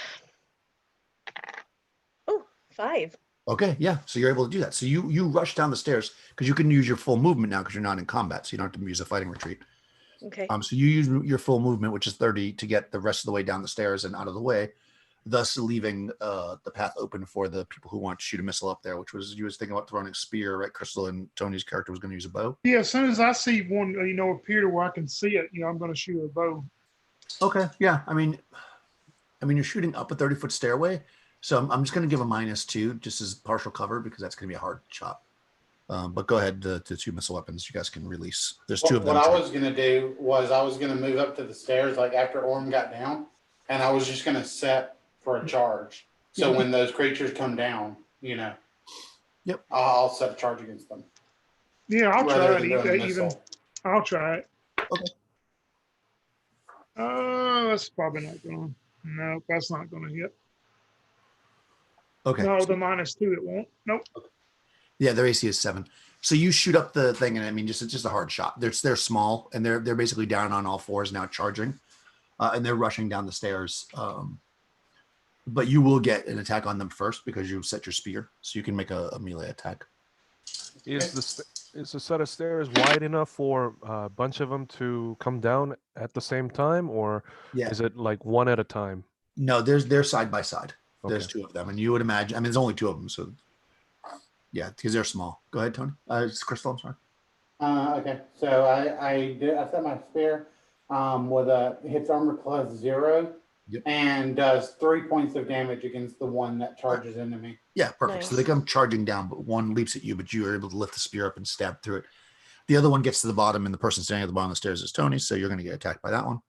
Oh, 5. Okay, yeah. So you're able to do that. So you rush down the stairs because you can use your full movement now because you're not in combat, so you don't have to use a fighting retreat. Okay. So you use your full movement, which is 30, to get the rest of the way down the stairs and out of the way, thus leaving the path open for the people who want to shoot a missile up there. Which was you was thinking about throwing a spear, right? Crystal and Tony's character was going to use a bow. Yeah, as soon as I see one, appear to where I can see it, I'm gonna shoot a bow. Okay, yeah. I mean, you're shooting up a 30-foot stairway, so I'm just going to give a -2 just as partial cover because that's going to be a hard shot. But go ahead, the 2 missile weapons you guys can release. There's 2 of them. What I was gonna do was I was gonna move up to the stairs like after Orm got down, and I was just gonna set for a charge. So when those creatures come down, Yep. I'll set a charge against them. Yeah, I'll rather try than it. doing a Even missile. I'll try it. Okay. That's probably not gonna. No, that's not gonna hit. Okay. No, the -2 it won't. Nope. Yeah, their AC is 7. So you shoot up the thing, and I mean, it's just a hard shot. They're small, and they're basically down on all fours now, charging, and they're rushing down the stairs. But you will get an attack on them first because you set your spear, so you can make a melee attack. Is the set of stairs wide enough for a bunch of them to come down at the same time, or Yeah. is it like one at a time? No, they're side by side. There's Okay. 2 of them, and you would imagine. I mean, there's only 2 of them, so yeah, because they're small. Go ahead, Tony. It's Crystal. I'm sorry. Okay, so I set my spear with a hits armor class 0. Yep. And does 3 points of damage against the one that charges into me. Yeah, perfect. So Nice. they come charging down, but one leaps at you, but you are able to lift the spear up and stab through it. The other one gets to the bottom, and the person standing at the bottom of the stairs is Tony, so you're going to get attacked by that one.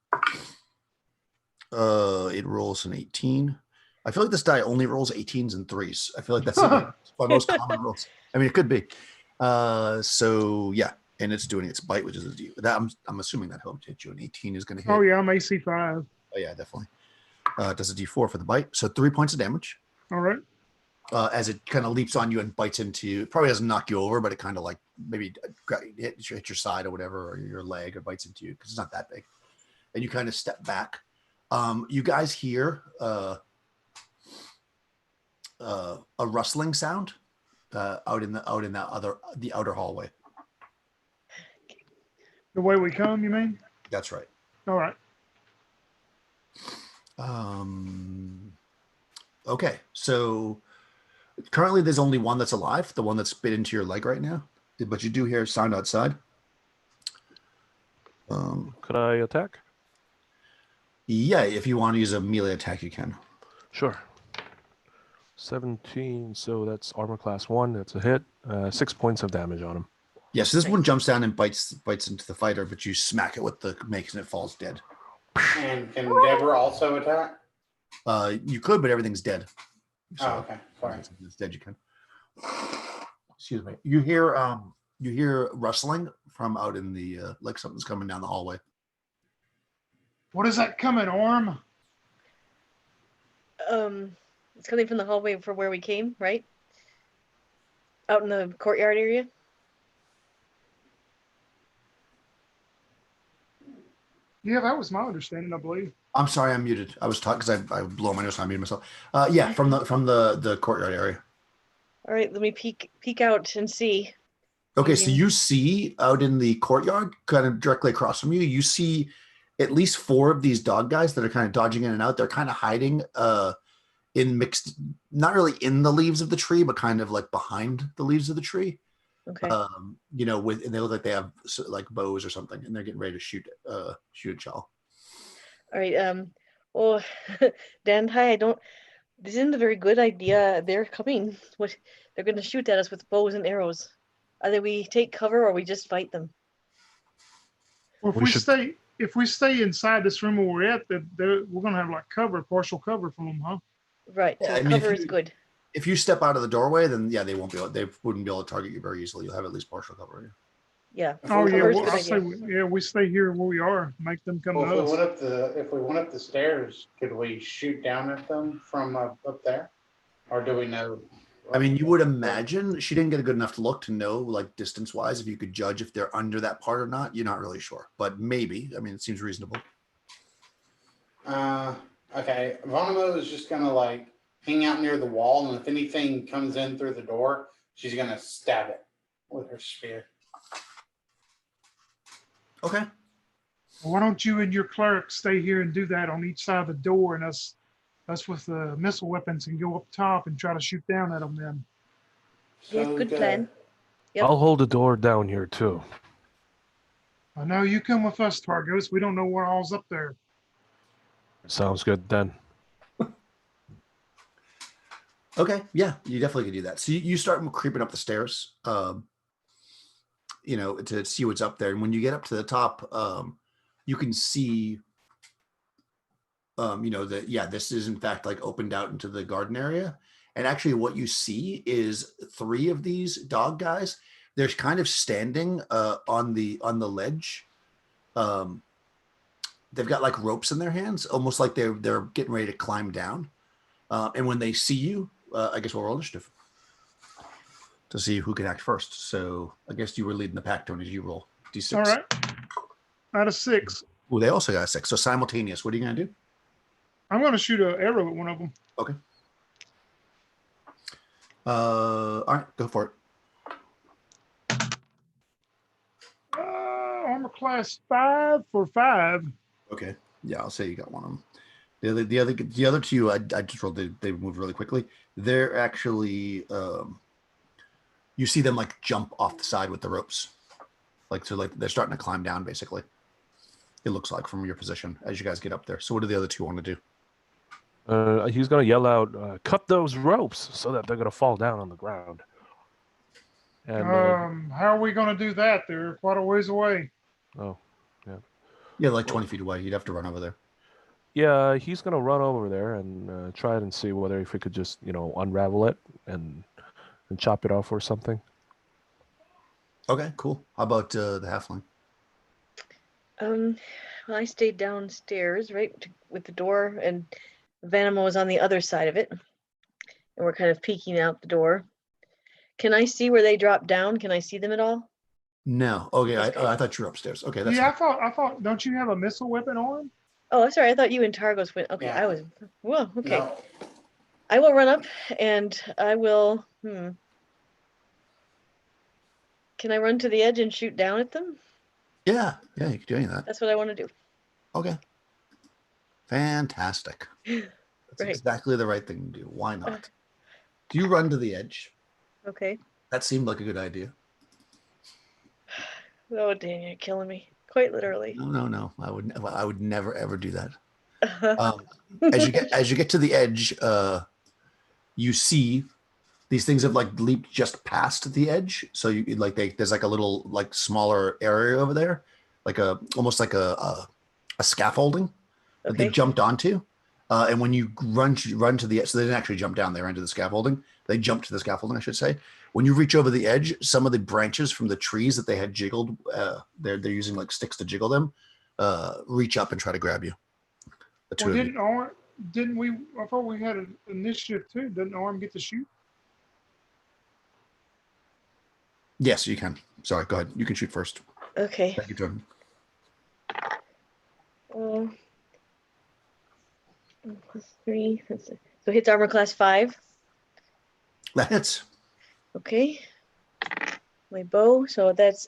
It rolls an 18. I feel like this die only rolls 18s and 3s. I feel like that's my most common rolls. I mean, it could be. So yeah, and it's doing its bite, which is a D. That I'm assuming that helped hit you. An 18 is going to hit. Oh yeah, I'm AC 5. Oh yeah, definitely. It does a D4 for the bite, so 3 points of damage. All right. As it kind of leaps on you and bites into you. It probably doesn't knock you over, but it kind of like maybe hit your side or whatever, or your leg, or bites into you because it's not that big. And you kind of step back. You guys hear a rustling sound out in the outer hallway. The way we come, you mean? That's right. All right. Okay, so currently there's only one that's alive, the one that's bit into your leg right now. But you do hear a sound outside. Could I attack? Yeah, if you want to use a melee attack, you can. Sure. 17, so that's armor class 1. That's a hit. 6 points of damage on him. Yes, this one jumps down and bites into the fighter, but you smack it with the mace and it falls dead. And can Deborah also attack? You could, but everything's dead. So Oh, okay. Sorry. it's dead. You can. Excuse me. You hear rustling from out in the like something's coming down the hallway. What is that coming, Orm? It's coming from the hallway for where we came, right? Out in the courtyard area. Yeah, that was my understanding, I believe. I'm sorry, I'm muted. I was talking because I blew my nose, so I muted myself. Yeah, from the courtyard area. All right, let me peek out and see. Okay, so you see out in the courtyard, kind of directly across from you, you see at least 4 of these dog guys that are kind of dodging in and out. They're kind of hiding in mixed, not really in the leaves of the tree, but kind of like behind the leaves of the tree. Okay. And they look like they have like bows or something, and they're getting ready to shoot at Chal. All right. Well, Dan, hi. This isn't a very good idea. They're coming. They're going to shoot at us with bows and arrows. Either we take cover or we just fight them. Well, if we stay inside this room where we're at, we're going to have like partial cover from them, huh? Right. Yeah, So cover is good. If you step out of the doorway, then yeah, they wouldn't be able to target you very easily. You'll have at least partial cover. Yeah. Oh yeah, Cover's a well, good I say idea. we stay here where we are. Make them come Well, to us. if we went up the stairs, could we shoot down at them from up there? Or do we know? I mean, you would imagine she didn't get a good enough look to know, like distance wise, if you could judge if they're under that part or not. You're not really sure, but maybe. I mean, it seems reasonable. Okay. Vonimo is just gonna like hang out near the wall, and if anything comes in through the door, she's gonna stab it with her spear. Okay. Well, why don't you and your cleric stay here and do that on each side of the door, and us with the missile weapons can go up top and try to shoot down at them then. Yeah, So good plan. Yep. I'll hold the door down here too. I know you come with us, Targos. We don't know what all's up there. Sounds good then. Okay. Yeah, you definitely could do that. So you start creeping up the stairs, to see what's up there. And when you get up to the top, you can see, that, yeah, this is in fact like opened out into the garden area. And actually what you see is 3 of these dog guys. They're kind of standing on the ledge. They've got like ropes in their hands, almost like they're getting ready to climb down. And when they see you, I guess we'll roll initiative to see who can act first. So I guess you were leading the pack, Tony. You roll D6. All right. Out of 6. Oh, they also got a 6. So simultaneous. What are you going to do? I'm going to shoot an arrow at one of them. Okay. All right, go for it. Armor class 5 for 5. Okay. Yeah, I'll say you got one of them. The other 2, I just rolled. They moved really quickly. They're actually, you see them like jump off the side with the ropes, like they're starting to climb down. Basically, it looks like from your position as you guys get up there. So, what do the other 2 want to do? He's gonna yell out, "Cut those ropes!" so that they're gonna fall down on the ground. And How are we going to do that? They're quite a ways away. oh, yeah. Yeah, like 20 feet away. You'd have to run over there. Yeah, he's gonna run over there and try it and see whether if we could just unravel it and chop it off or something. Okay, cool. How about the halfling? Well, I stayed downstairs, right, with the door, and Vanimo was on the other side of it, and we're kind of peeking out the door. Can I see where they dropped down? Can I see them at all? No. Okay. Okay. I thought you were upstairs. Okay. That's Yeah, fine. I thought. Don't you have a missile weapon on? Oh, I'm sorry. I thought you and Targos went. Okay, Yeah. I was. Well, okay. No. I will run up and I will. Can I run to the edge and shoot down at them? Yeah. Yeah. You can do any of that. That's what I want to do. Okay. Fantastic. That's Right. exactly the right thing to do. Why not? Do you run to the edge? Okay. That seemed like a good idea. Oh, dang, you're killing me. Quite literally. No. I would never ever do that. As you get to the edge, you see these things have like leaped just past the edge. So you like there's like a little like smaller area over there, like almost like a scaffolding that they Okay. jumped onto. And when you run to the edge, so they didn't actually jump down, they ran to the scaffolding. They jumped to the scaffolding, I should say. When you reach over the edge, some of the branches from the trees that they had jiggled, they're using like sticks to jiggle them, reach up and try to grab you. The two Well, of you. didn't we? I thought we had an initiative too. Didn't Arm get to shoot? Yes, you can. Sorry, go ahead. You can shoot first. Okay. Thank you, Jordan. +3. So hits armor class 5. That hits. Okay. My bow. So that's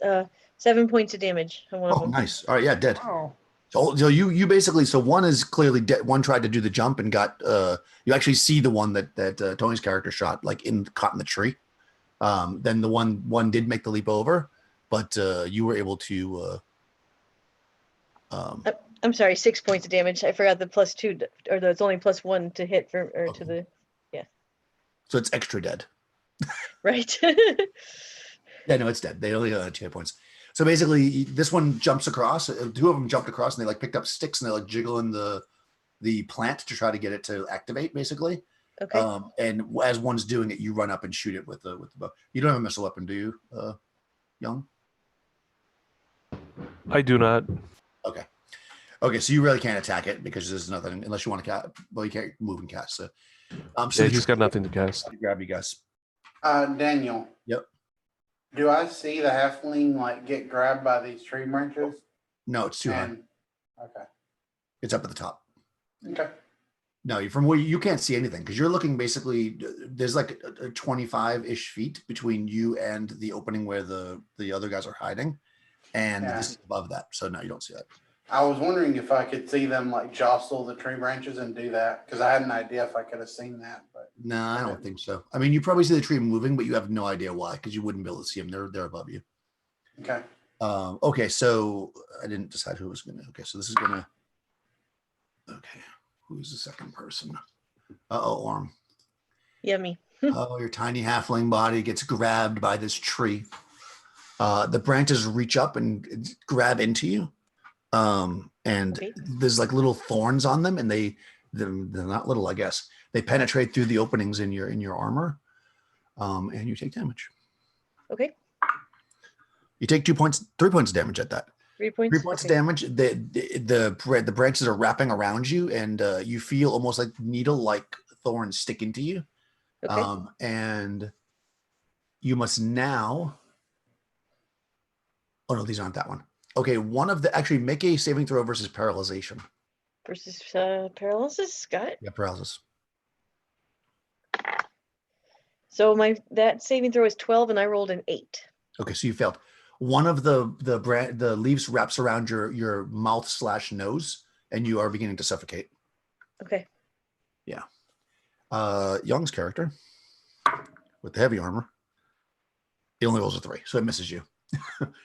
7 points of damage on one of Oh, them. nice. All right, yeah, dead. Oh, So you basically, so one is clearly dead. One tried to do the jump and got. You actually see the one that Tony's character shot, like caught in the tree. Then the one did make the leap over, but you were able to. I'm sorry, 6 points of damage. I forgot the +2, or it's only +1 to hit to the So it's extra dead. right. Yeah, no, it's dead. They only got 2 hit points. So basically, this one jumps across. Two of them jumped across, and they like picked up sticks and they like jiggling the plant to try to get it to activate, basically. Okay. And as one's doing it, you run up and shoot it with the bow. You don't have a missile weapon, do you, Young? I do not. Okay. Okay, so you really can't attack it because there's nothing unless you want to cast. Well, you can't move and cast. So, Yeah, he's got nothing to cast. Grab you guys. Daniel. Yep. Do I see the halfling like get grabbed by these tree branches? No, it's too high. Okay. It's up at the top. Okay. No, from where you can't see anything because you're looking basically. There's like a 25-ish feet between you and the opening where the other guys are hiding, and Yeah. this is above that. So no, you don't see that. I was wondering if I could see them like jostle the tree branches and do that because I had an idea if I could have seen that, but No, I don't think so. I mean, you probably see the tree moving, but you have no idea why because you wouldn't be able to see them. They're above you. okay. Okay, so I didn't decide who was gonna. Okay, so this is gonna. Okay, who's the second person? Orm. Yummy. Oh, your tiny halfling body gets grabbed by this tree. The branches reach up and grab into you. And Okay. there's like little thorns on them, and they're not little, I guess. They penetrate through the openings in your armor, and you take damage. Okay. You take 3 points of damage at that. 3 points. 3 points Okay. of damage. The branches are wrapping around you, and you feel almost like needle-like thorns stick into you. Okay. And you must now. Oh no, these aren't that one. Okay, one of the actually make a saving throw versus paralyzation. Versus paralysis. Got it. Yeah, paralysis. So that saving throw is 12, and I rolled an 8. Okay, so you failed. One of the leaves wraps around your mouth/nose, and you are beginning to suffocate. Okay. Young's character with the heavy armor, it only rolls a 3, so it misses you.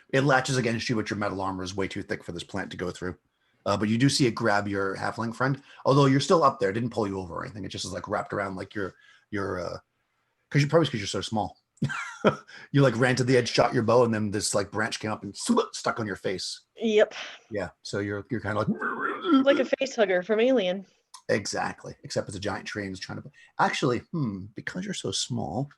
It latches against you, but your metal armor is way too thick for this plant to go through. But you do see it grab your halfling friend, although you're still up there. It didn't pull you over or anything. It just is like wrapped around like your because you're so small. You like ran to the edge, shot your bow, and then this like branch came up and stuck on your face. Yep. Yeah, so you're kind of like Like a face hugger from Alien. exactly, except it's a giant tree and it's trying to actually because you're so small.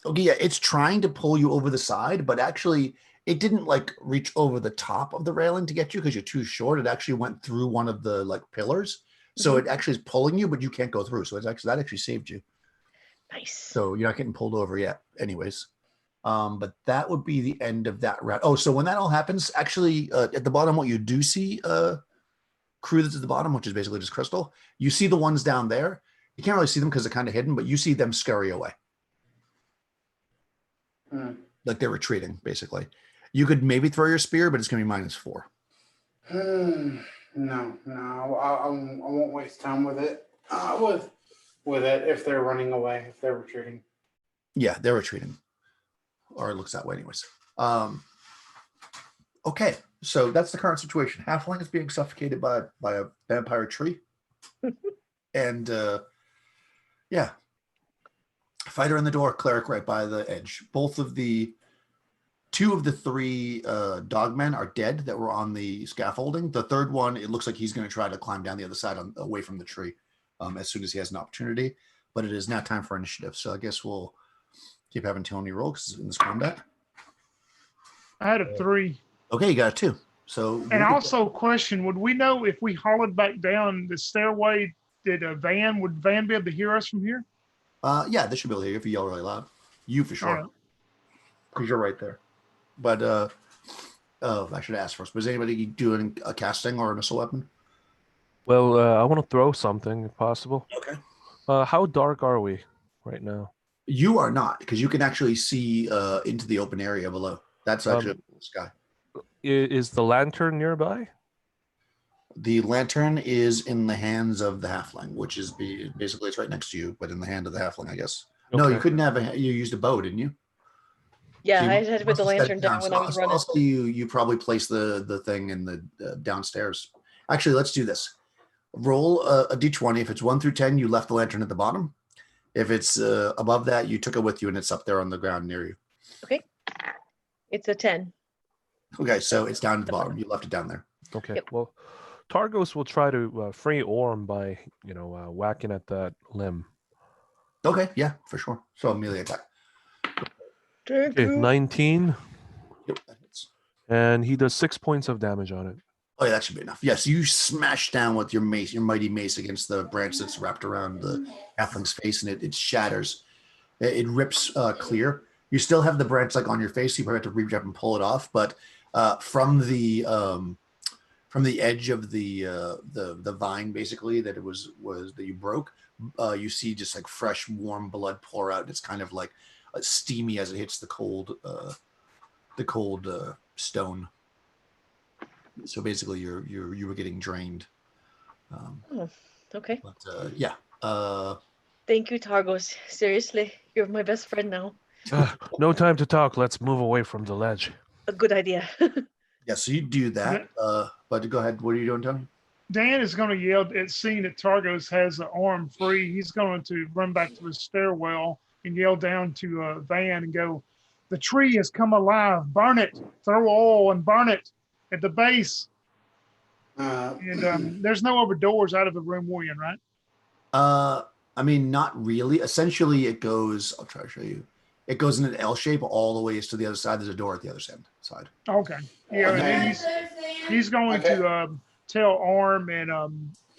Okay, yeah, it's trying to pull you over the side, but actually it didn't like reach over the top of the railing to get you because you're too short. It actually went through one of the like pillars. So it actually is pulling you, but you can't go through. So that actually saved you. Nice. So you're not getting pulled over yet anyways. But that would be the end of that round. Oh, so when that all happens, actually, at the bottom, what you do see, crew that's at the bottom, which is basically just crystal. You see the ones down there. You can't really see them because they're kind of hidden, but you see them scurry away. Like they're retreating, basically. You could maybe throw your spear, but it's going to be -4. No, I won't waste time with it. With it if they're running away, if they're retreating. Yeah, they're retreating, or it looks that way, anyways. Okay, so that's the current situation. Halfling is being suffocated by a vampire tree, and yeah, fighter in the door, cleric right by the edge. Two of the three dogmen are dead that were on the scaffolding. The third one, it looks like he's going to try to climb down the other side away from the tree as soon as he has an opportunity. But it is now time for initiative. So I guess we'll keep having Tony roll because in this combat. I had a 3. Okay, you got a 2. So And also, question: would we know if we hollered back down the stairway? Would Van be able to hear us from here? Yeah, they should be able to hear you if you yell really loud. You for sure, because you're right there. But I should ask first. Was anybody doing a casting or a missile weapon? Well, I want to throw something if possible. Okay. How dark are we right now? You are not, because you can actually see into the open area below. That's actually the sky. Is the lantern nearby? The lantern is in the hands of the halfling, which is basically it's right next to you, but in the hand of the halfling, I guess. Okay. No, you couldn't have you used a bow, didn't you? Yeah, So I had to put the lantern down when I was running. Also, you probably placed the thing in the downstairs. Actually, let's do this. Roll a d20. If it's 1 through 10, you left the lantern at the bottom. If it's above that, you took it with you, and it's up there on the ground near you. Okay. It's a 10. Okay, so it's down at the bottom. You left it down there. Okay. Yep. Well, Targos will try to free Orm by whacking at that limb. Okay, yeah, for sure. So melee attack. Okay, 19. Yep, that hits. And he does 6 points of damage on it. Oh, yeah, that should be enough. Yes, you smash down with your mace, your mighty mace, against the branch that's wrapped around the halfling's face, and it shatters. It rips clear. You still have the branch like on your face. So you probably have to reach up and pull it off. But from the edge of the vine, basically that it was that you broke, you see just like fresh, warm blood pour out. It's kind of like steamy as it hits the cold stone. So basically, you were getting drained. Okay. But yeah. Thank you, Targos. Seriously, you're my best friend now. No time to talk. Let's move away from the ledge. A good idea. Yeah, so you do that. But go ahead. What are you doing, Tony? Dan is going to yell at seeing that Targos has the arm free. He's going to run back to the stairwell and yell down to Van and go, "The tree has come alive. Burn it. Throw oil and burn it at the base." And there's no other doors out of the room we're in, right? I mean, not really. Essentially, it goes. I'll try to show you. It goes in an L shape all the ways to the other side. There's a door at the other side. Okay. Yeah, and he's going to tell Arm and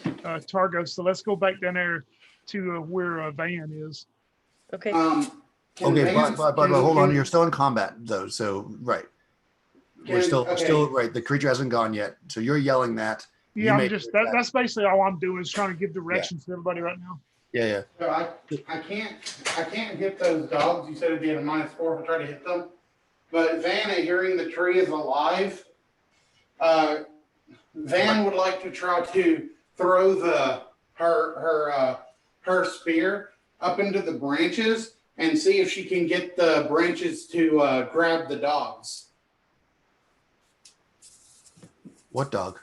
Targos. So let's go back down there to where Van is. Okay. Okay, but hold on. You're still in combat though. So right. We're still right. The creature hasn't gone yet. So you're yelling that. Yeah, that's basically all I'm doing is trying to give directions to everybody right now. Yeah. So I can't hit those dogs. You said it'd be at a -4 if I try to hit them. But Van, at hearing the tree is alive, Van would like to try to throw her spear up into the branches and see if she can get the branches to grab the dogs. What dog?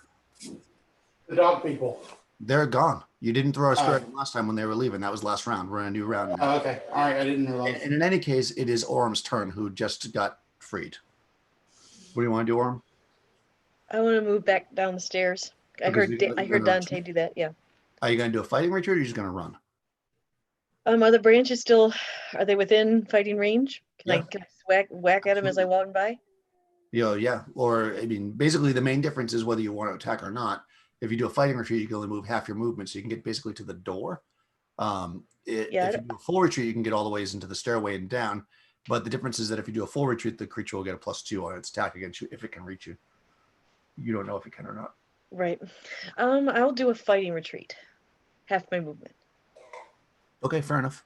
The dog people. They're gone. You didn't throw a spear at them last time when they were leaving. That was last round. We're in a new round now. Oh, okay. All right. I didn't realize. And in any case, it is Orm's turn, who just got freed. What do you want to do, Orm? I want to move back down the stairs. I heard Dante do that. Yeah. Are you going to do a fighting retreat, or are you just going to run? Are the branches still? Are they within fighting range? Can Yeah. I whack at them as I walk by? Yeah. Or I mean, basically, the main difference is whether you want to attack or not. If you do a fighting retreat, you can only move half your movement, so you can get basically to the door. If you do a full retreat, you can get all the ways into the stairway and down. But the difference is that if you do a full retreat, the creature will get a +2 on its attack against you if it can reach you. You don't know if it can or not. Right. I'll do a fighting retreat. Half my movement. Okay, fair enough.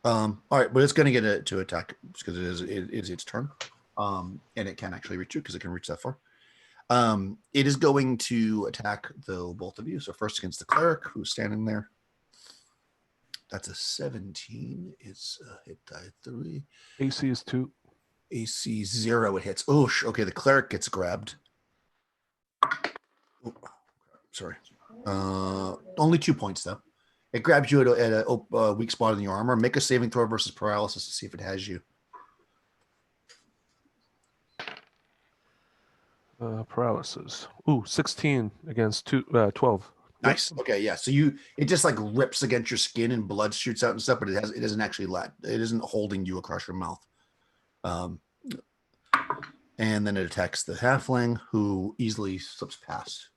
All right, but it's going to get it to attack because it is its turn, and it can actually reach you because it can reach that far. It is going to attack the both of you. So first against the cleric who's standing there. That's a 17. It's a hit die 3. AC is 2. AC 0. It hits. Oh, okay. The cleric gets grabbed. Oh, sorry. Only 2 points though. It grabs you at a weak spot in your armor. Make a saving throw versus paralysis to see if it has you. Paralysis. Ooh, 16 against 12. Nice. Okay, yeah. So it just like rips against your skin and blood shoots out and stuff, but it doesn't actually it isn't holding you across your mouth. And then it attacks the halfling who easily slips past,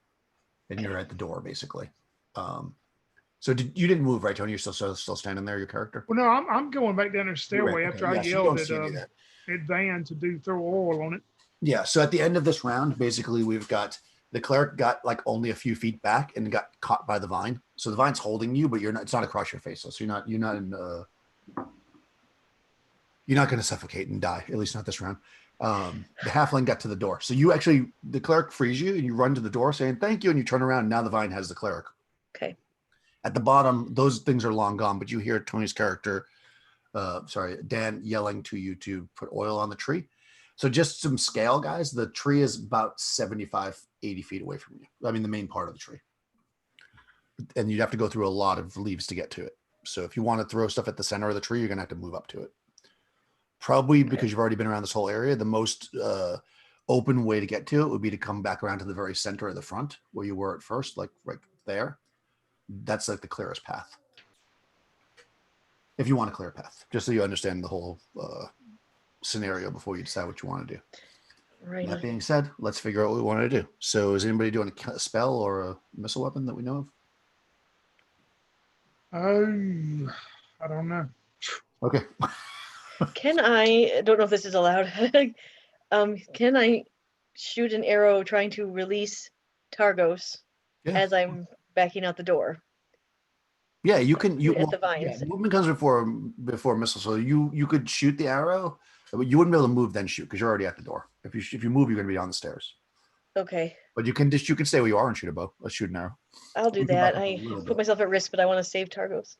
and you're at the door basically. So you didn't move, right, Tony? You're still standing there, your character? Well, no, I'm going back down the stairway after I so you yelled don't see any of that. at Van to throw oil on it. Yeah, so at the end of this round, basically we've got the cleric got like only a few feet back and got caught by the vine. So the vine's holding you, but it's not across your face. So you're not going to suffocate and die, at least not this round. The halfling got to the door. So the cleric frees you and you run to the door saying thank you, and you turn around and now the vine has the cleric. Okay. At the bottom, those things are long gone, but you hear Tony's character, Dan, yelling to you to put oil on the tree. So just some scale, guys. The tree is about 75, 80 feet away from you. I mean, the main part of the tree. And you'd have to go through a lot of leaves to get to it. So if you want to throw stuff at the center of the tree, you're going to have to move up to it. Probably because you've already been around this whole area, the most open way to get to it would be to come back around to the very center of the front where you were at first, like right there. That's like the clearest path. If you want a clear path, just so you understand the whole scenario before you decide what you want to do. Right. That being said, let's figure out what we want to do. So is anybody doing a spell or a missile weapon that we know of? I don't know. Okay. I don't know if this is allowed. Can I shoot an arrow trying to release Targos as I'm backing out the door? Yeah, you can. At the vines. Yeah, movement comes before missile. So you could shoot the arrow, but you wouldn't be able to move then shoot because you're already at the door. If you move, you're going to be on the stairs. Okay. But you can stay where you are and shoot a bow. Let's shoot an arrow. I'll do that. I put myself at risk, but I want to save Targos.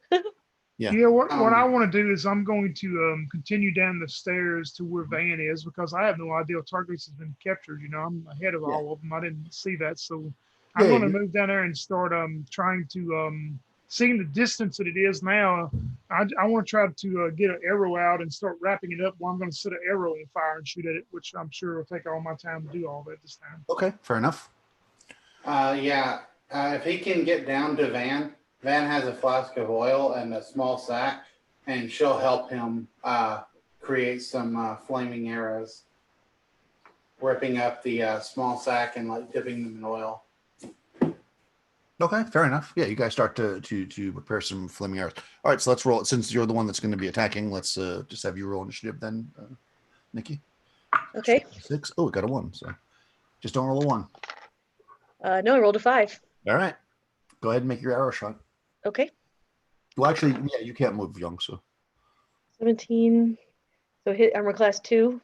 Yeah. What I want to do is I'm going to continue down the stairs to where Van is because I have no idea Targos has been captured. I'm ahead of all of them. I didn't see that, so I'm going to move down there and start trying to seeing the distance that it is now. I want to try to get an arrow out and start wrapping it up. While I'm going to set an arrow on fire and shoot at it, which I'm sure will take all my time to do all that this time. Okay, fair enough. If he can get down to Van has a flask of oil and a small sack, and she'll help him create some flaming arrows, ripping up the small sack and like dipping them in oil. Okay, fair enough. Yeah, you guys start to prepare some flaming arrows. All right, so let's roll it. Since you're the one that's going to be attacking, let's just have you roll initiative then, Nikki. Okay. 6. Oh, we got a 1. So just don't roll a 1. No, I rolled a 5. All right. Go ahead and make your arrow shot. Okay. Well, actually, yeah, you can't move, young, so. 17. So hit armor class 2.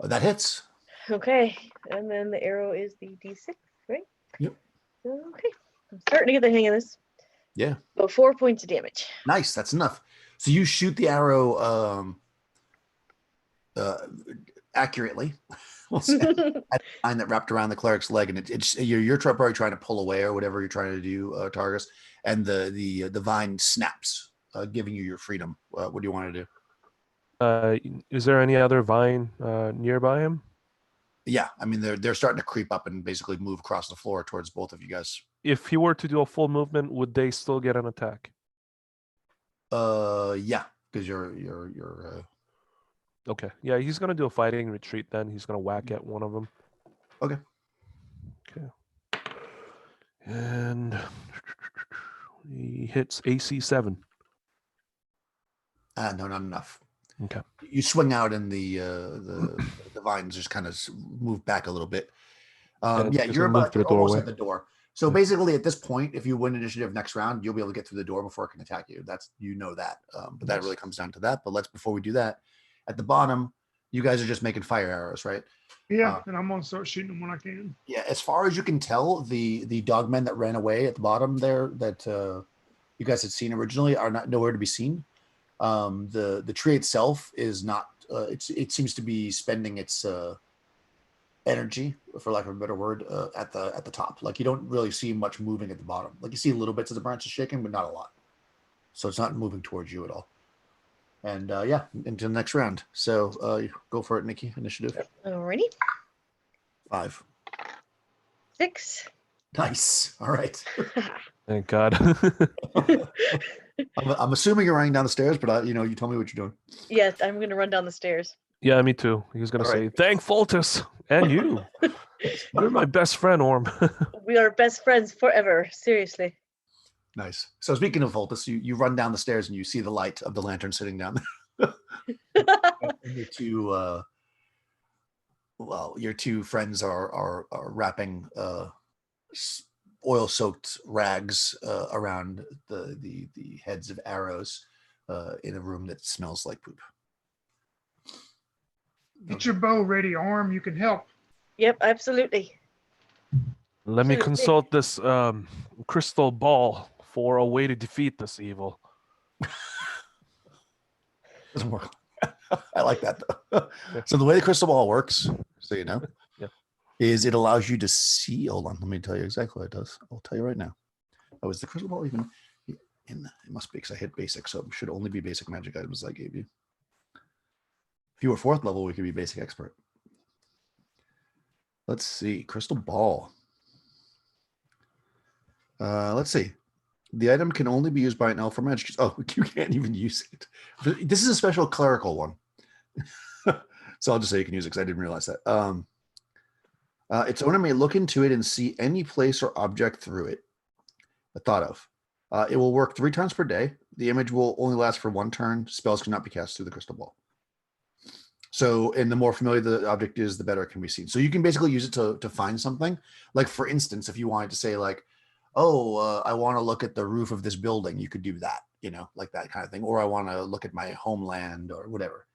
That hits. Okay. And then the arrow is the D6, right? Yep. Okay. I'm starting to get the hang of this. Yeah. So 4 points of damage. Nice. That's enough. So you shoot the arrow accurately. We'll say, at the line that wrapped around the cleric's leg, and you're probably trying to pull away or whatever you're trying to do, Targus, and the vine snaps, giving you your freedom. What do you want to do? Is there any other vine nearby him? Yeah, I mean they're starting to creep up and basically move across the floor towards both of you guys. If he were to do a full movement, would they still get an attack? Yeah, because you're Okay. Yeah, he's gonna do a fighting retreat then. He's gonna whack at one of them. Okay. Okay. And he hits AC 7. No, not enough. Okay. You swing out, and the vines just kind of move back a little bit. And Yeah, he's you're gonna move to the almost doorway. at the door. So Yeah. basically, at this point, if you win initiative next round, you'll be able to get through the door before it can attack you. That. But that Nice. really comes down to that. But before we do that, at the bottom, you guys are just making fire arrows, right? Yeah, and I'm gonna start shooting them when I can. Yeah, as far as you can tell, the dogmen that ran away at the bottom there that you guys had seen originally are not nowhere to be seen. The tree itself is not. It seems to be spending its energy, for lack of a better word, at the top. Like you don't really see much moving at the bottom. Like you see little bits of the branches shaking, but not a lot. So it's not moving towards you at all. And yeah, into the next round. So go for it, Nikki. Initiative Alrighty. 5. 6. Nice. All right. Thank God. I'm assuming you're running down the stairs, but you tell me what you're doing. Yes, I'm gonna run down the stairs. Yeah, me too. He was gonna All say, right. "Thank Foltus and you. You're my best friend, Orm." We are best friends forever. Seriously. Nice. So speaking of Voltus, you run down the stairs and you see the light of the lantern sitting down there. And your two friends are wrapping oil-soaked rags around the heads of arrows in a room that smells like poop. Get your bow ready, Arm. You can help. Yep, absolutely. Let me Absolutely. consult this crystal ball for a way to defeat this evil. Doesn't work. I like that though. So the way the crystal ball works, so you know, Yeah. is it allows you to see. Hold on, let me tell you exactly what it does. I'll tell you right now. Oh, is the crystal ball even in? It must be because I hit basic, so it should only be basic magic items I gave you. If you were 4th level, we could be basic expert. Let's see, crystal ball. Let's see. The item can only be used by an elf or magic. Oh, you can't even use it. This is a special clerical one. So I'll just say you can use it because I didn't realize that. Its owner may look into it and see any place or object through it. Thought of. It will work 3 times per day. The image will only last for 1 turn. Spells cannot be cast through the crystal ball. So, and the more familiar the object is, the better it can be seen. So you can basically use it to find something. Like, for instance, if you wanted to say like, oh, I want to look at the roof of this building, you could do that, like that kind of thing. Or I want to look at my homeland or whatever.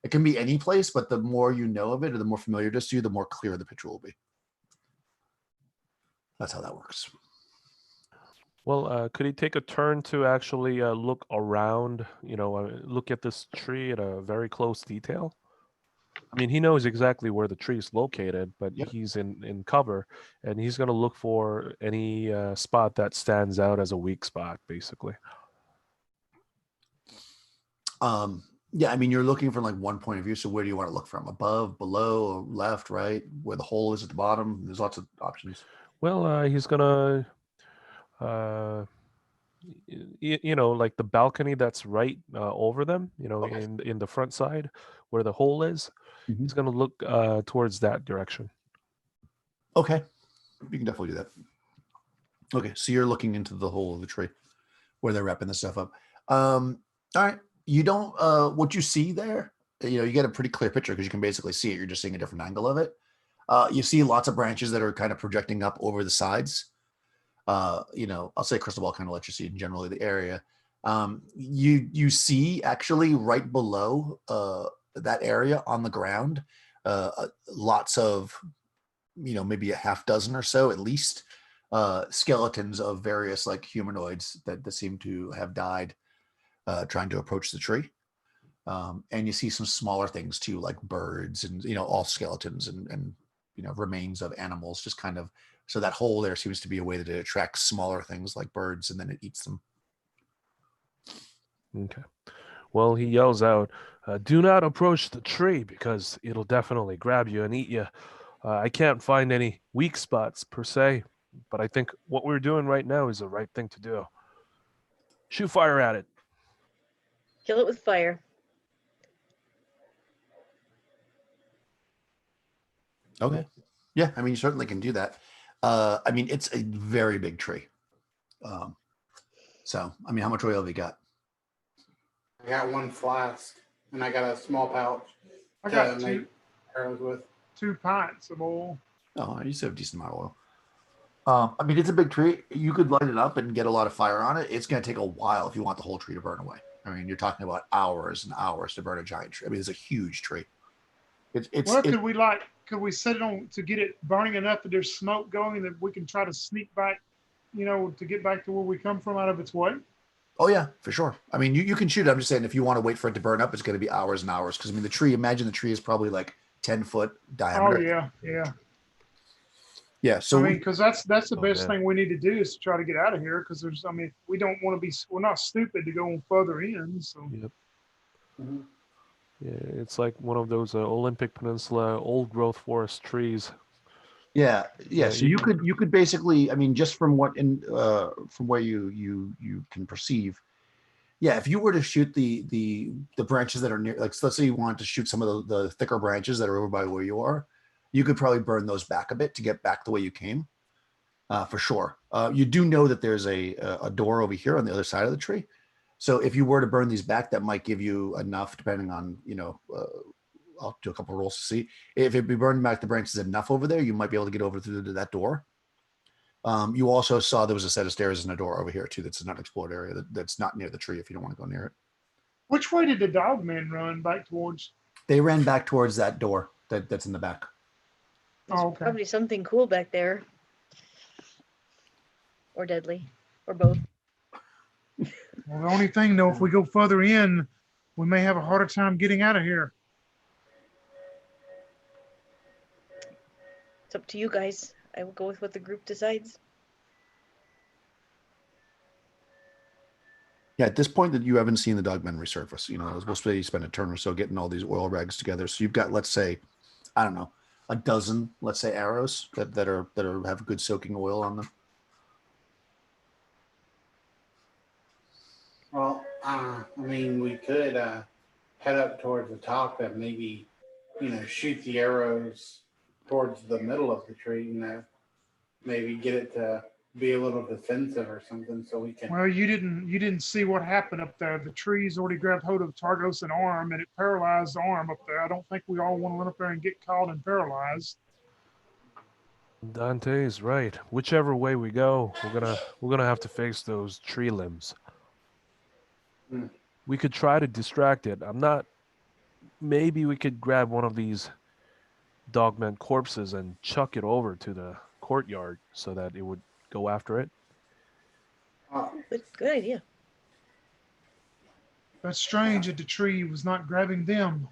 It can be any place, but the more you know of it or the more familiar it is to you, the more clear the picture will be. That's how that works. Well, could he take a turn to actually look around, look at this tree at a very close detail? I mean, he knows exactly where the tree is located, but Yep. he's in cover, and he's going to look for any spot that stands out as a weak spot, basically. Yeah, I mean, you're looking from like one point of view. So where do you want to look from? Above, below, left, right, where the hole is at the bottom? There's lots of options. Well, he's going to, like the balcony that's right over them, Okay. in the front side where the hole is. Mhm. He's going to look towards that direction. Okay, you can definitely do that. Okay, so you're looking into the hole of the tree where they're wrapping the stuff up. All right, you don't. What you see there, you get a pretty clear picture because you can basically see it. You're just seeing a different angle of it. You see lots of branches that are kind of projecting up over the sides. I'll say crystal ball kind of lets you see in generally the area. You see actually right below that area on the ground, lots of, maybe a half dozen or so at least, skeletons of various like humanoids that seem to have died trying to approach the tree. And you see some smaller things too, like birds and, all skeletons and remains of animals, just kind of. So that hole there seems to be a way that it attracts smaller things like birds, and then it eats them. Okay. Well, he yells out, "Do not approach the tree because it'll definitely grab you and eat you. I can't find any weak spots per se, but I think what we're doing right now is the right thing to do. Shoot fire at it." Kill it with fire. Okay. Yeah, I mean, you certainly can do that. I mean, it's a very big tree. So, I mean, how much oil have you got? I got 1 flask. and I got a small pouch I to got make arrows with. 2 pints of oil. Oh, you still have a decent amount of oil. I mean, it's a big tree. You could light it up and get a lot of fire on it. It's going to take a while if you want the whole tree to burn away. I mean, you're talking about hours and hours to burn a giant tree. I mean, it's a huge tree. Well, could we set it on to get it burning enough that there's smoke going that we can try to sneak back, to get back to where we come from out of its way? Oh yeah, for sure. I mean, you can shoot it. I'm just saying, if you want to wait for it to burn up, it's going to be hours and hours. Because I mean, the tree. Imagine the tree is probably like 10-foot diameter. Oh yeah, yeah. Yeah. So I mean, because that's the Oh, best yeah. thing we need to do is to try to get out of here. Because we don't want to be. We're not stupid to go on further in. So Yep. Mhm. Yeah, it's like one of those Olympic Peninsula old growth forest trees. yeah. Yeah, So you could basically, I mean, just from from where you can perceive. Yeah, if you were to shoot the branches that are near, like let's say you wanted to shoot some of the thicker branches that are over by where you are, you could probably burn those back a bit to get back the way you came, for sure. You do know that there's a door over here on the other side of the tree, so if you were to burn these back, that might give you enough, depending on I'll do a couple rolls to see if it be burning back the branches enough over there. You might be able to get over through to that door. You also saw there was a set of stairs and a door over here too. That's an unexplored area that's not near the tree if you don't want to go near it. which way did the dogmen run back towards? They ran back towards that door that's in the back. There's Oh, okay. probably something cool back there. Or deadly. Or both. Well, the only thing though, if we go further in, we may have a harder time getting out of here. It's up to you guys. I will go with what the group decides. Yeah, at this point that you haven't seen the dogmen resurface. It was supposed to be you spend a turn or so getting all these oil rags together. So you've got, let's say, I don't know, a dozen, let's say, arrows that have good soaking oil on them. Well, I mean, we could head up towards the top and maybe, shoot the arrows towards the middle of the tree. Maybe get it to be a little defensive or something, so we can. Well, you didn't see what happened up there. The trees already grabbed hold of Targos' arm, and it paralyzed the arm up there. I don't think we all want to run up there and get caught and paralyzed. Dante is right. Whichever way we go, we're gonna have to face those tree limbs. Hmm. We could try to distract it. Maybe we could grab one of these dogmen corpses and chuck it over to the courtyard so that it would go after it. Good idea. That's strange that the tree was not grabbing them.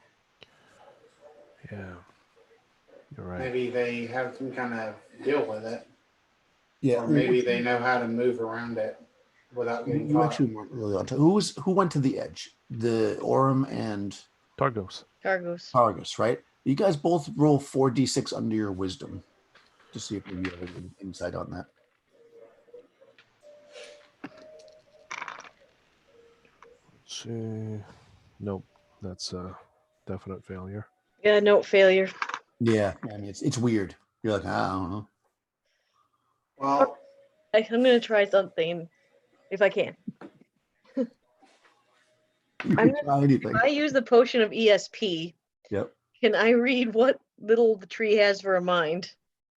Yeah, you're right. Maybe they have some kind of deal with it, Yeah, or maybe they know how to move around it without getting you caught. actually weren't really on top. Who went to the edge? The Orem and Targos. Targus, right? You guys both roll 4d6 under your wisdom to see if maybe you have any insight on that. Let's see. Nope, that's a definite failure. Yeah, no failure. Yeah, I mean it's weird. You're like, I don't know. Well, I'm going to try something if I can. You I'm can gonna- try anything. If I use the potion of ESP, Yep. can I read what little the tree has for a mind?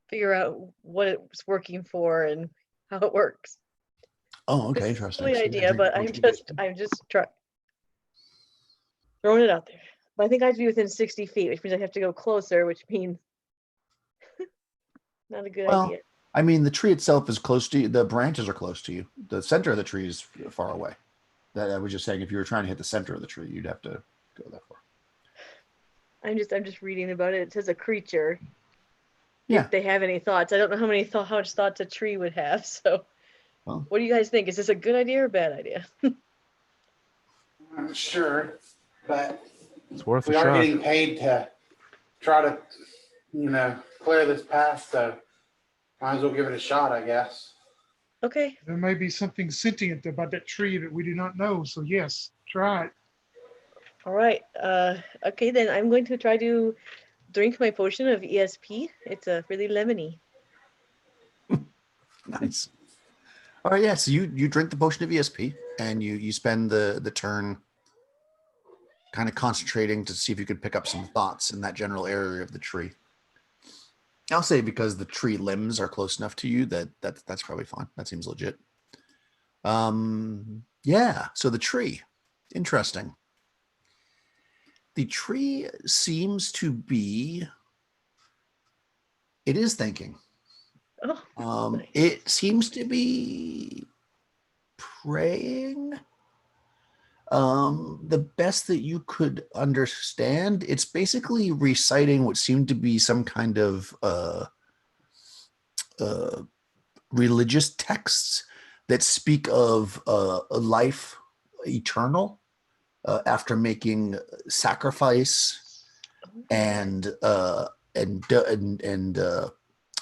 Figure out what it's working for and how it works. Oh, okay, It's a interesting. silly So you idea, drink but a I'm bunch of just ESP. throwing it out there. But I think I have to be within 60 feet, which means I have to go closer, which means not a good Well, idea. I mean, the tree itself is close to you. The branches are close to you. The center of the tree is far away. That I was just saying, if you were trying to hit the center of the tree, you'd have to go that far. I'm just reading about it. It says a creature. Yeah. If they have any thoughts, I don't know how much thoughts a tree would have. So, Well. what do you guys think? Is this a good idea or a bad idea? I'm sure, but It's worth a we are shot. getting paid to try to, clear this path, so might as well give it a shot, I guess. Okay. There may be something sentient about that tree that we do not know. So yes, try it. All right. Okay, then I'm going to try to drink my potion of ESP. It's really lemony. Nice. All right, yeah. So you drink the potion of ESP, and you spend the turn kind of concentrating to see if you could pick up some thoughts in that general area of the tree. I'll say because the tree limbs are close enough to you that's probably fine. That seems legit. Yeah, so the tree. Interesting. The tree seems to be, it is thinking. Oh, nice. It seems to be praying. The best that you could understand, it's basically reciting what seemed to be some kind of religious texts that speak of a life eternal after making sacrifice and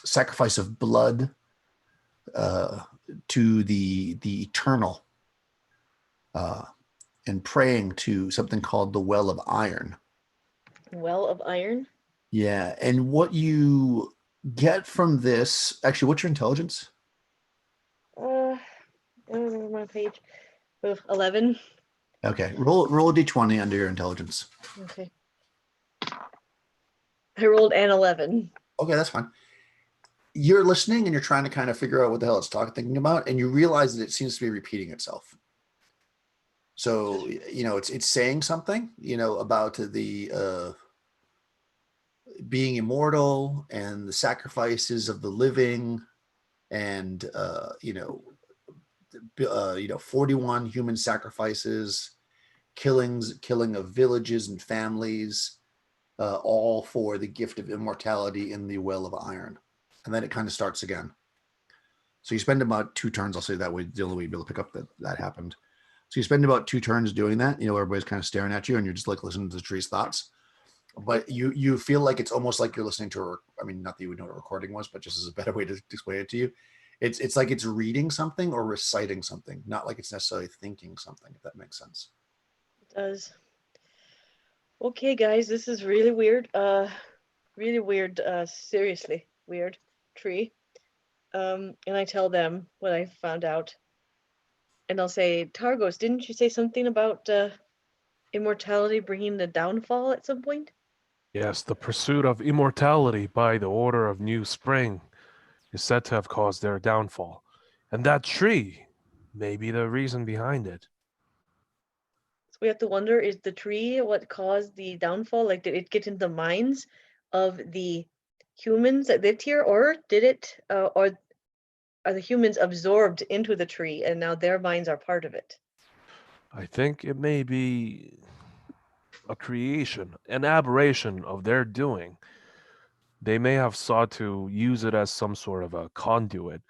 sacrifice of blood to the eternal, and praying to something called the Well of Iron. Well of Iron. Yeah, and what you get from this, actually, what's your intelligence? I don't remember my page. 11. Okay, roll a d20 under your intelligence. Okay. I rolled an 11. Okay, that's fine. You're listening and you're trying to kind of figure out what the hell it's thinking about, and you realize that it seems to be repeating itself. So, it's saying something, about the being immortal and the sacrifices of the living, and 41 human sacrifices, killing of villages and families, all for the gift of immortality in the Well of Iron. And then it kind of starts again. So you spend about 2 turns, I'll say that way, the only way you'll be able to pick up that happened. So you spend about 2 turns doing that, everybody's kind of staring at you and you're just like listening to the tree's thoughts. But you feel like it's almost like you're listening to not that you would know what a recording was, but just as a better way to explain it to you. It's like it's reading something or reciting something, not like it's necessarily thinking something, if that makes sense. It does. Okay, guys, this is really weird. Really weird, seriously weird tree. And I tell them what I found out. And I'll say, Targos, didn't you say something about immortality bringing the downfall at some point? Yes, the pursuit of immortality by the Order of New Spring is said to have caused their downfall. And that tree may be the reason behind it. So we have to wonder, is the tree what caused the downfall? Like, did it get into the minds of the humans that lived here, or did it, or are the humans absorbed into the tree and now their minds are part of it? I think it may be a creation, an aberration of their doing. They may have sought to use it as some sort of a conduit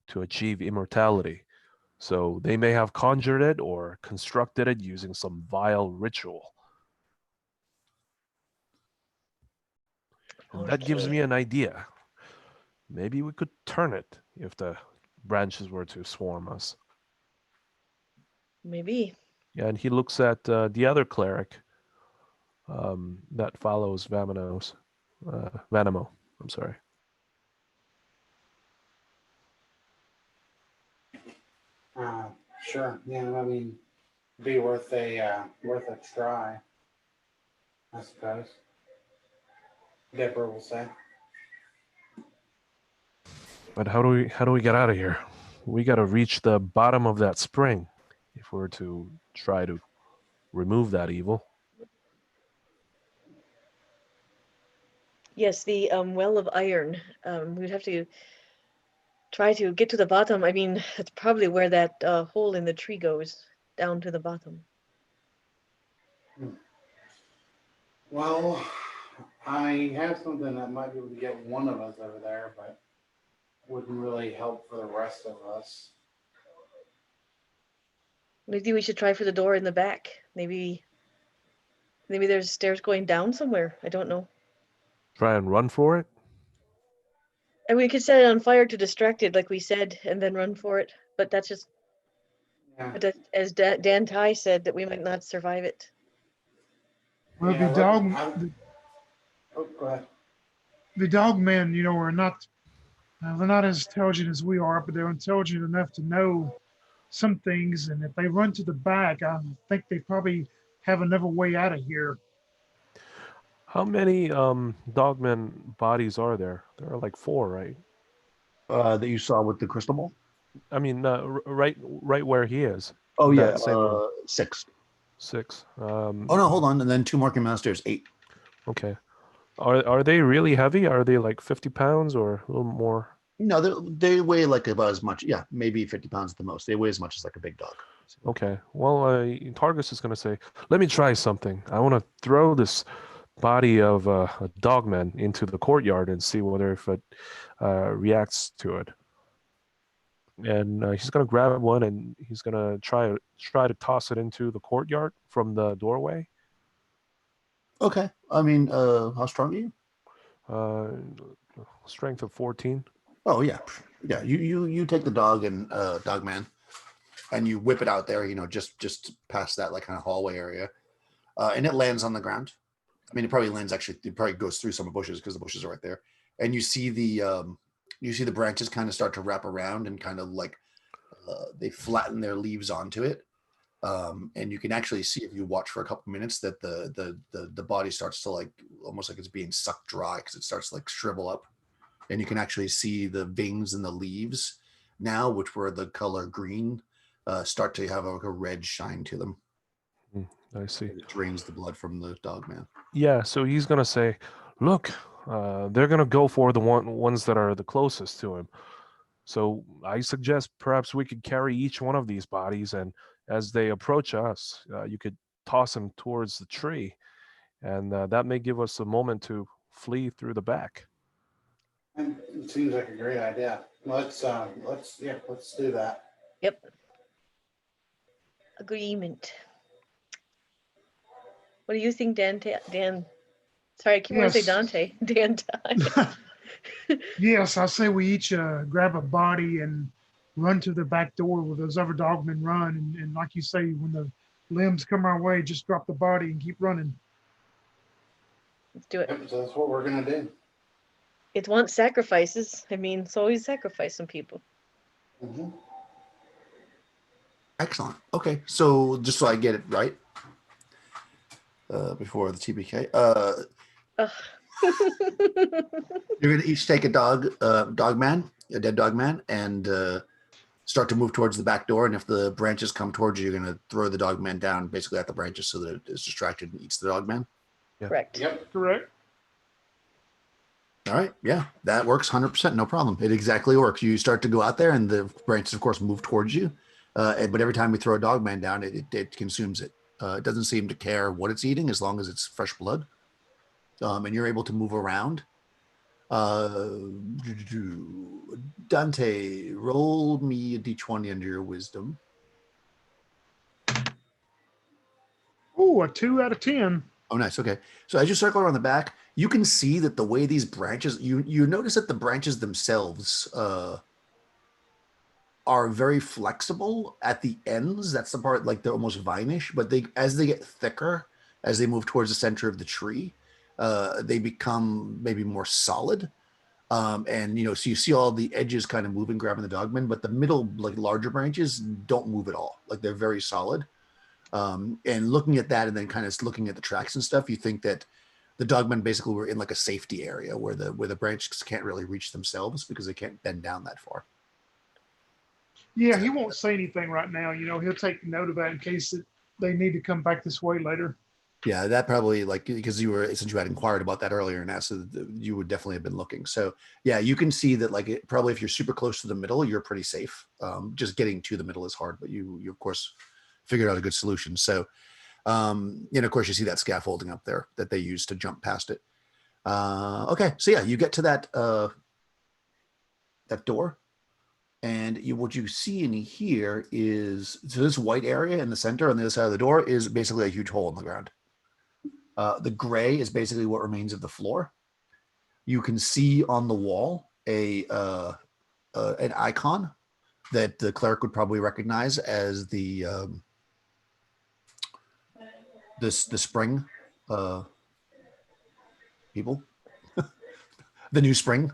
to achieve immortality. So they may have conjured it or constructed it using some vile ritual. And that gives me Okay, an idea. Maybe we could turn it if the branches were to swarm us. maybe. Yeah, and he looks at the other cleric that follows Vanamo. I'm sorry. Sure. Yeah, I mean, be worth a try, I suppose. Deborah will say. But how do we get out of here? We got to reach the bottom of that spring if we're to try to remove that evil. Yes, the well of iron. We'd have to try to get to the bottom. I mean, that's probably where that hole in the tree goes, down to the bottom. Well, I have something that might be able to get one of us over there, but wouldn't really help for the rest of us. Maybe we should try for the door in the back. Maybe there's stairs going down somewhere. I don't know. Try and run for it? And we could set it on fire to distract it, like we said, and then run for it. But that's just, Yeah. but as Dan Ty said, that we might not survive it. Well, Yeah, oh, go ahead. the dog men, are not they're not as intelligent as we are, but they're intelligent enough to know some things. And if they run to the back, I think they probably have another way out of here. How many dogmen bodies are there? There are like 4, right? That you saw with the crystal ball. I mean, right where he is. Oh in yeah, that same room. 6. 6. Oh no, hold on, and then 2 more came downstairs. 8. Okay. Are they really heavy? Are they like 50 pounds or a little more? No, they weigh like about as much. Yeah, maybe 50 pounds at the most. They weigh as much as like a big dog. Okay. Well, Targus is going to say, let me try something. I want to throw this body of a dogman into the courtyard and see whether if it reacts to it. And he's going to grab one and he's going to try to toss it into the courtyard from the doorway. Okay. I mean, how strong are you? Strength of 14. Oh yeah, yeah. You take the dog and dog man, and you whip it out there. Just past that like kind of hallway area, and it lands on the ground. I mean, it probably lands actually. It probably goes through some bushes because the bushes are right there, and you see the branches kind of start to wrap around and kind of like they flatten their leaves onto it. And you can actually see if you watch for a couple minutes that the body starts to like almost like it's being sucked dry because it starts to like shrivel up, and you can actually see the veins in the leaves now, which were the color green, start to have like a red shine to them. I see. It drains the blood from the dog man. Yeah, so he's gonna say, "Look, they're gonna go for the ones that are the closest to him. So I suggest perhaps we could carry each one of these bodies, and as they approach us, you could toss them towards the tree, and that may give us a moment to flee through the back." And it seems like a great idea. Let's do that. Yep. Agreement. What do you think, Dan? Sorry, I keep wanting to say Yes. Dante. Yes, I say we each grab a body and run to the back door where those other dogmen run. And like you say, when the limbs come our way, just drop the body and keep running. Let's do it. Yep, so that's what we're gonna do. It wants sacrifices. I mean, it's always sacrifice some people. Mm-hmm. Excellent. Okay, so just so I get it right, before the TBK, you're going to each take a dog man, a dead dog man, and start to move towards the back door. And if the branches come towards you, you're going to throw the dog man down basically at the branches so that it's distracted and eats the dog man. Yeah. Correct. Yep. Correct. All right. Yeah, that works 100%. No problem. It exactly works. You start to go out there and the branches, of course, move towards you. But every time we throw a dog man down, it consumes it. It doesn't seem to care what it's eating as long as it's fresh blood. And you're able to move around. Dante, roll me a d20 under your wisdom. Oh, a 2 out of 10. Oh, nice. Okay. So as you circle around the back, you can see that the way these branches, you notice that the branches themselves are very flexible at the ends. That's the part like they're almost vine-ish, but as they get thicker, as they move towards the center of the tree, they become maybe more solid. And so you see all the edges kind of moving, grabbing the dogman, but the middle, like larger branches, don't move at all. Like they're very solid. And looking at that, and then kind of looking at the tracks and stuff, you think that the dogmen basically were in like a safety area where the branches can't really reach themselves because they can't bend down that far. Yeah, he won't say anything right now. He'll take note of that in case they need to come back this way later. Yeah, that probably because since you had inquired about that earlier and asked, you would definitely have been looking. So yeah, you can see that probably if you're super close to the middle, you're pretty safe. Just getting to the middle is hard, but you of course figured out a good solution. So, of course you see that scaffolding up there that they use to jump past it. Okay, so yeah, you get to that door, and what you see in here is this white area in the center on the other side of the door is basically a huge hole in the ground. The gray is basically what remains of the floor. You can see on the wall an icon that the cleric would probably recognize as the spring people, the new spring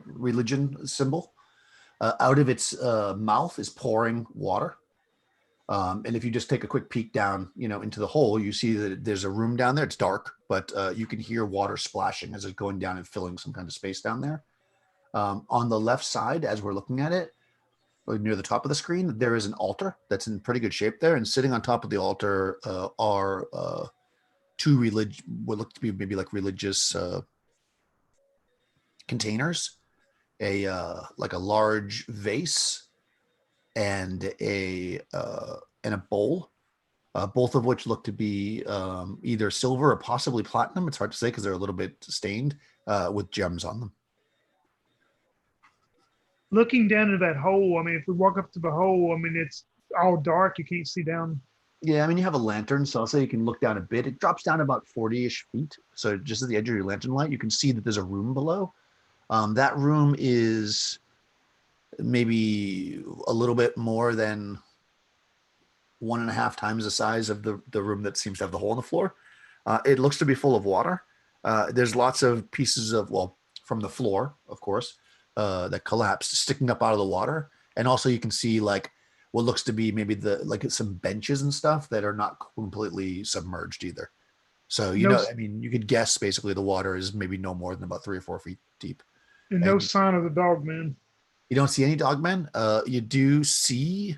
religion symbol. Out of its mouth is pouring water. And if you just take a quick peek down, into the hole, you see that there's a room down there. It's dark, but you can hear water splashing as it's going down and filling some kind of space down there. On the left side, as we're looking at it, near the top of the screen, there is an altar that's in pretty good shape there. And sitting on top of the altar are two what look to be maybe like religious containers, like a large vase and a bowl, both of which look to be either silver or possibly platinum. It's hard to say because they're a little bit stained, with gems on them. Looking down into that hole, I mean, if we walk up to the hole, I mean, it's all dark. You can't see down. Yeah, I mean, you have a lantern, so I'll say you can look down a bit. It drops down about 40-ish feet. So just at the edge of your lantern light, you can see that there's a room below. That room is maybe a little bit more than 1.5 times the size of the room that seems to have the hole in the floor. It looks to be full of water. There's lots of pieces of, from the floor, of course, that collapsed, sticking up out of the water. And also you can see like what looks to be maybe some benches and stuff that are not completely submerged either. So, I mean, you could guess basically the water is maybe no more than about 3 or 4 feet deep. And no sign of the dog man. You don't see any dogmen. You do see,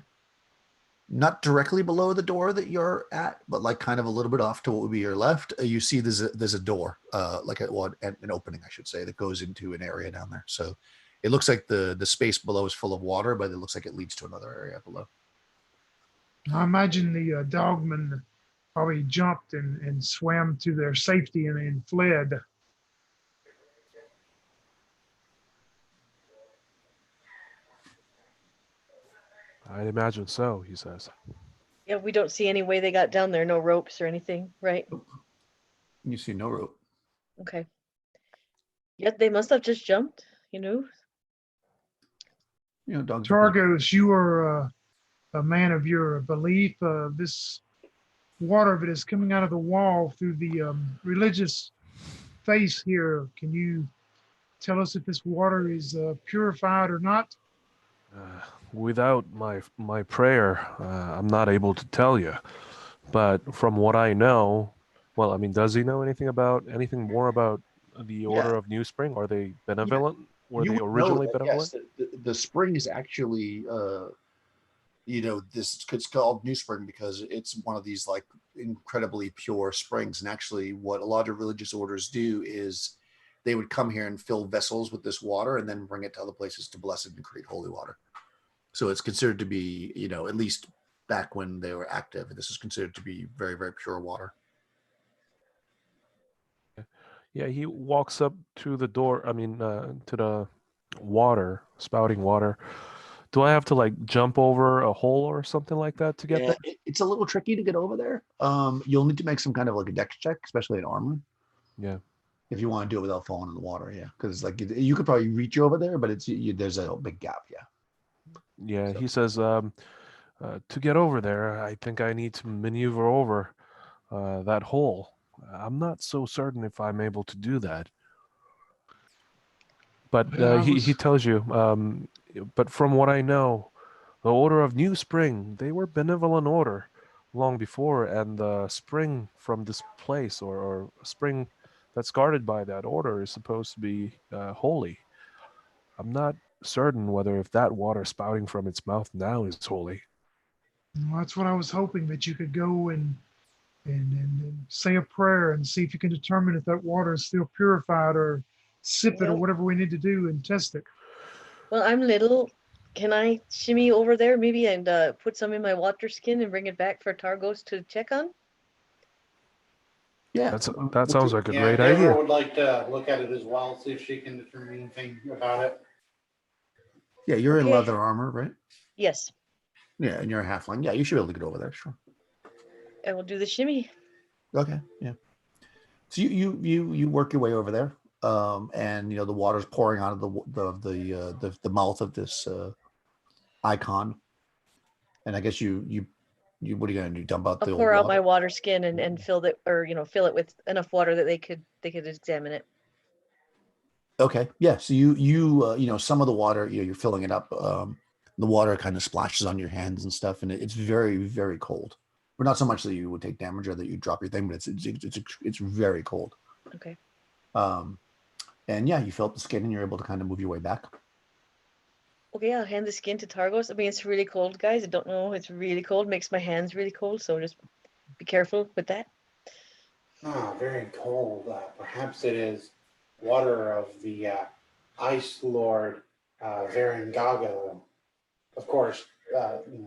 not directly below the door that you're at, but like kind of a little bit off to what would be your left. You see there's a door, like an opening, I should say, that goes into an area down there. So it looks like the space below is full of water, but it looks like it leads to another area below. I imagine the dogmen probably jumped and swam to their safety and fled. I'd imagine so, he says. Yeah, we don't see any way they got down there. No ropes or anything, right? You see no rope. Okay. Yet they must have just jumped, Dogs. Targos, you are a man of your belief. This water that is coming out of the wall through the religious face here. Can you tell us if this water is purified or not? Without my prayer, I'm not able to tell you. But from what I know, well, I mean, does he know anything more about the Order of New Spring? Are they benevolent? Yeah. Were they originally benevolent? Yes, the spring is actually, it's called New Spring because it's one of these like incredibly pure springs. And actually what a lot of religious orders do is they would come here and fill vessels with this water and then bring it to other places to bless it and create holy water. So it's considered to be, at least back when they were active, this is considered to be very, very pure water. Yeah, he walks up to the door, to the water, spouting water. Do I have to like jump over a hole or something like that to get there? It's a little tricky to get over there. You'll need to make some kind of like a dex check, especially in armor. Yeah. If you want to do it without falling in the water, yeah. Because like you could probably reach over there, but there's a big gap, yeah. Yeah, so. He says, to get over there, I think I need to maneuver over that hole. I'm not so certain if I'm able to do that. But he tells you, but from what I know, the Order of New Spring, they were benevolent order long before, and the spring from this place or spring that's guarded by that order is supposed to be holy. I'm not certain whether if that water spouting from its mouth now is holy. Well, that's what I was hoping, that you could go and say a prayer and see if you can determine if that water is still purified, or sip it or whatever we need to do and test it. Well, I'm little. Can I shimmy over there maybe and put some in my water skin and bring it back for Targos to check on? Yeah, that sounds like a great Deborah idea. Would like to look at it as well, see if she can determine anything about it. Yeah, you're in leather armor, right? Yes. Yeah, and you're a halfling. Yeah, you should be able to get over there, sure. I will do the shimmy. Okay, yeah. So you work your way over there, and the water's pouring out of the mouth of this icon, and I guess you what are you gonna do? Dump out I'll pour out my water skin and fill it, or fill it with enough water that they could examine it. Okay, yeah. So you some of the water, you're filling it up. The water kind of splashes on your hands and stuff, and it's very, very cold. But not so much that you would take damage or that you drop your thing, but it's very cold. Okay. And yeah, you fill up the skin and you're able to kind of move your way back. Okay, I'll hand the skin to Targos. I mean, it's really cold, guys. I don't know. It's really cold. Makes my hands really cold. So just be careful with that. Ah, very cold. Perhaps it is water of the Ice Lord Varangago. Of course,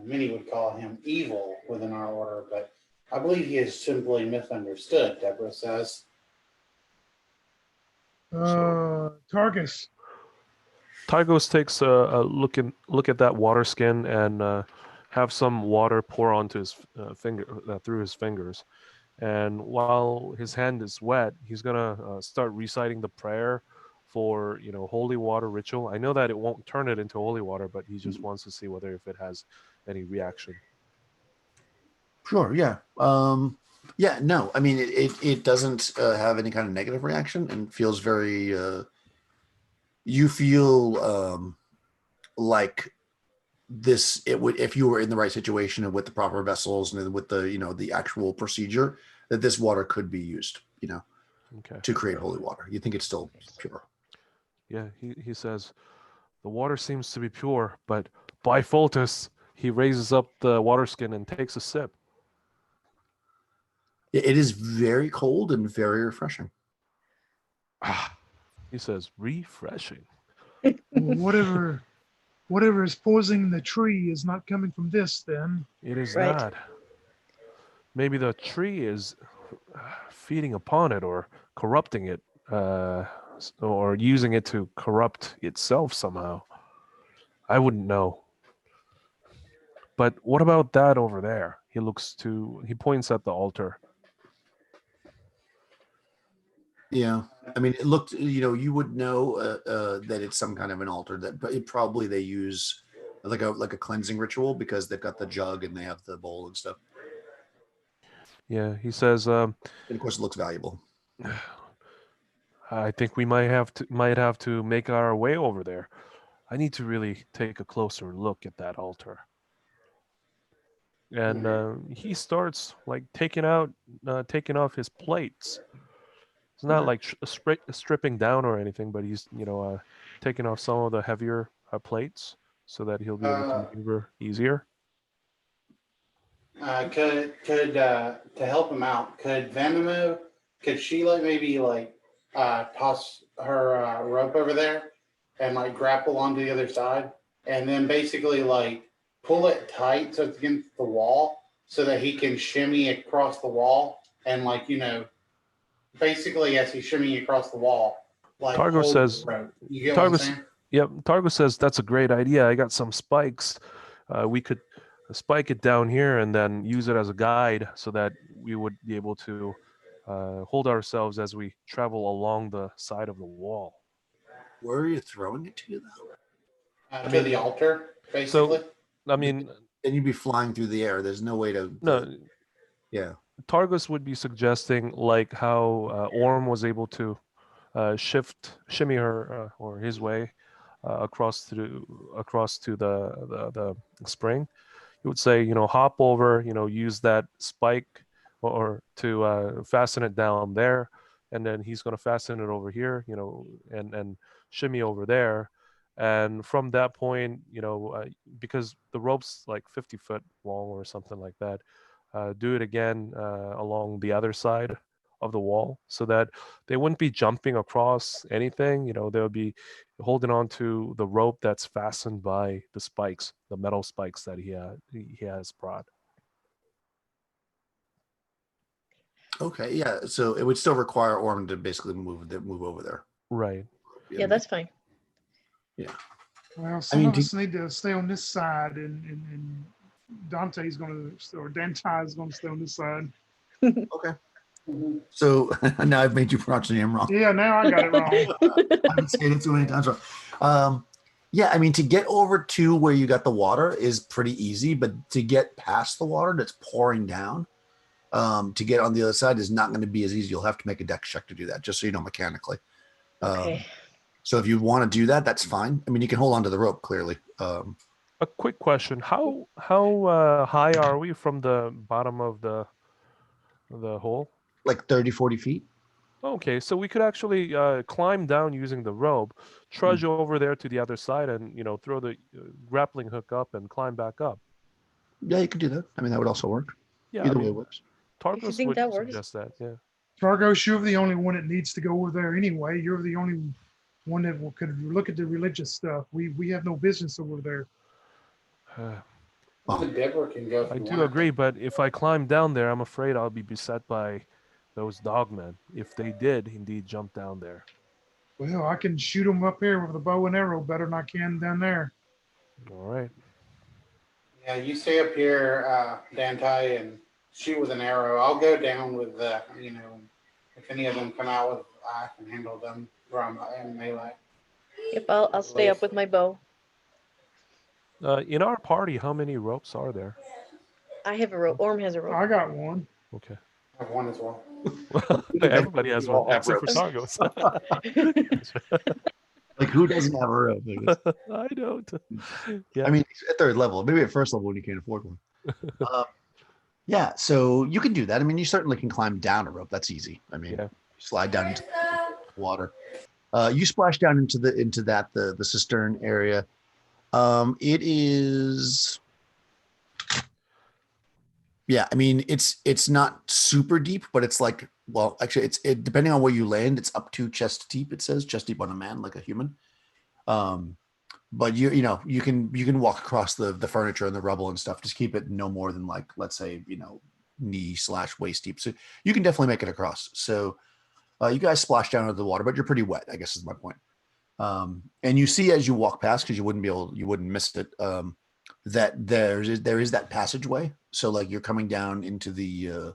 many would call him evil within our order, but I believe he is simply misunderstood, Deborah says. Targus. Tygos takes a look at that water skin and have some water pour onto his finger through his fingers. And while his hand is wet, he's gonna start reciting the prayer for holy water ritual. I know that it won't turn it into holy water, but he just wants to see whether if it has any reaction. Sure. Yeah. Yeah. No. I mean, it doesn't have any kind of negative reaction and feels very. You feel like this. It would if you were in the right situation and with the proper vessels and with the the actual procedure that this water could be used. Okay. To create holy water. You think it's still pure. Yeah. He says the water seems to be pure, but by Foltus, he raises up the water skin and takes a sip. It is very cold and very refreshing. He says, refreshing. Well, whatever is poisoning the tree is not coming from this. Then It is Right. not. Maybe the tree is feeding upon it or corrupting it, or using it to corrupt itself somehow. I wouldn't know. But what about that over there? He points at the altar. Yeah. I mean, it looked, you would know that it's some kind of an altar but probably they use like a cleansing ritual because they've got the jug and they have the bowl and stuff. Yeah, he says, And of course, it looks valuable. I think we might have to make our way over there. I need to really take a closer look at that altar. And he starts like taking off his plates. It's not Okay. like stripping down or anything, but he's taking off some of the heavier plates so that he'll be able to maneuver easier. To help him out, could she maybe toss her rope over there and grapple onto the other side and then basically pull it tight so it's against the wall so that he can shimmy across the wall and basically as he's shimmying across the wall Targo hold says- the rope. You get what I'm Targo, saying? yep. Targo says that's a great idea. I got some spikes. We could spike it down here and then use it as a guide so that we would be able to hold ourselves as we travel along the side of the wall. Where are you throwing it to, though? To the altar, basically. I mean, Then you'd be flying through the air. There's no way to no. Yeah. Targus would be suggesting like how Orm was able to shimmy her or his way across to the spring. He would say, hop over, use that spike or to fasten it down there, and then he's going to fasten it over here, and shimmy over there. And from that point, because the rope's like 50 foot long or something like that, do it again along the other side of the wall so that they wouldn't be jumping across anything. They'll be holding on to the rope that's fastened by the spikes, the metal spikes that he has brought. Okay. Yeah. So it would still require Orm to basically move over there. Right. Yeah, that's fine. well, some mean, of us need to stay on this side, and Dante's going to, or Dante is going to stay on this side. Okay. So now I've made you pronounce the name wrong. Yeah, now I got it wrong. I've been saying it too many times wrong. Yeah, I mean, to get over to where you got the water is pretty easy, but to get past the water that's pouring down, to get on the other side is not going to be as easy. You'll have to make a dex check to do that, just so you know mechanically. Okay. So if you want to do that, that's fine. I mean, you can hold on to the rope clearly. A quick question: How high are we from the bottom of the hole? Like 30, 40 feet. Okay, so we could actually climb down using the rope, trudge over there to the other side, and throw the grappling hook up and climb back up. Yeah, you could do that. I mean, that would also work. Yeah, Either I way mean, works. If you Targos think would that works. suggest that. Yeah. Targos, you're the only one that needs to go over there anyway. You're the only one that could look at the religious stuff. We have no business over there. Well, Deborah can go if I you do want. agree, but if I climb down there, I'm afraid I'll be beset by those dogmen. If they did indeed jump down there. Well, I can shoot them up here with a bow and arrow better than I can down there. All right. Yeah, you stay up here, Dantai, and shoot with an arrow. I'll go down with the, if any of them come out with, I can handle them from in melee. Yep, I'll stay up with my bow. In our party, how many ropes are there? I have a rope. Orm has a rope. I got one. Okay. I have one as well. Everybody has We all one have except for ropes. Targos. Like, who doesn't have a rope? I don't. Yeah. I mean, at third level, maybe at first level when you can't afford one. Yeah, so you can do that. I mean, you certainly can climb down a rope. That's easy. I mean, Yeah. slide down into the water. You splash down into the cistern area. It is. Yeah, I mean, it's not super deep, but it's like, well, actually, it depending on where you land, it's up to chest deep. It says chest deep on a man, like a human. But you can walk across the furniture and the rubble and stuff. Just keep it no more than, like, let's say, knee/waist deep. So you can definitely make it across. So you guys splash down into the water, but you're pretty wet, I guess is my point. And you see as you walk past, because you wouldn't miss it, that there is that passageway. So like you're coming down into the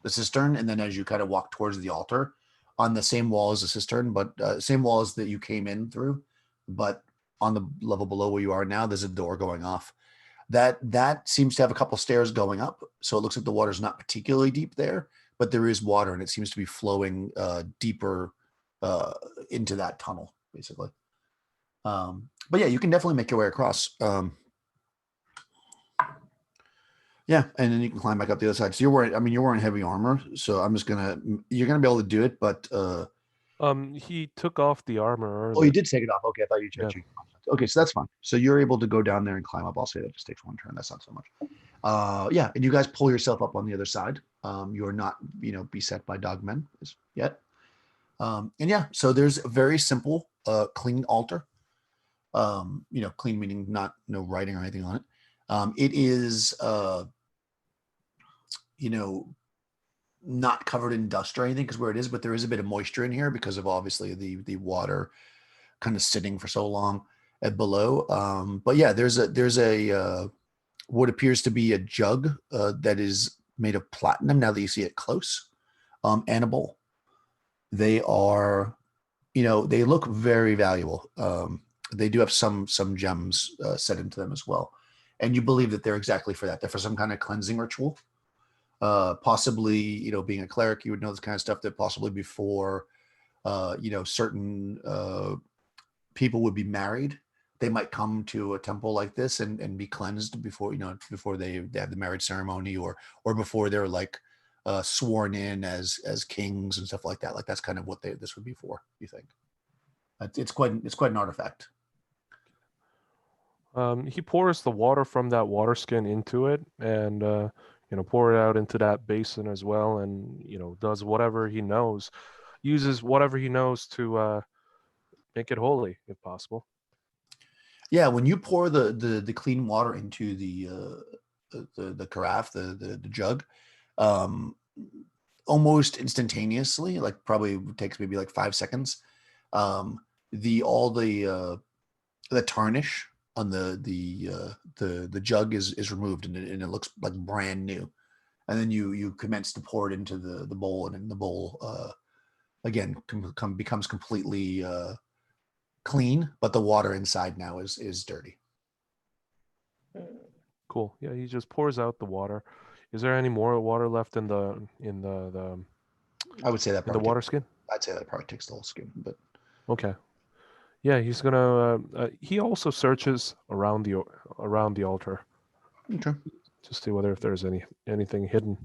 cistern, and then as you kind of walk towards the altar, on the same wall as the cistern, but same walls that you came in through, but on the level below where you are now, there's a door going off. That seems to have a couple stairs going up, so it looks like the water's not particularly deep there, but there is water, and it seems to be flowing deeper into that tunnel, basically. But yeah, you can definitely make your way across. Yeah, and then you can climb back up the other side. So you're wearing heavy armor, so you're gonna be able to do it, but he took off the armor earlier. oh, you did take it off. Okay, I thought you checked. Yeah. Okay, so that's fine. So you're able to go down there and climb up. I'll say that just takes one turn. That's not so much. Yeah, and you guys pull yourself up on the other side. You're not, beset by dogmen yet. And yeah, so there's a very simple, clean altar. Clean meaning no writing or anything on it. It is, not covered in dust or anything because where it is, but there is a bit of moisture in here because of obviously the water kind of sitting for so long at below. But yeah, there's a what appears to be a jug that is made of platinum. Now that you see it close, and a bowl. They are, they look very valuable. They do have some gems set into them as well, and you believe that they're exactly for that. They're for some kind of cleansing ritual. Possibly, being a cleric, you would know this kind of stuff. That possibly before, certain people would be married, they might come to a temple like this and be cleansed before they have the marriage ceremony, or before they're like sworn in as kings and stuff like that. Like that's kind of what this would be for. You think? It's quite an artifact. He pours the water from that water skin into it, and pour it out into that basin as well, and does whatever he knows, uses whatever he knows to make it holy, if possible. Yeah, when you pour the clean water into the carafe, the jug, almost instantaneously, like probably takes maybe like 5 seconds. The tarnish on the jug is removed, and it looks like brand new. And then you commence to pour it into the bowl, and then the bowl again becomes completely clean, but the water inside now is dirty. Cool. Yeah, he just pours out the water. Is there any more water left in the I would say that the water skin? I'd say that probably takes the whole skin, but okay. Yeah, he's gonna. He also searches around the altar Okay. to see whether if there's anything hidden.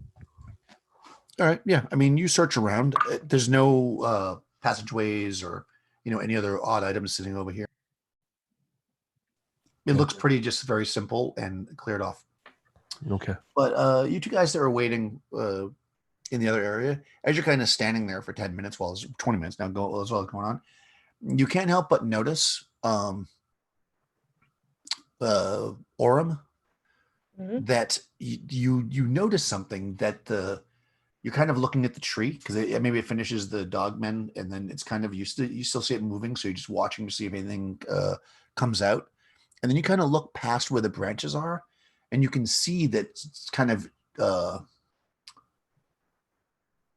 All right. Yeah. I mean, you search around. There's no passageways or any other odd items sitting over here. It Yeah. looks pretty just very simple and cleared off. Okay. But you two guys that are waiting in the other area, as you're kind of standing there for 10 minutes, well, it's 20 minutes now, as well as going on, you can't help but notice Orem, Mhm. that you notice something that you're kind of looking at the tree because maybe it finishes the dogmen and then it's kind of you still see it moving, so you're just watching to see if anything comes out, and then you kind of look past where the branches are, and you can see that it's kind of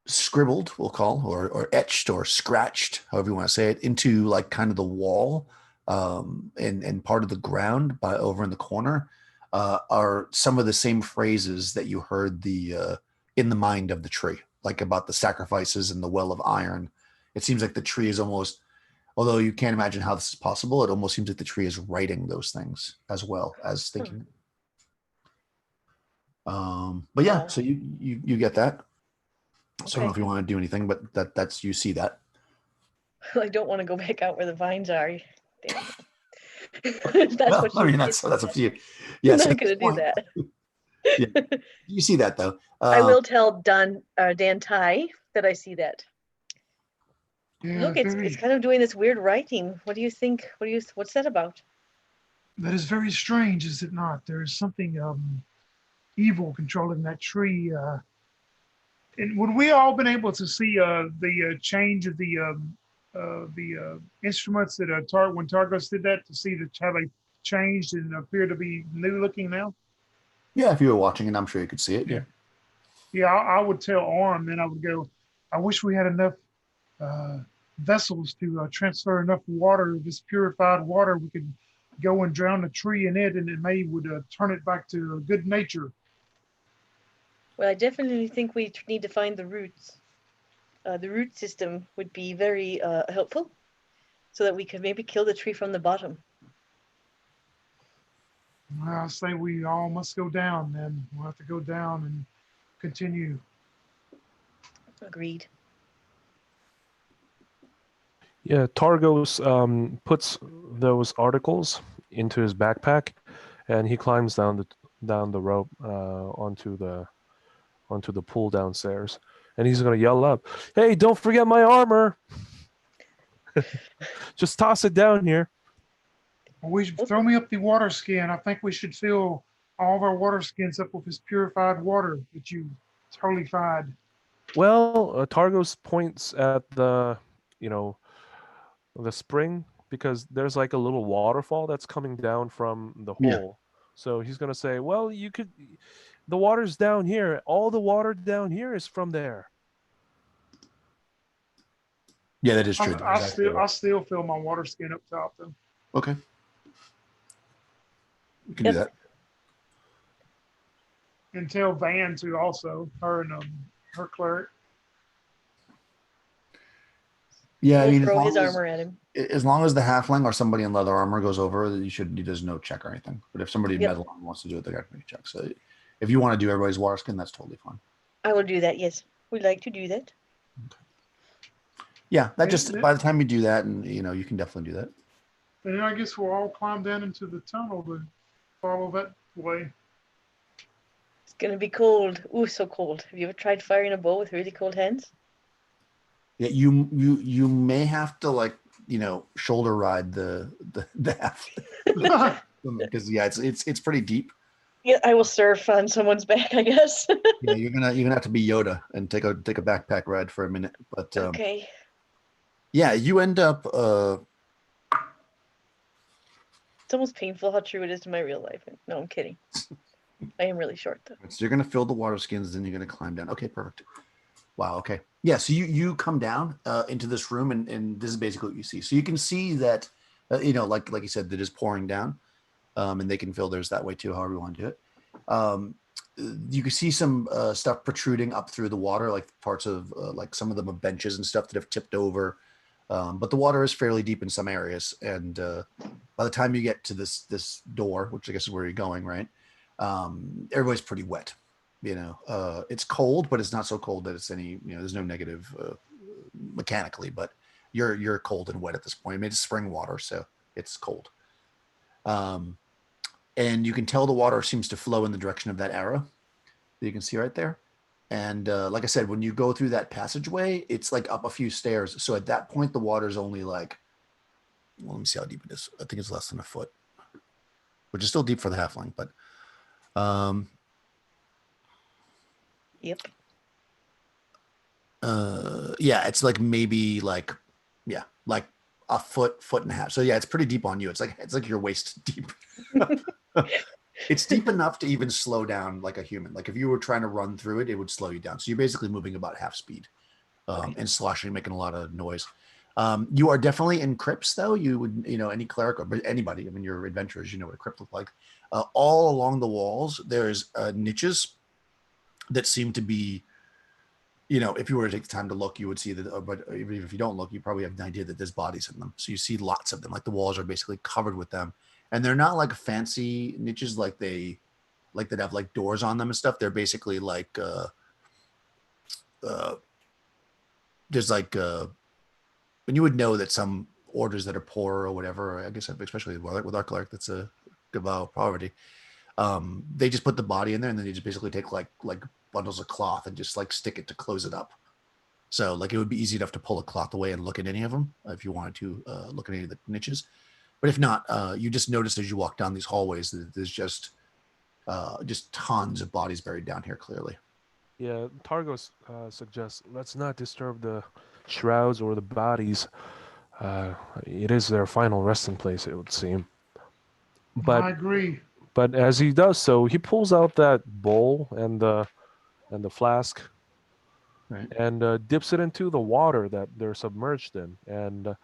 scribbled, we'll call, or etched or scratched, however you want to say it, into like kind of the wall, and part of the ground by over in the corner, are some of the same phrases that you heard in the mind of the tree, like about the sacrifices and the well of iron. It seems like the tree is almost, although you can't imagine how this is possible, it almost seems like the tree is writing those things as well as thinking. But yeah, Wow. so you get that. So I don't know if Okay. you want to do anything, but that's you see that. I don't want to go back out where the vines are. Damn. That's Well, what I you mean get. that's up to you. I'm Yes, not at this going to do point, that. yeah, you see that though. I will tell Dan Tai that I see that. Yeah, Look, it's kind of doing this weird writing. What do you think? What's that about? that is very strange, is it not? There is something evil controlling that tree. And would we all been able to see the change of the instruments that when Targos did that, to see how they changed and appear to be new looking now? Yeah, if you were watching it, I'm sure you could see it. Yeah. Yeah, I would tell Orm, then I would go, I wish we had enough vessels to transfer enough water, this purified water, we could go and drown the tree in it, and it may would turn it back to good nature. Well, I definitely think we need to find the roots. The root system would be very helpful, so that we could maybe kill the tree from the bottom. Well, I say we all must go down then. We'll have to go down and continue. Agreed. Yeah, Targos puts those articles into his backpack, and he climbs down the rope onto the pool downstairs, and he's gonna yell up, "Hey, don't forget my armor! Just toss it down here." Well, we should throw me up the water skin. I think we should fill all of our water skins up with this purified water that you totally-fied. Well, Targos points at the spring, because there's like a little waterfall that's coming down from the Yeah. hole. So he's gonna say, "Well, the water's down here. All the water down here is from there." Yeah, that is true. I still fill my water skin up top though. Okay. You can Yep. do that. And tell Van to also, her and her cleric. Yeah, I We'll mean, throw his armor at him. as long as the halfling or somebody in leather armor goes over, there's no check or anything. But if somebody in Yep. metal armor wants to do it, they got to make a check. So if you want to do everybody's water skin, that's totally fine. I will do that. Yes, we'd like to do that. Yeah, that Yeah, just yeah. by the time you do that, and you can definitely do that. And then I guess we'll all climb down into the tunnel to follow that way. It's gonna be cold. Ooh, so cold. Have you ever tried firing a bow with really cold hands? Yeah, you may have to shoulder ride the half because it's pretty deep. Yeah, I will surf on someone's back, I guess. Yeah, you're gonna have to be Yoda and take a backpack ride for a minute. But Okay. yeah, you end up It's almost painful how true it is to my real life. No, I'm kidding. I am really short though. so you're gonna fill the water skins, then you're gonna climb down. Okay, perfect. Wow. Okay. Yeah. So you come down into this room, and this is basically what you see. So you can see that like you said, that is pouring down, and they can fill theirs that way too, however you want to do it. You can see some stuff protruding up through the water, like parts of like some of them are benches and stuff that have tipped over. But the water is fairly deep in some areas, and by the time you get to this door, which I guess is where you're going, right? Everybody's pretty wet. It's cold, but it's not so cold that it's any. There's no negative mechanically, but you're cold and wet at this point. I mean, it's spring water, so it's cold. And you can tell the water seems to flow in the direction of that arrow that you can see right there. And like I said, when you go through that passageway, it's like up a few stairs. So at that point, the water's only like, well, let me see how deep it is. I think it's less than a foot, which is still deep for the halfling, but Yep. yeah, it's like maybe like a foot and a half. So yeah, it's pretty deep on you. It's like your waist deep. It's deep enough to even slow down like a human. Like if you were trying to run through it, it would slow you down. So you're basically moving about half speed, and sloshing, making a lot of noise. You are definitely in crypts, though. You would, any cleric or anybody. I mean, you're adventurers. You know what a crypt looks like. All along the walls, there's niches that seem to be, if you were to take the time to look, you would see that. But even if you don't look, you probably have an idea that there's bodies in them. So you see lots of them. Like the walls are basically covered with them, and they're not like fancy niches that have like doors on them and stuff. They're basically like there's like and you would know that some orders that are poor or whatever, I guess especially with our cleric that's a Gabao poverty, they just put the body in there and then they just basically take like bundles of cloth and just like stick it to close it up. So like it would be easy enough to pull a cloth away and look at any of them if you wanted to look at any of the niches. But if not, you just notice as you walk down these hallways that there's just tons of bodies buried down here, clearly. Yeah, Targos suggests let's not disturb the shrouds or the bodies. It is their final resting place, it would seem. I But agree. but as he does so, he pulls out that bowl and the flask, Right. and dips it into the water that they're submerged in, and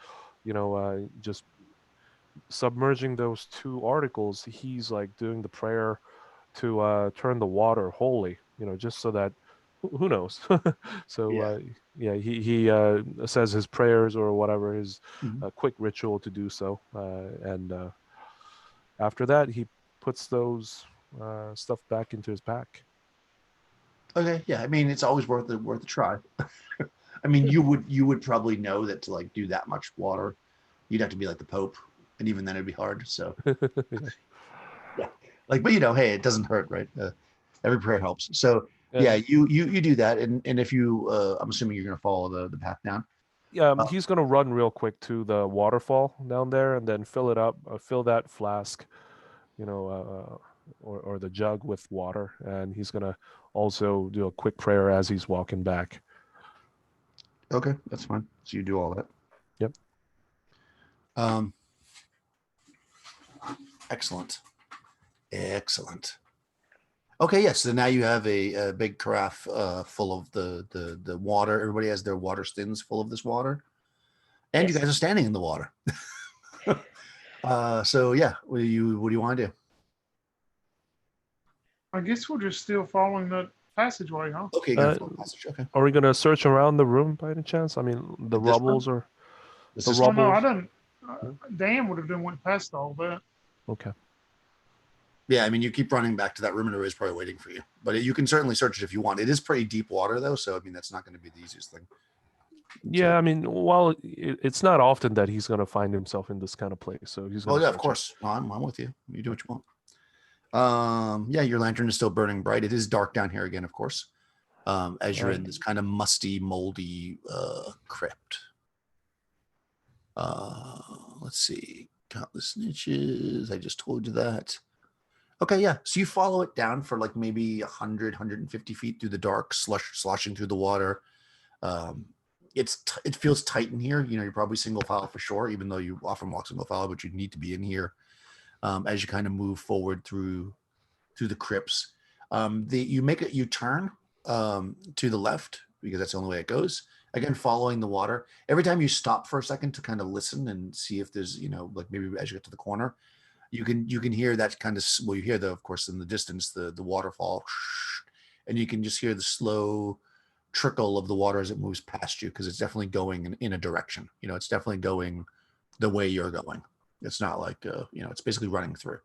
just submerging those two articles. He's like doing the prayer to turn the water holy, just so that who knows. So Yeah. he says his prayers or whatever, his Mhm. quick ritual to do so, and after that he puts those stuff back into his pack. Okay, yeah. I mean, it's always worth a try. I mean, you would probably know that to like do that much water, you'd have to be like the Pope, and even then it'd be hard. So yeah, like, but hey, it doesn't hurt, right? Every prayer helps. So yeah, And you do that, and if you, I'm assuming you're gonna follow the path down. he's gonna run real quick to the waterfall down there and then fill it up, fill that flask, or the jug with water, and he's gonna also do a quick prayer as he's walking back. Okay, that's fine. So you do all that. Yep. Excellent. Okay, yes. So now you have a big carafe full of the water. Everybody has their water skins full of this water, and you Yes. guys are standing in the water. So yeah, what do you want to do? I guess we're just still following the passageway, huh? Okay, you're gonna follow the passage. Okay. Are we gonna search around the room by any chance? I mean, the At this room? rubbles or This the is Oh no, I rubbles. didn't. Dan would have done went past all that. Okay. yeah. I mean, you keep running back to that room, and everybody's probably waiting for you. But you can certainly search it if you want. It is pretty deep water, though, so I mean, that's not going to be the easiest thing. Yeah, I mean, while it's not often that he's gonna find himself in this kind of place, so he's gonna. Oh yeah, of search it. course. No, I'm with you. You do what you want. Yeah, your lantern is still burning bright. It is dark down here again, of course. As you're in this kind of musty, moldy crypt. Let's see. Countless niches. I just told you that. Okay, yeah. So you follow it down for like maybe 100, 150 feet through the dark, sloshing through the water. It feels tight in here. You're probably single file for sure, even though you often walk single file, but you need to be in here as you kind of move forward through the crypts. You turn to the left because that's the only way it goes. Again, following the water. Every time you stop for a second to kind of listen and see if there's, like maybe as you get to the corner, you can hear that kind of, well, you hear of course in the distance the waterfall, and you can just hear the slow trickle of the water as it moves past you, because it's definitely going in a direction. It's definitely going the way you're going. It's not like it's basically running through.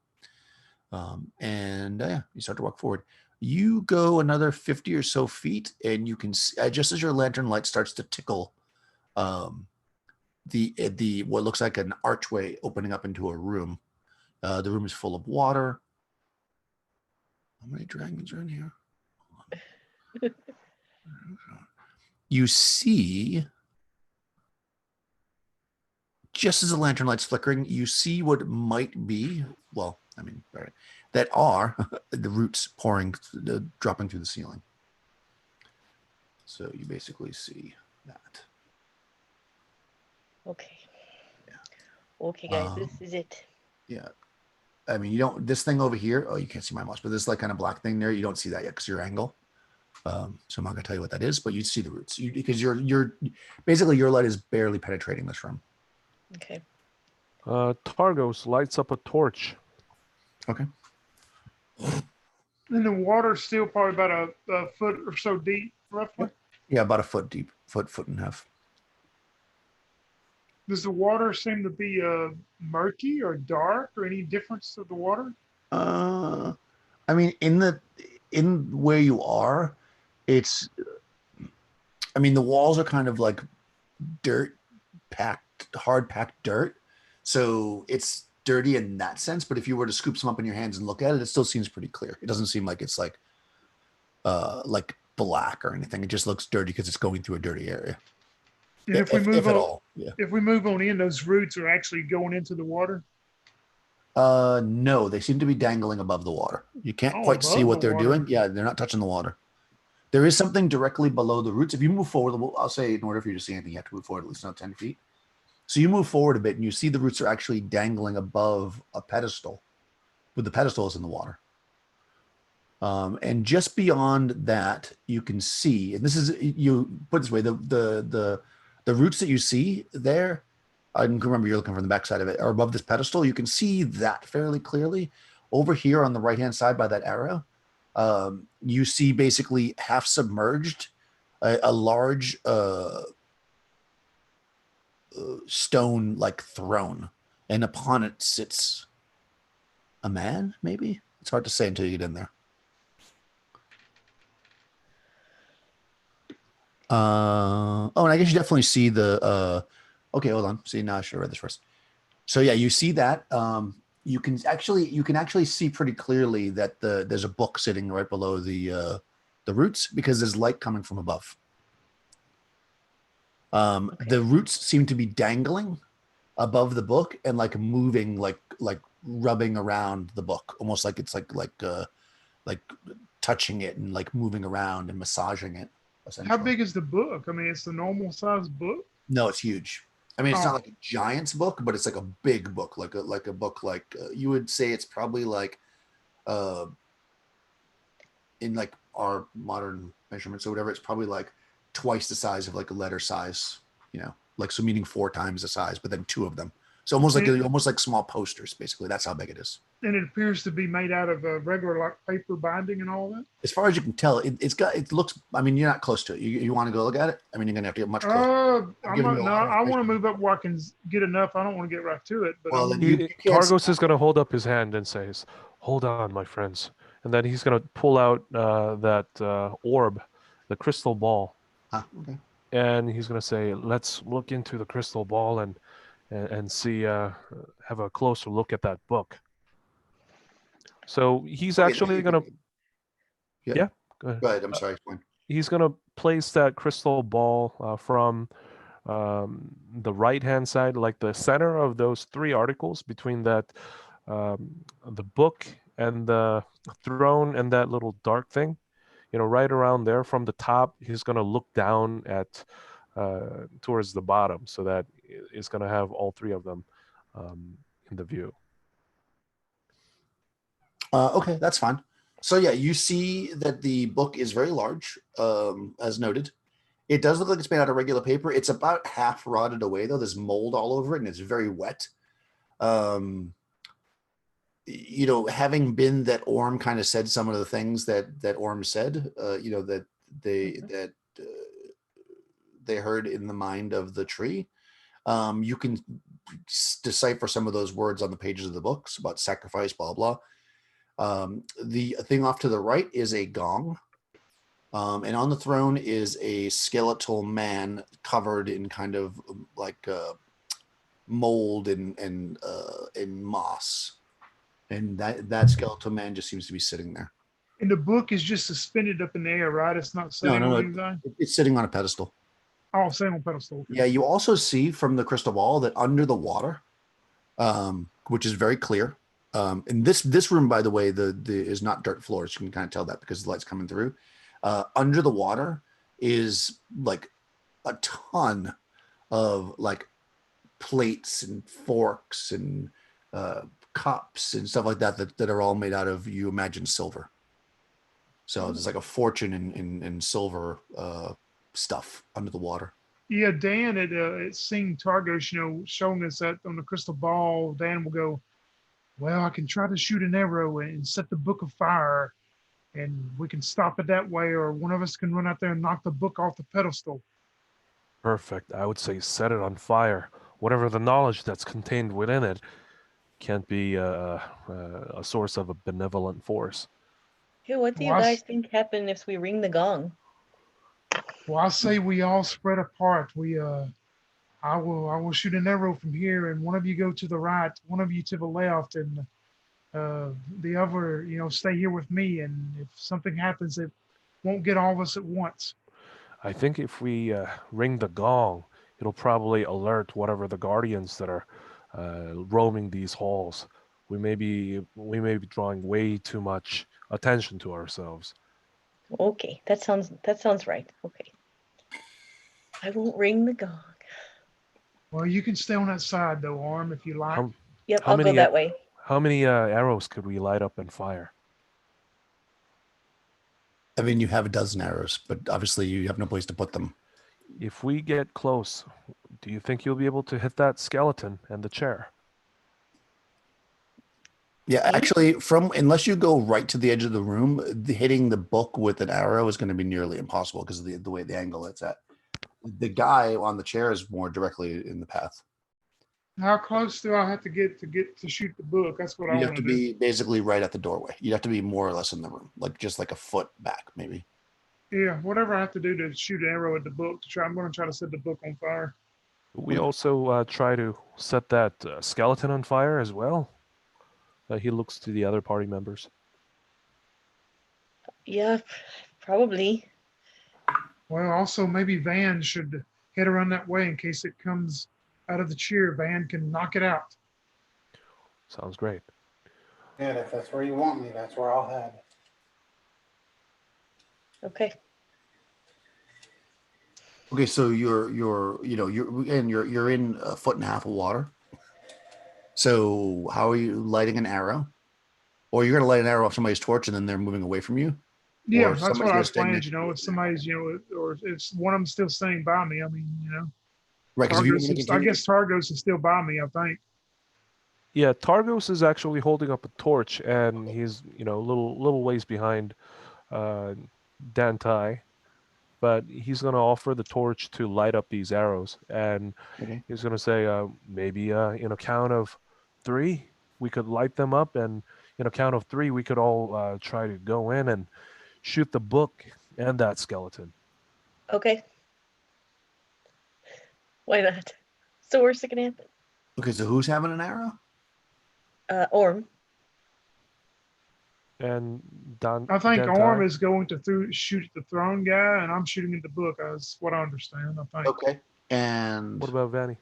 And you start to walk forward. You go another 50 or so feet, and you can see, just as your lantern light starts to tickle the what looks like an archway opening up into a room. The room is full of water. How many dragons are in here? You see, just as the lantern light's flickering, you see what might be, that are the roots dropping through the ceiling. So you basically see that. Okay. Yeah. Okay, guys, this is it. Yeah. I mean, you don't, this thing over here, you can't see my mouse, but this like kind of black thing there, you don't see that yet because your angle. So I'm not gonna tell you what that is, but you see the roots because you're basically your light is barely penetrating this room. Okay. Targos lights up a torch. Okay. And the water's still probably about a foot or so deep, roughly. Yeah, about a foot deep, foot and a half. Does the water seem to be murky or dark, or any difference of the water? I mean, in where you are, it's. I mean, the walls are kind of like dirt hard packed dirt, so it's dirty in that sense. But if you were to scoop some up in your hands and look at it, it still seems pretty clear. It doesn't seem like it's like black or anything. It just looks dirty because it's going through a dirty area. And if we move at on, all, yeah. If we move on in, those roots are actually going into the water. No, they seem to be dangling above the water. You can't quite see above what the they're water. doing. Yeah, they're not touching the water. There is something directly below the roots. If you move forward, I'll say in order for you to see anything, you have to move forward at least another 10 feet. So you move forward a bit and you see the roots are actually dangling above a pedestal, with the pedestals in the water. And just beyond that, you can see, and this is, you put it this way, the roots that you see there, I can remember you're looking from the backside of it, are above this pedestal. You can see that fairly clearly. Over here on the right-hand side by that arrow, you see basically half submerged, a large stone like throne, and upon it sits a man, maybe? It's hard to say until you get in there. And I guess you definitely see the okay, hold on. See, now I should have read this first. So yeah, you see that. You can actually see pretty clearly that there's a book sitting right below the roots because there's light coming from above. Okay. The roots seem to be dangling above the book and like moving, like rubbing around the book, almost like it's like touching it and like moving around and massaging it. How big is the book? I mean, it's the normal size book. No, it's huge. I mean, it's not Oh. like a giant's book, but it's like a big book, like a book like you would say it's probably like in like our modern measurements or whatever, it's probably like twice the size of like a letter size, like, so meaning 4 times the size, but then 2 of them. So almost like small posters, basically. That's how big it is. And it appears to be made out of a regular like paper binding and all that. As far as you can tell, it looks. I mean, you're not close to it. You want to go look at it? I mean, you're gonna have to get much closer. I'm giving not, you a no, lot of I want to information. move up where I can get enough. I don't want to get right to it. But Well, I'm- then you can't Targos is going to hold up his hand and says, "Hold on, my friends," and then he's going to pull out that orb, the crystal ball, okay. and he's going to say, "Let's look into the crystal ball and see, have a closer look at that book." So he's Okay, actually going to, Yeah. go ahead. Go ahead. I'm sorry. Explain. He's going to place that crystal ball from the right-hand side, like the center of those 3 articles between that, the book and the throne and that little dark thing, right around there from the top. He's going to look down at towards the bottom, so that it's going to have all 3 of them in the view. Okay, that's fine. So yeah, you see that the book is very large, as noted. It does look like it's made out of regular paper. It's about half rotted away, though. There's mold all over it, and it's very wet. Having been that Orm kind of said some of the things that Orm said, that they heard in the mind of the tree. You can decipher some of those words on the pages of the books about sacrifice, blah blah. The thing off to the right is a gong, and on the throne is a skeletal man covered in kind of like mold and moss, and that skeletal man just seems to be sitting there. And the book is just suspended up in the air, right? It's not No, sitting no, on no. anything. It's sitting on a pedestal. Oh, sitting on a pedestal. Okay. Yeah, you also see from the crystal ball that under the water, which is very clear. And this room, by the way, the is not dirt floors. You can kind of tell that because the light's coming through. Under the water is like a ton of like plates and forks and cups and stuff like that are all made out of, you imagine, silver. So there's like a fortune in silver stuff under the water. Yeah, Dan at Seeing Targos, showing us that on the crystal ball, Dan will go, well, I can try to shoot an arrow and set the book afire, and we can stop it that way, or one of us can run out there and knock the book off the pedestal. Perfect. I would say set it on fire. Whatever the knowledge that's contained within it can't be a source of a benevolent force. Hey, what do you Well, guys think happen if we ring the gong? Well, I say we all spread apart. I will shoot an arrow from here, and one of you go to the right, one of you to the left, and the other, stay here with me. And if something happens, it won't get all of us at once. I think if we ring the gong, it'll probably alert whatever the guardians that are roaming these halls. We may be drawing way too much attention to ourselves. Okay, that sounds right. Okay. I won't ring the gong. Well, you can stay on that side though, Arm, if you like. Yep, How I'll go many, that way. How many arrows could we light up and fire? I mean, you have a dozen arrows, but obviously you have no place to put them. If we get close, do you think you'll be able to hit that skeleton and the chair? Yeah, actually, unless you go right to the edge of the room, hitting the book with an arrow is going to be nearly impossible because of the way the angle it's at. The guy on the chair is more directly in the path. How close do I have to get to shoot the book? That's what I You want have to be basically right at the doorway. You'd have to be more or less in the room, just like a foot back, maybe. Yeah, whatever I have to do to shoot an arrow at the book I'm going to try to set the book on fire. We also try to set that skeleton on fire as well. He looks to the other party members. Yeah, probably. Well, also maybe Van should head around that way in case it comes out of the chair. Van can knock it out. Sounds great. Yeah, if that's where you want me, that's where I'll head. Okay. Okay, so you're in a foot and a half of water. So how are you lighting an arrow? Or you're going to light an arrow off somebody's torch and then they're moving away from you? Yeah, Or that's somebody's what I gonna was stand planning. next to you. If somebody's, or if one of them still staying by me. I mean, Right, because if you Targos I guess Targos is still by me, I think. Yeah, Targos is actually holding up a torch, and he's a little ways behind Dantai, but he's going to offer the torch to light up these arrows, and he's going to say, maybe in a count of 3, we could light them up, and in a count of 3, we could all try to go in and shoot the book and that skeleton. Okay. Why not? So worst that can happen. Okay, so who's having an arrow? Orm. And I think Dantai? Orm is going to shoot the throne guy, and I'm shooting at the book. That's what I understand. I think. Okay, and What about Vanny?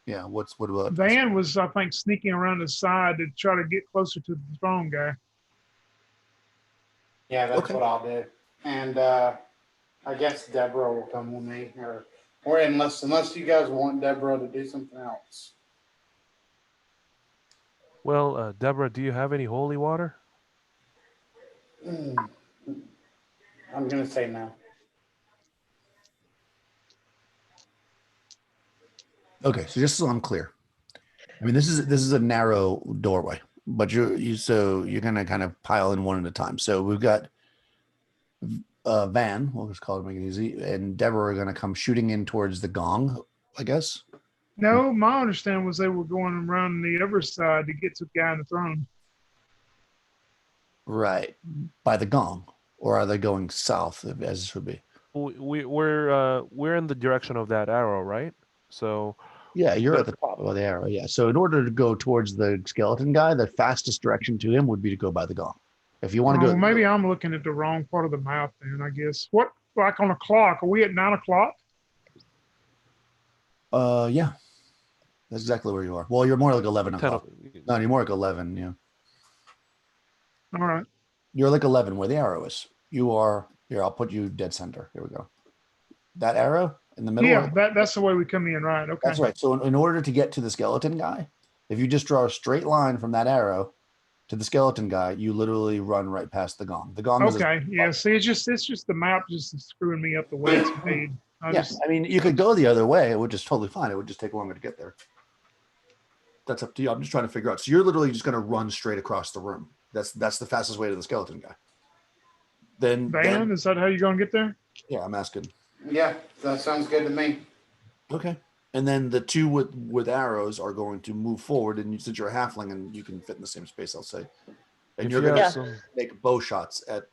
yeah, what about Van was, I think, sneaking around the side to try to get closer to the throne guy. Yeah, that's Okay. what I'll do. And I guess Deborah will come with me, or unless you guys want Deborah to do something else. Well, Deborah, do you have any holy water? I'm gonna say no. Okay, so just so I'm clear, I mean this is a narrow doorway, but you're gonna kind of pile in one at a time. So we've got Van, we'll just call it, make it easy, and Deborah are going to come shooting in towards the gong, I guess. No, my understanding was they were going around the other side to get to the guy on the throne. Right. By the gong. Or are they going south, as this would be? We're in the direction of that arrow, right? So Yeah, you're at the top of the arrow. Yeah. So in order to go towards the skeleton guy, the fastest direction to him would be to go by the gong. If you want to Oh, go, maybe I'm looking at the wrong part of the map then, I guess. What, like on a clock? Are we at 9 o'clock? yeah, that's exactly where you are. Well, you're more like 11 10 o'clock. No, you're more like 11. Yeah, All right. you're like 11 where the arrow is. You are here. I'll put you dead center. Here we go. That arrow in the middle. Yeah, that's the way we come in, right? Okay. That's right. So in order to get to the skeleton guy, if you just draw a straight line from that arrow to the skeleton guy, you literally run right past the gong. The gong is Okay. Yeah. See, it's just the map just screwing me up the way it's made. I mean, you could go the other way. It would just totally fine. It would just take longer to get there. That's up to you. I'm just trying to figure out. So you're literally just going to run straight across the room. That's the fastest way to the skeleton guy. Then, Van, is that how you're going to get there? yeah, I'm asking. Yeah, that sounds good to me. Okay. And then the two with arrows are going to move forward, and since you're a halfling and you can fit in the same space, I'll say. And you're going to make bow shots at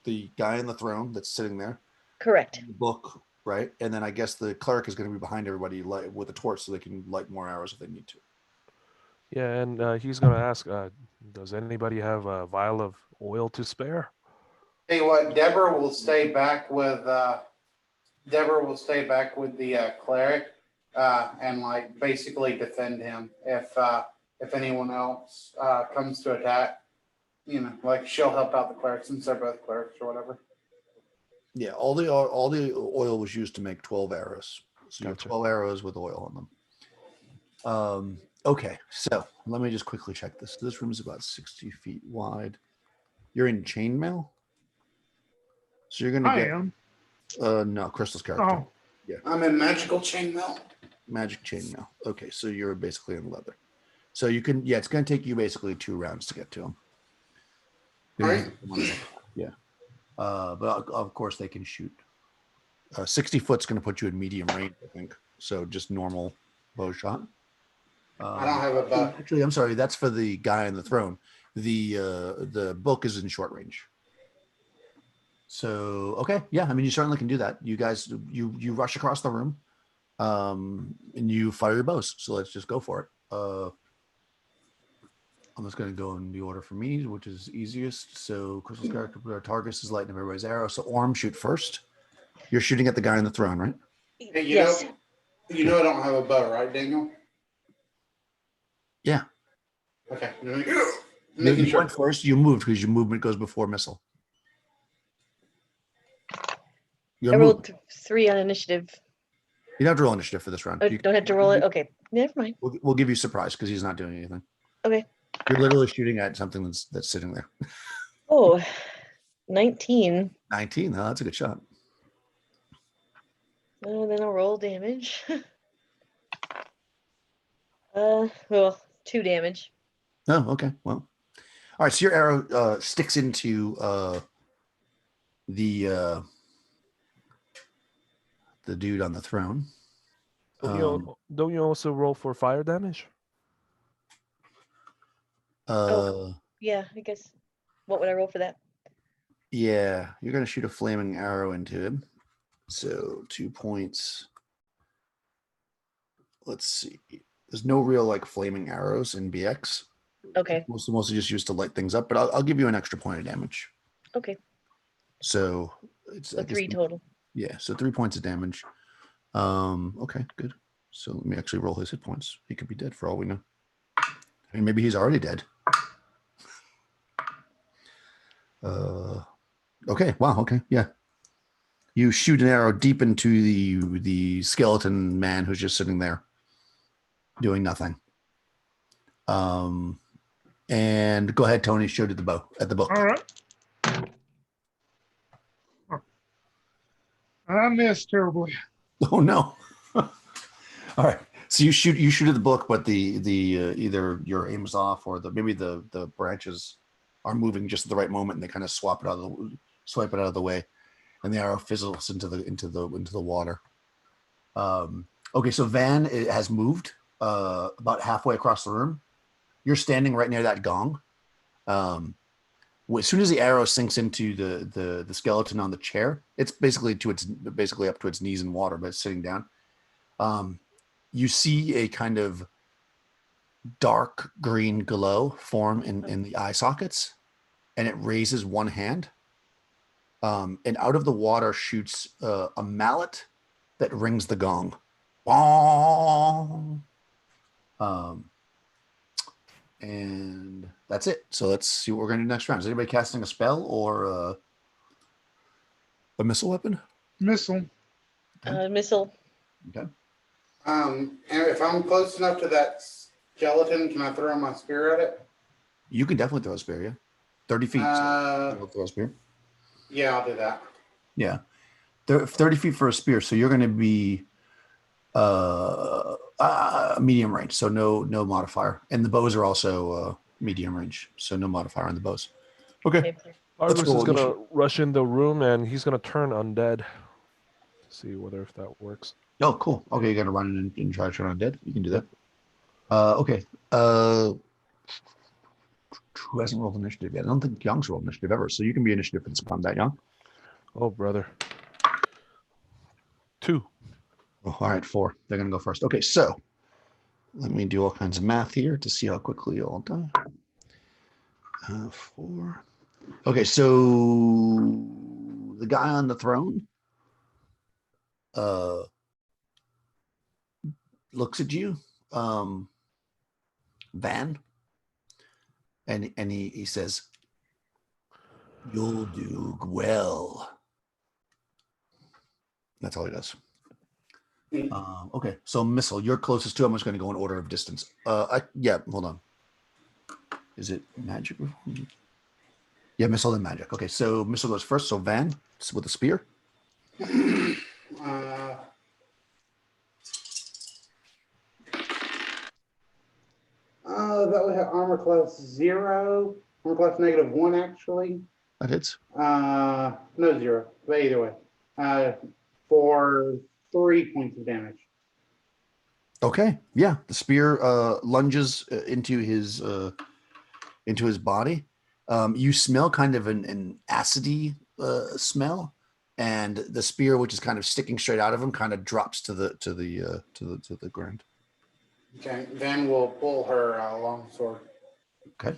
the guy in the throne that's sitting there. Correct. The book, right? And then I guess the cleric is going to be behind everybody with a torch so they can light more arrows if they need to. Yeah, and he's going to ask, does anybody have a vial of oil to spare? Tell you what, Deborah will stay back with the cleric and like basically defend him if anyone else comes to attack. You know, like she'll help out the cleric since they're both clerics or whatever. Yeah, all the oil was used to make 12 arrows. So you have Gotcha. 12 arrows with oil on them. Okay, so let me just quickly check this. This room is about 60 feet wide. You're in chainmail? So you're going to get... am. No, Crystal's character. Oh, I'm in magical chainmail. Magic chainmail. Okay, so you're basically in leather. So you can... Yeah, it's going to take you basically 2 rounds to get to him. Right. Yeah. But of course they can shoot. 60 foot's going to put you in medium range, I think. So just normal bow shot. I don't have a bow. Actually, I'm sorry. That's for the guy on the throne. The book is in short range. So okay, yeah. I mean, you certainly can do that. You guys, you rush across the room, and you fire your bows. So let's just go for it. I'm just going to go in the order for me, which is easiest. So Crystal's character, Targus is lighting up everybody's arrow. So Orm, shoot first. You're shooting at the guy on the throne, right? Hey, Yes. You know I don't have a bow, right, Daniel? Yeah. Okay. You Making sure. went first. You moved because your movement goes before missile. I rolled 3 on initiative. You don't have to roll initiative for this round. Oh, You- don't have to roll it? Okay. Never mind. We'll give you surprise because he's not doing anything. Okay. You're literally shooting at something that's sitting there. Oh, 19. 19. Oh, that's a good shot. Oh, then I'll roll damage. Well, 2 damage. Oh, okay. Well, all right. So your arrow sticks into the dude on the throne. Don't you also roll for fire damage? Yeah, I guess. What would I roll for that? Yeah, you're gonna shoot a flaming arrow into him. So 2 points. Let's see. There's no real like flaming arrows in BX. Okay. Mostly just used to light things up, but I'll give you an extra point of damage. Okay. So it's So 3 total. Yeah, so 3 points of damage. Okay, good. So let me actually roll his hit points. He could be dead for all we know. I mean, maybe he's already dead. Okay. Wow. Okay. Yeah. You shoot an arrow deep into the skeleton man who's just sitting there, doing nothing. And go ahead, Tony. Shoot at the bow at the book. all right. I missed terribly. Oh no. All right. So you shoot at the book, but the either your aim is off or maybe the branches are moving just at the right moment and they kind of swipe it out of the way. and the arrow fizzles into the water. Okay, so Van has moved about halfway across the room. You're standing right near that gong. As soon as the arrow sinks into the skeleton on the chair, it's basically up to its knees in water, but it's sitting down. You see a kind of dark green glow form in the eye sockets, and it raises one hand. And out of the water shoots a mallet that rings the gong. Bong. And that's it. So let's see what we're going to do next round. Is anybody casting a spell or a missile weapon? Missile. Missile. Okay. And if I'm close enough to that skeleton, can I throw my spear at it? You can definitely throw a spear, yeah. 30 feet. So throw a spear. Yeah, I'll do that. Yeah. 30 feet for a spear. So you're going to be medium range. So no modifier. And the bows are also medium range. So no modifier on the bows. Okay. Okay. Argus roll is gonna rush in the room and he's gonna turn undead. See whether if that works. Oh, cool. Okay, you're going to run and try to turn on dead. You can do that. Okay. Who hasn't rolled initiative yet? I don't think Young's rolled initiative ever. So you can be initiative for this combat, Young. Oh, brother. 2. Oh, all right, 4. They're going to go first. Okay, so let me do all kinds of math here to see how quickly you'll die. 4. Okay, so the guy on the throne looks at you, Van, and he says, "You'll do well." That's all he does. Okay, so missile, you're closest to him. I'm just going to go in order of distance. Hold on. Is it magic? Yeah, missile and magic. Okay, so missile goes first. So Van with a spear. That would have armor class 0, armor class -1 actually. That hits. No 0, but either way. For 3 points of damage. Okay, yeah, the spear lunges into his body. You smell kind of an acidy smell, and the spear, which is kind of sticking straight out of him, kind of drops to the ground. Okay, then we'll pull her longsword. Okay,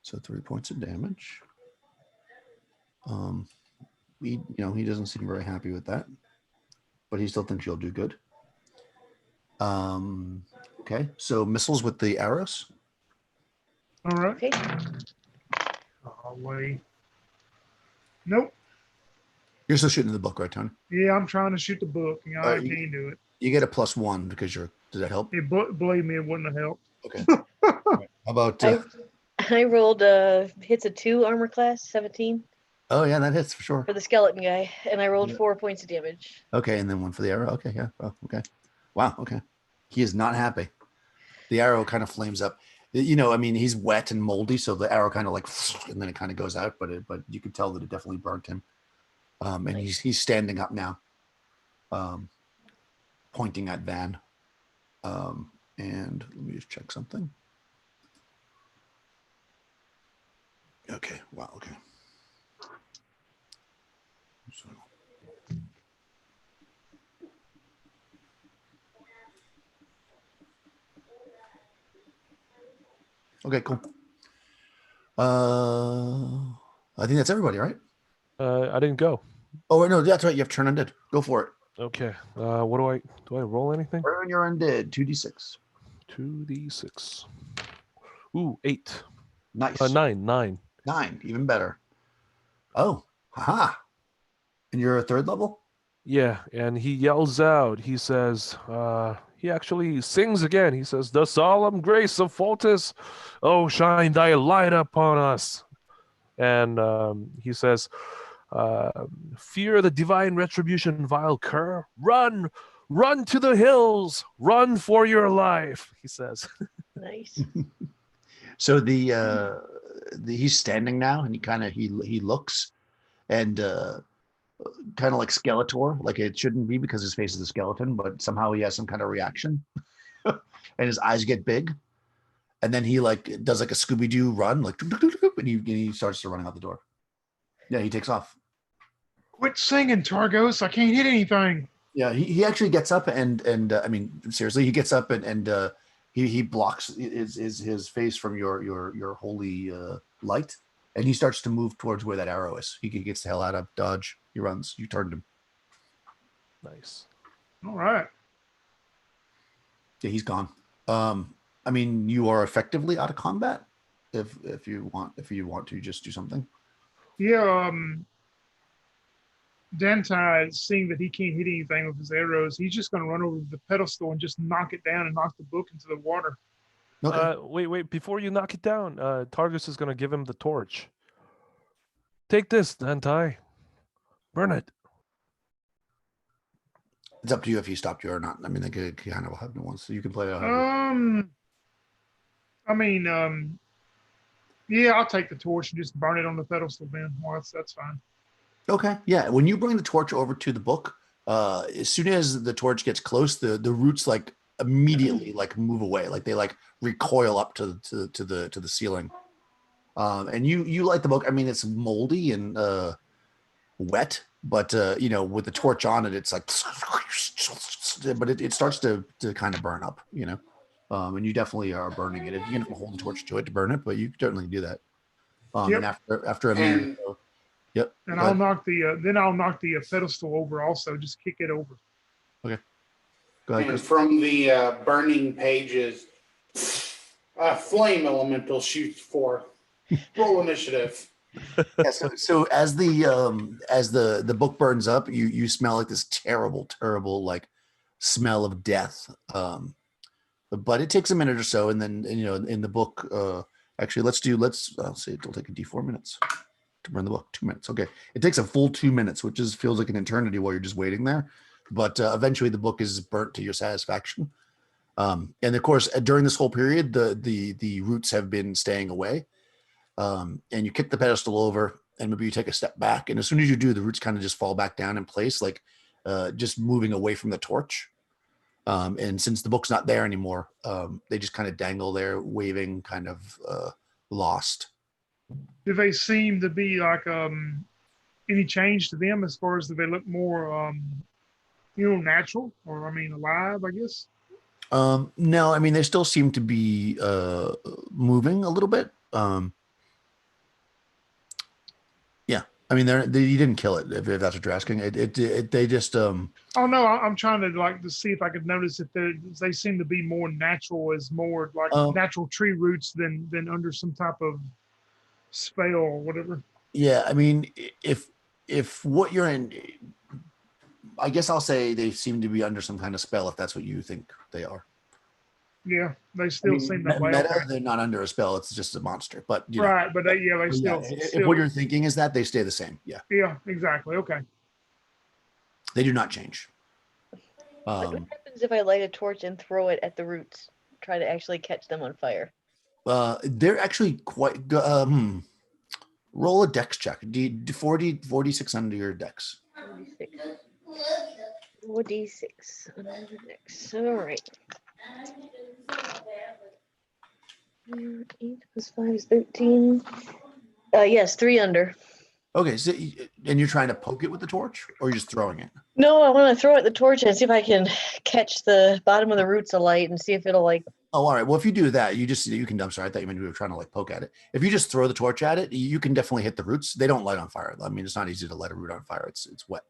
so 3 points of damage. He doesn't seem very happy with that, but he still thinks you'll do good. Okay, so missiles with the arrows. All right. Okay. Golly. Nope. You're still shooting the book, right, Tony? Yeah, I'm trying to shoot the book. I Alright, can't do it. You get a +1 because you're. Does that help? Believe me, it wouldn't have helped. Okay. How about? I rolled hits a 2 armor class, 17 Oh yeah, that hits for sure. for the skeleton guy, and I rolled Yeah. 4 points of damage. Okay, and then 1 for the arrow. Okay, yeah. Oh, okay. Wow. Okay. He is not happy. The arrow kind of flames up. He's wet and moldy, so the arrow kind of and then it kind of goes out. But you could tell that it definitely burnt him. And he's standing up now, pointing at Van. And let me just check something. Okay. Wow. Okay. So. Okay, cool. I think that's everybody, right? I didn't go. Oh, no, that's right. You have turn undead. Go for it. Okay. What do I roll anything? Turn your undead. 2d6. 2d6. Ooh, 8. Nice. 9. 9, even better. Oh, haha. And you're a 3rd level? Yeah, and he yells out. He says, he actually sings again. He says, "The solemn grace of Foltis, oh, shine thy light upon us." And he says, "Fear the divine retribution, vile cur. Run to the hills. Run for your life," he says. Nice. So he's standing now, and he looks, and kind of like Skeletor, like it shouldn't be because his face is a skeleton, but somehow he has some kind of reaction, and his eyes get big, and then he like does like a Scooby Doo run, like, and he starts to running out the door. Yeah, he takes off. Quit singing, Targos. I can't hit anything. Yeah, he actually gets up and I mean seriously, he gets up and he blocks his face from your holy light, and he starts to move towards where that arrow is. He gets the hell out of dodge. He runs. You turned him. Nice. All right. Yeah, he's gone. I mean, you are effectively out of combat. If you want to just do something. Yeah. Dentai, seeing that he can't hit anything with his arrows, he's just going to run over to the pedestal and just knock it down and knock the book into the water. Okay. Wait! Before you knock it down, Targus is gonna give him the torch. Take this, Dantai. Burn it. It's up to you if he stopped you or not. I mean, they could kind of have no one, so you can play it. I mean, yeah, I'll take the torch and just burn it on the pedestal then. Well, that's fine. Okay. Yeah. When you bring the torch over to the book, as soon as the torch gets close, the roots like immediately like move away, like they like recoil up to the ceiling. And you light the book. I mean, it's moldy and wet, but you know, with the torch on it, it's like, but it starts to kind of burn up, you know. And you definitely are burning it. You can hold the torch to it to burn it, but you certainly do that. Yep. And after a minute, or so, yep. And I'll knock the pedestal over also. Just kick it over. Okay. Go ahead, And Chris. from the burning pages, a flame elemental shoots forth. Roll initiative. Yeah, so as the book burns up, you smell like this terrible like smell of death. But it takes a minute or so, and then you know in the book, actually I'll say it'll take a D4 minutes to burn the book. 2 minutes. Okay, it takes a full 2 minutes, which feels like an eternity while you're just waiting there. But eventually the book is burnt to your satisfaction. And of course, during this whole period, the roots have been staying away. And you kick the pedestal over, and maybe you take a step back, and as soon as you do, the roots kind of just fall back down in place, like just moving away from the torch. And since the book's not there anymore, they just kind of dangle there, waving, kind of lost. Do they seem to be like any change to them as far as do they look more natural, or I mean alive, I guess? No, I mean they still seem to be moving a little bit. Yeah, I mean you didn't kill it if that's what you're asking. They just Oh no, I'm trying to see if I could notice if they seem to be more natural, as more like natural tree roots than under some type of spell or whatever. Yeah, I mean if what you're in, I guess I'll say they seem to be under some kind of spell if that's what you think they are. Yeah, they still seem that way. Meta, Okay. they're not under a spell; it's just a monster. But you Right, know, but they still. if what you're thinking is that, they stay the same. Yeah. Yeah, exactly. Okay. They do not change. What happens if I light a torch and throw it at the roots? Try to actually catch them on fire. They're actually quite good. Roll a dex check. 46 under your dex. 4d6 under the dex. All right. 8 plus 5 is 13. Yes, 3 under. Okay, so and you're trying to poke it with the torch, or you're just throwing it? No, I want to throw it at the torch and see if I can catch the bottom of the roots alight and see if it'll like. Oh, all right. Well, if you do that, you can. I'm sorry, I thought you meant you were trying to like poke at it. If you just throw the torch at it, you can definitely hit the roots. They don't light on fire. I mean, it's not easy to light a root on fire. It's wet.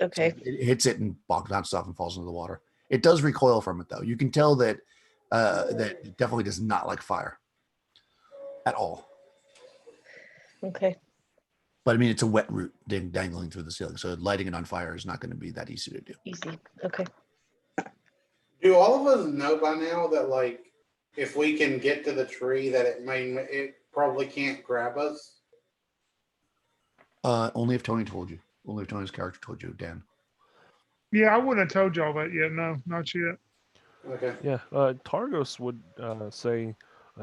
Okay. So it hits it and bounces off and falls into the water. It does recoil from it, though. You can tell that that it definitely does not like fire at all. Okay. But I mean, it's a wet root dangling through the ceiling, so lighting it on fire is not going to be that easy to do. Easy. Okay. Do all of us know by now that like if we can get to the tree that it probably can't grab us? Only if Tony told you. Only if Tony's character told you, Dan. Yeah, I wouldn't have told y'all that yet. No, not yet. Okay. Yeah, Targos would say,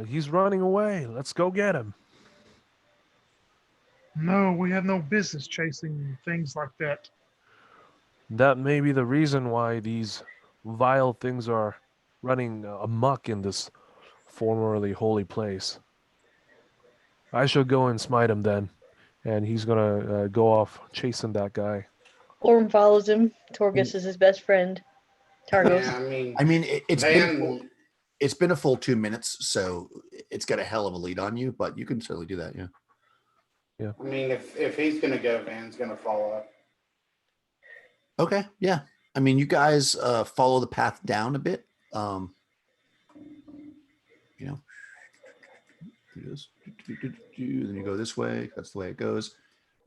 he's running away. Let's go get him. No, we have no business chasing things like that. That may be the reason why these vile things are running amok in this formerly holy place. I shall go and smite him then, and he's gonna go off chasing that guy. Orm follows him. Torgus is his best friend. Targos. Yeah, I mean, I mean, Van. it's been a full 2 minutes, so it's got a hell of a lead on you, but you can certainly do that. Yeah. I mean, if he's gonna go, Van's gonna follow. Okay. Yeah. I mean, you guys follow the path down a bit. You know, do this, then you go this way. That's the way it goes.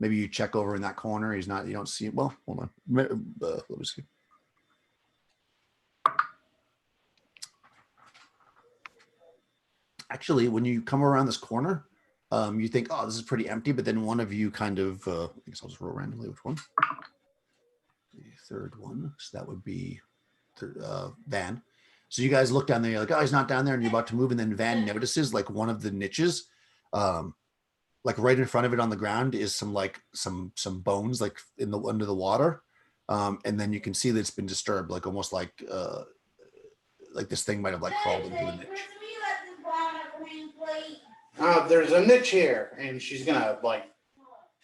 Maybe you check over in that corner. He's not. You don't see. Well, hold on. Let me see. Actually, when you come around this corner, you think, "Oh, this is pretty empty." But then one of you kind of, I guess I'll just roll randomly which one. The third one, so that would be Van. So you guys look down there, you're like, "Oh, he's not down there," and you're about to move, and then Van notices like one of the niches, like right in front of it on the ground is some bones like in the under the water, and then you can see that it's been disturbed, like almost like this thing might have like crawled into the niche. There's a niche here, and she's gonna like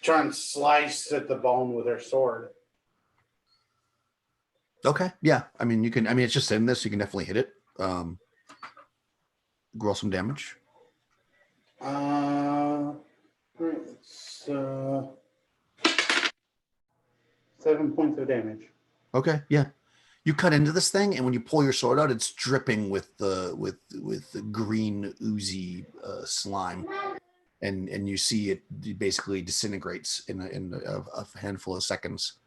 try and slice at the bone with her sword. Okay, yeah. I mean, you can. I mean, it's just in this. You can definitely hit it. Roll some damage. It's 7 points of damage. Okay, yeah. You cut into this thing, and when you pull your sword out, it's dripping with the green oozy slime, and you see it basically disintegrates in a handful of seconds.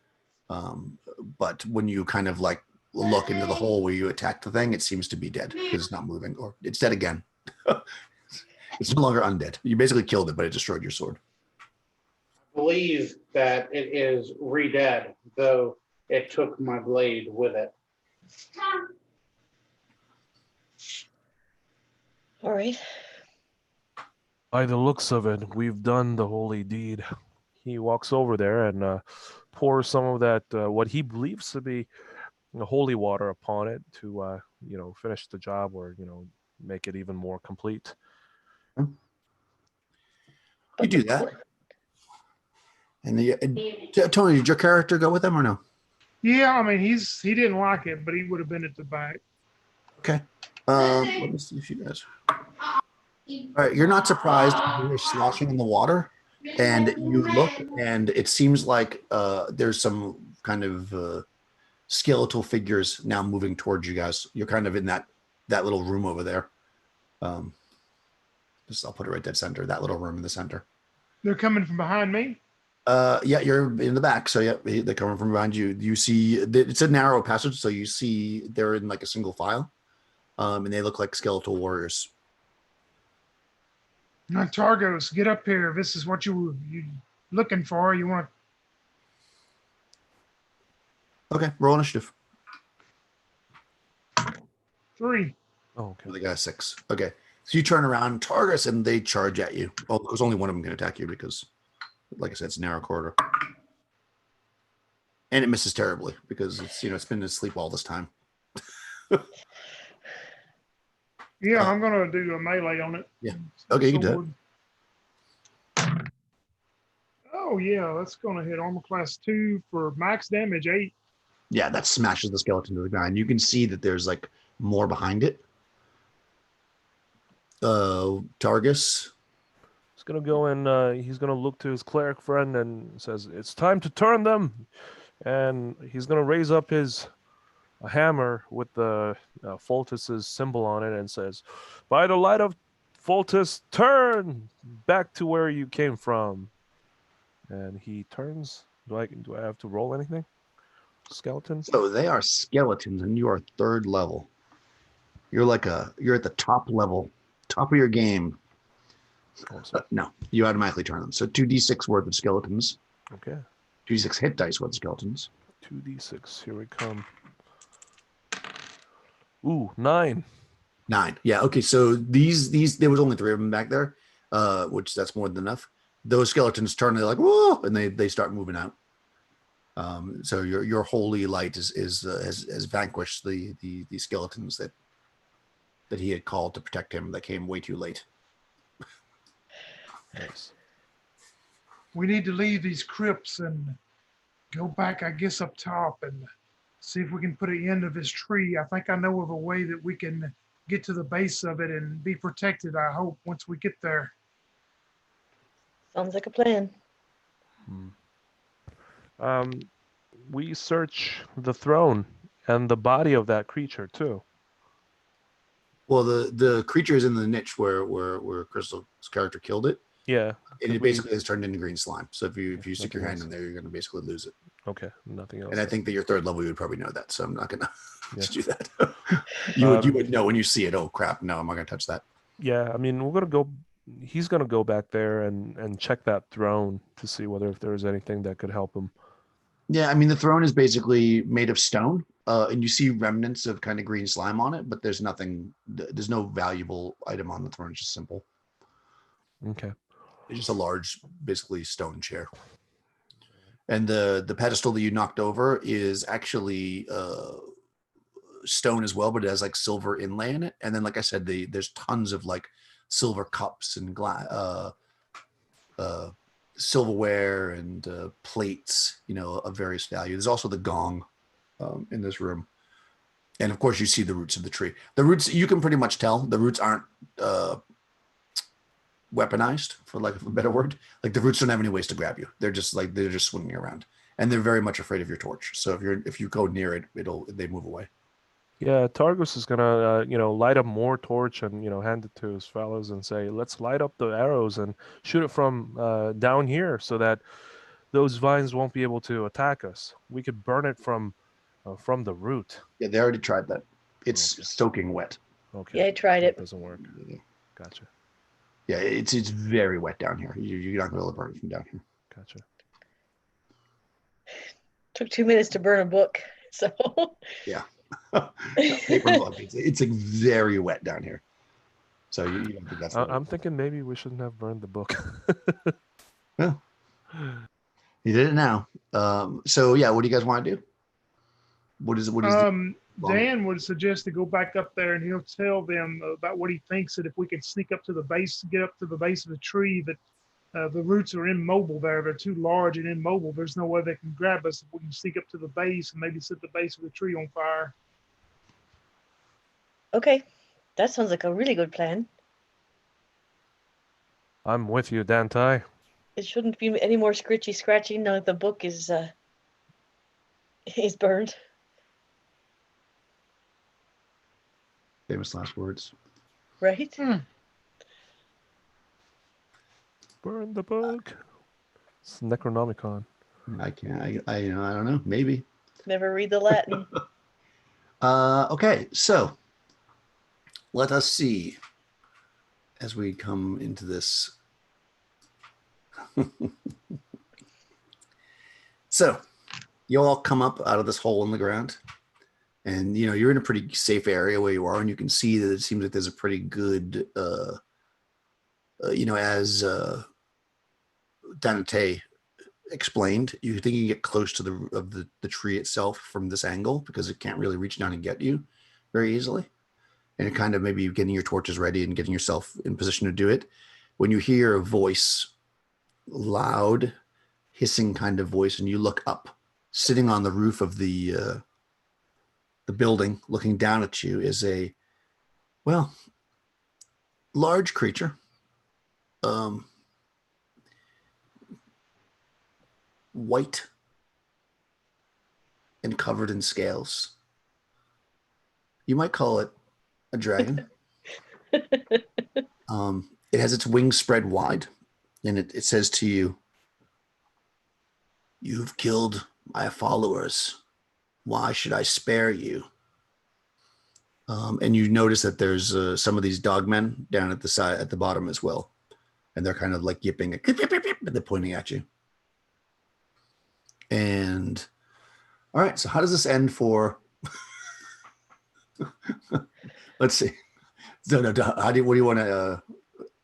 But when you kind of like look into the hole where you attacked the thing, it seems to be dead because it's not moving, or it's dead again. It's no longer undead. You basically killed it, but it destroyed your sword. I believe that it is re-dead, though it took my blade with it. All right. By the looks of it, we've done the holy deed. He walks over there and pours some of that, what he believes to be holy water upon it to, finish the job or, make it even more complete. You do that. And Tony, did your character go with him or no? Yeah, I mean he didn't like it, but he would have been at the back. Okay. Let me see if you guys. All right, you're not surprised you're sloshing in the water, and you look, and it seems like there's some kind of skeletal figures now moving towards you guys. You're kind of in that little room over there. I'll put it right dead center. That little room in the center. They're coming from behind me. Yeah, you're in the back. So yeah, they're coming from behind you. You see, it's a narrow passage, so you see they're in like a single file, and they look like skeletal warriors. Now, Targos, get up here. This is what you looking for. You want? Okay, roll initiative. 3. Oh, okay. The guy 6. Okay, so you turn around, Targus, and they charge at you. Well, because only one of them can attack you because, like I said, it's a narrow corridor, and it misses terribly because it's been asleep all this time. Yeah, I'm gonna do a melee on it. Yeah. Okay, you can do it. Oh yeah, that's gonna hit armor class 2 for max damage 8. Yeah, that smashes the skeleton to the ground. You can see that there's like more behind it. Targus. He's gonna go and he's gonna look to his cleric friend and says, "It's time to turn them," and he's gonna raise up his hammer with the Foltus's symbol on it and says, "By the light of Foltus, turn back to where you came from." And he turns. Do I have to roll anything? Skeletons? So they are skeletons, and you are 3rd level. You're at the top level, top of your game. Awesome. No, you automatically turn them. So 2d6 worth of skeletons. Okay. 2d6 hit dice worth of skeletons. 2d6. Here we come. Ooh, 9. 9. Yeah. Okay. So these there was only 3 of them back there, which that's more than enough. Those skeletons turn. They're like, whoa, and they start moving out. So your holy light has vanquished the skeletons that he had called to protect him that came way too late. Nice. We need to leave these crypts and go back, I guess, up top and see if we can put an end to this tree. I think I know of a way that we can get to the base of it and be protected, I hope, once we get there. Sounds like a plan. We search the throne and the body of that creature too. Well, the creature is in the niche where Crystal's character killed it, Yeah. and it basically has turned into green slime. So if you stick your hand else. in there, you're going to basically lose it. Okay, nothing else. And I think that your third level, you would probably know that. So I'm not going to Yeah. do that. you would know when you see it. Oh crap! No, I'm not going to touch that. Yeah, I mean, he's gonna go back there and check that throne to see whether if there's anything that could help him. Yeah, I mean the throne is basically made of stone, and you see remnants of kind of green slime on it, but there's nothing. There's no valuable item on the throne. It's just simple. Okay. It's just a large, basically stone chair. And the pedestal that you knocked over is actually stone as well, but it has like silver inlay in it. And then, like I said, there's tons of like silver cups and silverware and plates, of various value. There's also the gong in this room. And of course, you see the roots of the tree. The roots, you can pretty much tell the roots aren't weaponized, for lack of a better word. Like the roots don't have any ways to grab you. They're just swinging around, and they're very much afraid of your torch. So if you go near it, they move away. Yeah, Targus is gonna light up more torch and hand it to his fellows and say, let's light up the arrows and shoot it from down here so that those vines won't be able to attack us. We could burn it from the root. Yeah, they already tried that. It's Okay. soaking wet. Okay. Yeah, I tried it. Doesn't work. Gotcha. Yeah, it's very wet down here. You're not going to be able to burn it from down here. Gotcha. Took 2 minutes to burn a book, so Yeah. Paper book. It's like very wet down here. So you don't think that's I'm thinking maybe we shouldn't have burned the book. Well, you did it now. So yeah, what do you guys want to do? What is Dan would suggest to go back up there and he'll tell them about what he thinks, that if we can sneak up to the base, get up to the base of the tree, that the roots are immobile there. They're too large and immobile. There's no way they can grab us if we can sneak up to the base and maybe set the base of the tree on fire. okay. That sounds like a really good plan. I'm with you, Dantai. It shouldn't be any more scratchy now that the book is burned. famous last words? Right? Burn the book. It's Necronomicon. I can't. I don't know. Maybe. Never read the Latin. Okay, so let us see as we come into this. So you all come up out of this hole in the ground, and you're in a pretty safe area where you are, and you can see that it seems like there's a pretty good as Danate explained, you think you can get close to the tree itself from this angle because it can't really reach down and get you very easily. And it kind of maybe getting your torches ready and getting yourself in position to do it. When you hear a voice, loud, hissing kind of voice, and you look up, sitting on the roof of the building, looking down at you, is a large creature. White and covered in scales. You might call it a dragon. It has its wings spread wide, and it says to you, "You've killed my followers. Why should I spare you?" And you notice that there's some of these dogmen down at the side, at the bottom as well, and they're kind of like yipping, and they're pointing at you. And all right, so how does this end for? Let's see. No, what do you want to?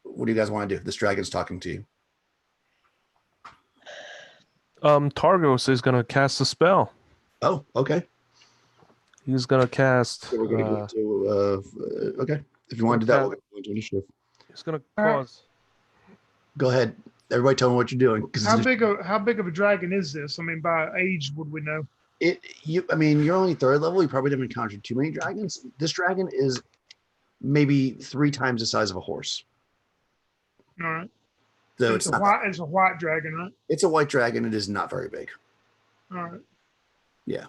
What do you guys want to do? This dragon's talking to you. Targos is gonna cast a spell. Oh, okay. He's gonna cast. So we're going to go into, okay. If you want to do that, we'll go into initiative. He's gonna Uh, cause. Go ahead. Everybody tell me what you're doing. 'Cause How big of a dragon is this? I mean, by age would we know? I mean, you're only third level. You probably haven't encountered too many dragons. This dragon is maybe 3 times the size of a horse. All right. So It's it's a not. white. It's a white dragon, right? It's a white dragon. It is not very big. All right. Yeah.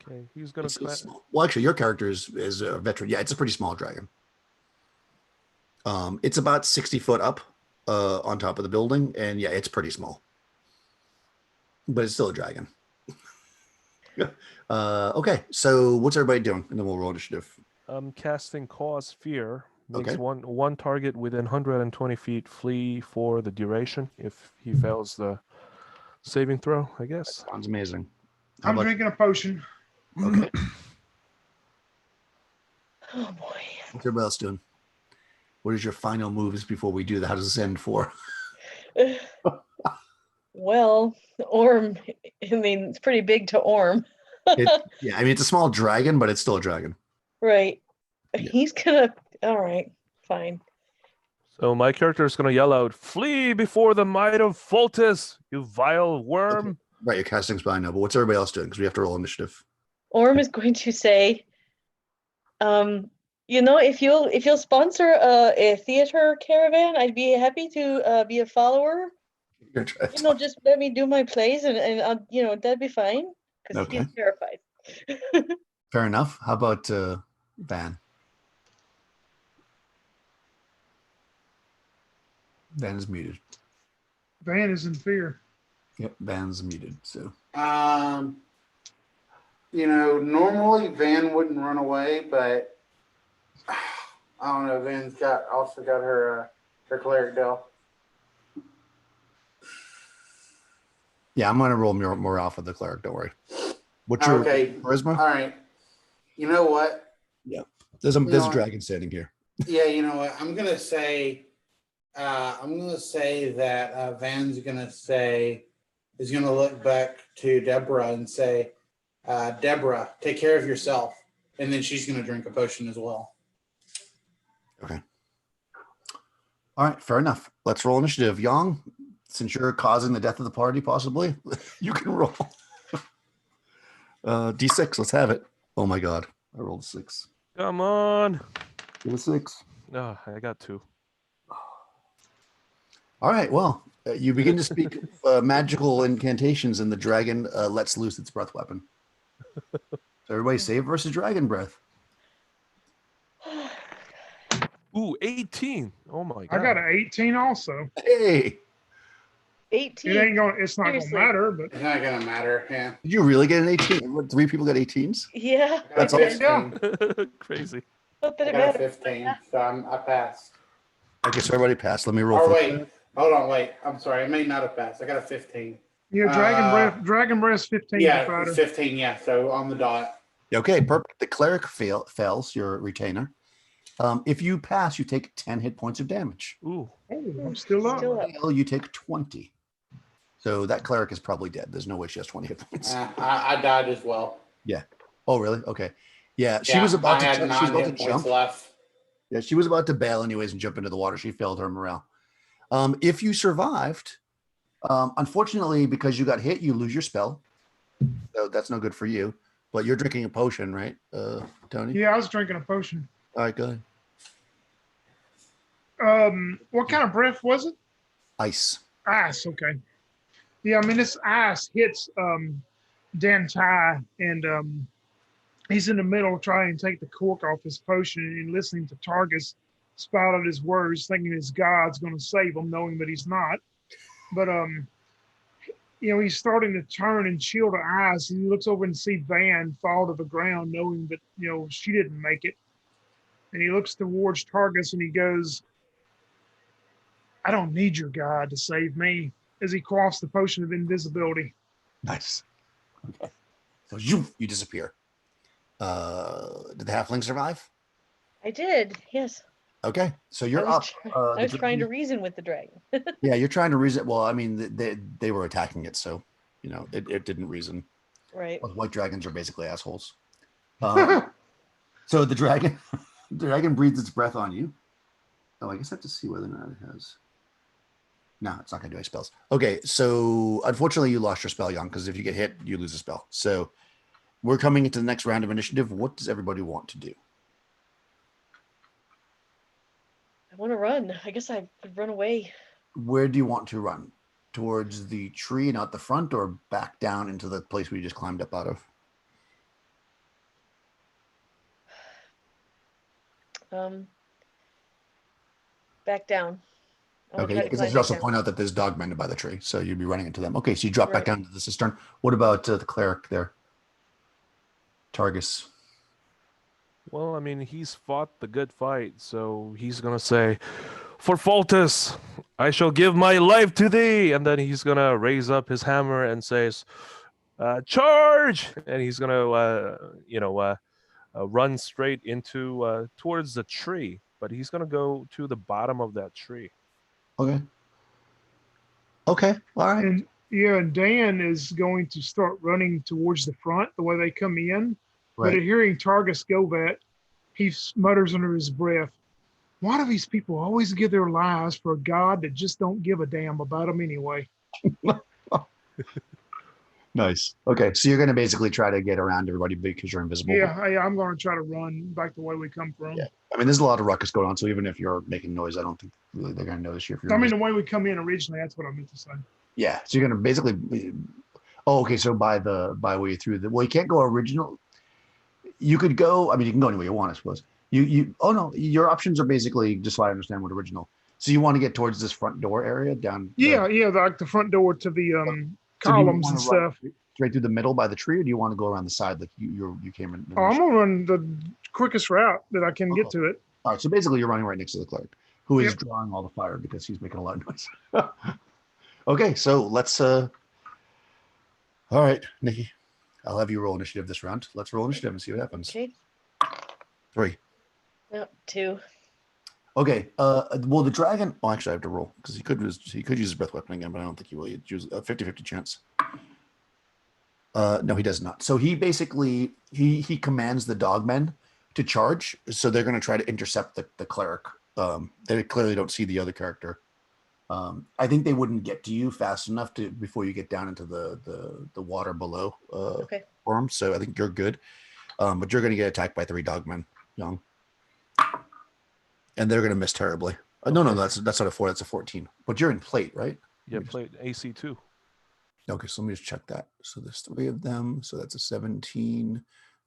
Okay, he's gonna. It's small. Well, actually, your character is a veteran. Yeah, it's a pretty small dragon. It's about 60 foot up on top of the building, and yeah, it's pretty small. But it's still a dragon. Okay, so what's everybody doing? And then we'll roll initiative. Casting cause fear makes Okay. one target within 120 feet flee for the duration if he fails the saving throw. I guess. Sounds amazing. How I'm about drinking a potion. okay? Oh boy. What's everybody else doing? What is your final moves before we do that? How does this end for? Well, Orm, I mean, it's pretty big to Orm. Yeah, I mean it's a small dragon, but it's still a dragon. Right. Yeah. He's gonna, all right, fine. So my character is gonna yell out, "Flee before the might of Foltus, you vile worm!" Right, you're casting spell, I know, but what's everybody else doing? Because we have to roll initiative. Orm is going to say, if you'll sponsor a theater caravan, I'd be happy to be a follower. You're trying to Just let me do my plays and that'd be fine. Because Okay. he's terrified. Fair enough. How about Van? Van is muted. Van is in fear. Yep, Van's muted. So Normally Van wouldn't run away, but I don't know. Van's also got her cleric deal. yeah, I'm gonna roll morale for the cleric. Don't worry. What's your charisma? All right. You know what? There's a No. dragon standing here. Yeah, you know what? I'm gonna say that Van's is gonna look back to Deborah and say, Deborah, take care of yourself. And then she's gonna drink a potion as well. Okay. All right, fair enough. Let's roll initiative. Yang, since you're causing the death of the party, possibly, you can roll. D6, let's have it. Oh my god. I rolled a 6. Come on! Get a 6. Oh, I got 2. All right, well, you begin to speak magical incantations, and the dragon lets loose its breath weapon. So everybody save versus dragon breath. Ooh, 18! Oh my god! I got an 18 also. Hey, 18. It's not Seriously. gonna matter, but It's not gonna matter. Yeah. did you really get an 18? What, 3 people got 18s? Yeah. That's I awesome. did. Yeah. Crazy. Not that I it got a matters. 15, so I passed. Okay, so everybody passed. Let me roll. Oh, for- wait. Hold on, wait. I'm sorry. I may not have passed. I got a 15. yeah, Dragon Breath 15 to Yeah, fighter. 15, yeah. So on the dot. Okay, perfect. The cleric fails, your retainer. If you pass, you take 10 hit points of damage. Ooh. Oh, I'm still up. Still up. Fail, you take 20. So that cleric is probably dead. There's no way she has 20 hit points. I died as well. Oh, really? Okay. Yeah, she was about I to. had She was 9 about hit to points jump. left. Yeah, she was about to bail anyways and jump into the water. She failed her morale. If you survived, unfortunately, because you got hit, you lose your spell. So that's no good for you. But you're drinking a potion, right, Tony? Yeah, I was drinking a potion. All right, go ahead. What kind of breath was it? Ice. Ice, okay. Yeah, I mean this ice hits Dan Tai, and he's in the middle trying to take the cork off his potion and listening to Targus spout out his words, thinking his God's going to save him, knowing that he's not. But he's starting to turn and chill to ice, and he looks over and see Van fall to the ground, knowing that she didn't make it. And he looks towards Targus and he goes, "I don't need your God to save me," as he quaffs the potion of invisibility. Nice. Okay. So you disappear. Did the halfling survive? I did, yes. Okay, so you're I up. was, I was trying to reason with the dragon. Yeah, you're trying to reason. Well, I mean, they were attacking it, so it didn't reason. Right. Well, white dragons are basically assholes. So the dragon, the dragon breathes its breath on you. Oh, I guess I have to see whether or not it has. No, it's not going to do any spells. Okay, so unfortunately, you lost your spell, Young, because if you get hit, you lose a spell. So we're coming into the next round of initiative. What does everybody want to do? I want to run. I guess I could run away. Where do you want to run? Towards the tree and out the front, or back down into the place we just climbed up out of? Back down. I want to Okay, try to because I climb should back also down. point out that there's dogmen by the tree, so you'd be running into them. Okay, so you drop back Right. down to the cistern. What about the cleric there? Targus. Well, I mean, he's fought the good fight, so he's gonna say, "For Foltus, I shall give my life to thee," and then he's gonna raise up his hammer and says, "Charge!" And he's gonna, run straight into towards the tree, but he's gonna go to the bottom of that tree. Okay. Okay. All right. And yeah, Dan is going to start running towards the front the way they come in. But Right. at hearing Targus go that, he mutters under his breath, "Why do these people always give their lives for a god that just don't give a damn about them anyway?" Nice. Okay, so you're going to basically try to get around everybody because you're invisible. Yeah, I'm going to try to run back the way we come from. Yeah. I mean, there's a lot of ruckus going on, so even if you're making noise, I don't think really they're going to notice you if you're I mean, invisible. the way we come in originally, that's what I meant to say. Yeah, so you're going to basically. Oh, okay. So by way through the well, you can't go original. You could go. I mean, you can go any way you want, I suppose. You. Oh no, your options are basically just so I understand what original. So you want to get towards this front door area down. Yeah, like the front door to the So do you columns want and to run stuff. straight through the middle by the tree, or do you want to go around the side like you came in? Oh, I'm gonna run the quickest route that I can get to it. All right, so basically you're running right next to the cleric, who is Yep. drawing all the fire because he's making a lot of noise. Okay, so let's. All right, Nikki, I'll have you roll initiative this round. Let's roll initiative and see what happens. Okay. 3. Oh, 2. Okay. Well, the dragon. Oh, actually, I have to roll because he could use his breath weapon again, but I don't think he will. He'd use a 50-50 chance. No, he does not. So he basically he commands the dogmen to charge. So they're going to try to intercept the cleric. They clearly don't see the other character. I think they wouldn't get to you fast enough before you get down into the water below. Okay. Orm. So I think you're good. But you're going to get attacked by 3 dogmen, Young, and they're going to miss terribly. No, that's not a 4. That's a 14. But you're in plate, right? Yeah, played AC2. Okay, so let me just check that. So there's 3 of them. So that's a 17.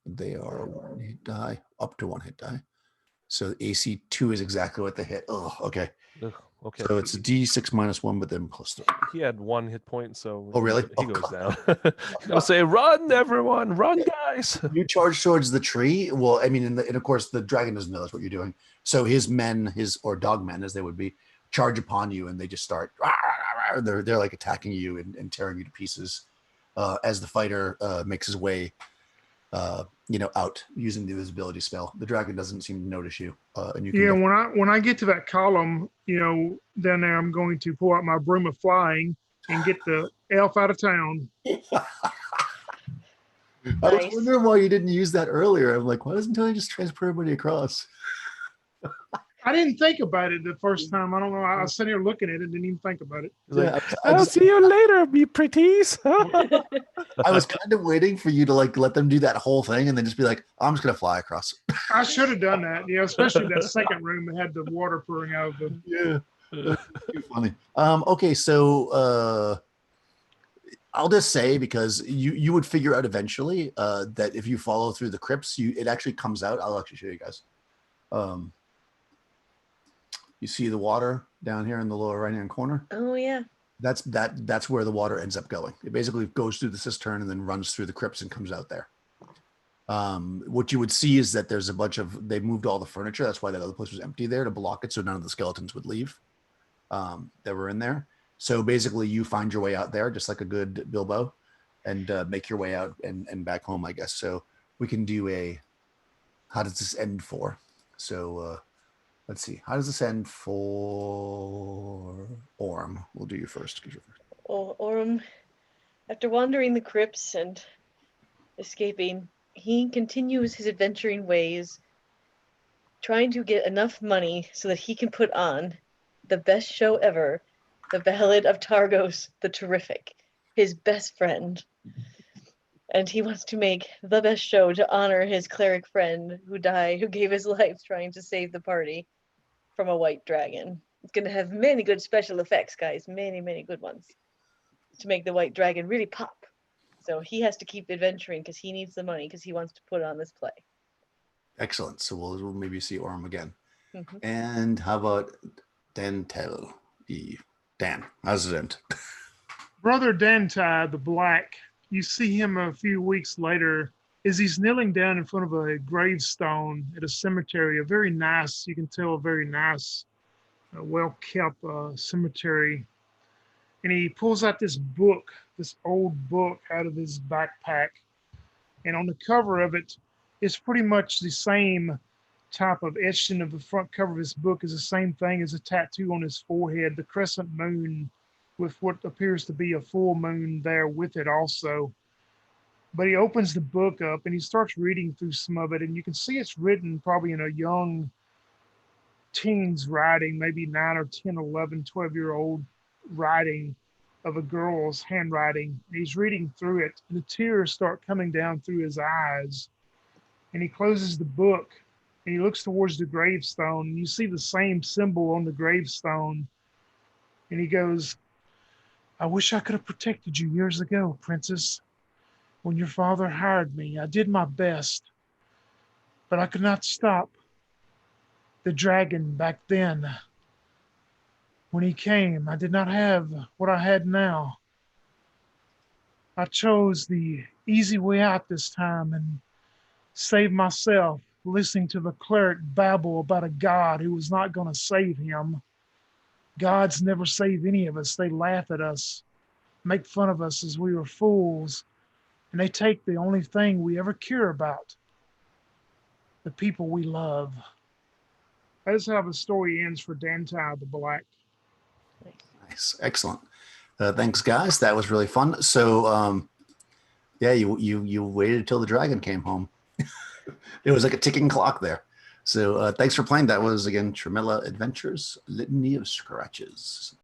They are 1 hit die, up to 1 hit die. So AC 2 is exactly what they hit. Oh, okay. Ugh, okay. So it's a D6 minus 1, but then plus 3. He had 1 hit point, so Oh, really? he Oh, goes God. down. He's gonna say, "Run, everyone! Run, guys!" You charge towards the tree. Well, I mean, and of course, the dragon doesn't know that's what you're doing. So his men, or dog men, as they would be, charge upon you, and they just start. They're like attacking you and tearing you to pieces as the fighter makes his way, out using the invisibility spell. The dragon doesn't seem to notice you, and you can. Yeah, when I get to that column, down there, I'm going to pull out my broom of flying and get the elf out of town. I was Nice. wondering why you didn't use that earlier. I'm like, why doesn't Tony just transport everybody across? I didn't think about it the first time. I don't know. I was sitting here looking at it and didn't even think about it. He's like, I "I'll just- see you later, me pretties." I was kind of waiting for you to let them do that whole thing and then just be like, I'm just gonna fly across. I should have done that. Especially that second room that had the water pouring out of the. Yeah. Too funny. Okay, so I'll just say, because you would figure out eventually that if you follow through the crypts, it actually comes out. I'll actually show you guys. You see the water down here in the lower right hand corner? Oh, yeah. That's where the water ends up going. It basically goes through the cistern and then runs through the crypts and comes out there. What you would see is that there's they moved all the furniture. That's why that other place was empty there, to block it so none of the skeletons would leave that were in there. So basically you find your way out there just like a good Bilbo and make your way out and back home, I guess. So we can do how does this end for? So let's see. How does this end for Orm? We'll do you first. Orm After wandering the crypts and escaping, he continues his adventuring ways, trying to get enough money so that he can put on the best show ever, the Ballad of Targos the Terrific, his best friend. And he wants to make the best show to honor his cleric friend who gave his life trying to save the party from a white dragon. It's going to have many good special effects, guys, many, many good ones to make the white dragon really pop. So he has to keep adventuring because he needs the money because he wants to put on this play. Excellent. So we'll maybe see Orm again. Mhm. And how about Dantel? Dan, how's it end? Brother Dantai, the Black, you see him a few weeks later as he's kneeling down in front of a gravestone at a cemetery, a very nice, you can tell, a very nice, well-kept cemetery. And he pulls out this book, this old book out of his backpack. And on the cover of it, it's pretty much the same type of etching of the front cover of his book is the same thing as a tattoo on his forehead, the crescent moon with what appears to be a full moon there with it also. But he opens the book up and he starts reading through some of it, and you can see it's written probably in a young teen's writing, maybe 9 or 10, 11, 12-year-old writing of a girl's handwriting. He's reading through it, and the tears start coming down through his eyes. And he closes the book and he looks towards the gravestone, and you see the same symbol on the gravestone. And he goes, I wish I could have protected you years ago, Princess. When your father hired me, I did my best, but I could not stop the dragon back then. When he came, I did not have what I had now. I chose the easy way out this time and saved myself, listening to the cleric babble about a God who was not going to save him. Gods never save any of us. They laugh at us, make fun of us as we were fools, and they take the only thing we ever care about, the people we love. That's how the story ends for Dantai the Black. Nice. Excellent. Thanks, guys. That was really fun. So, yeah, you waited till the dragon came home. It was like a ticking clock there. So thanks for playing. That was, again, Tremella Adventures, Litany of Scratches.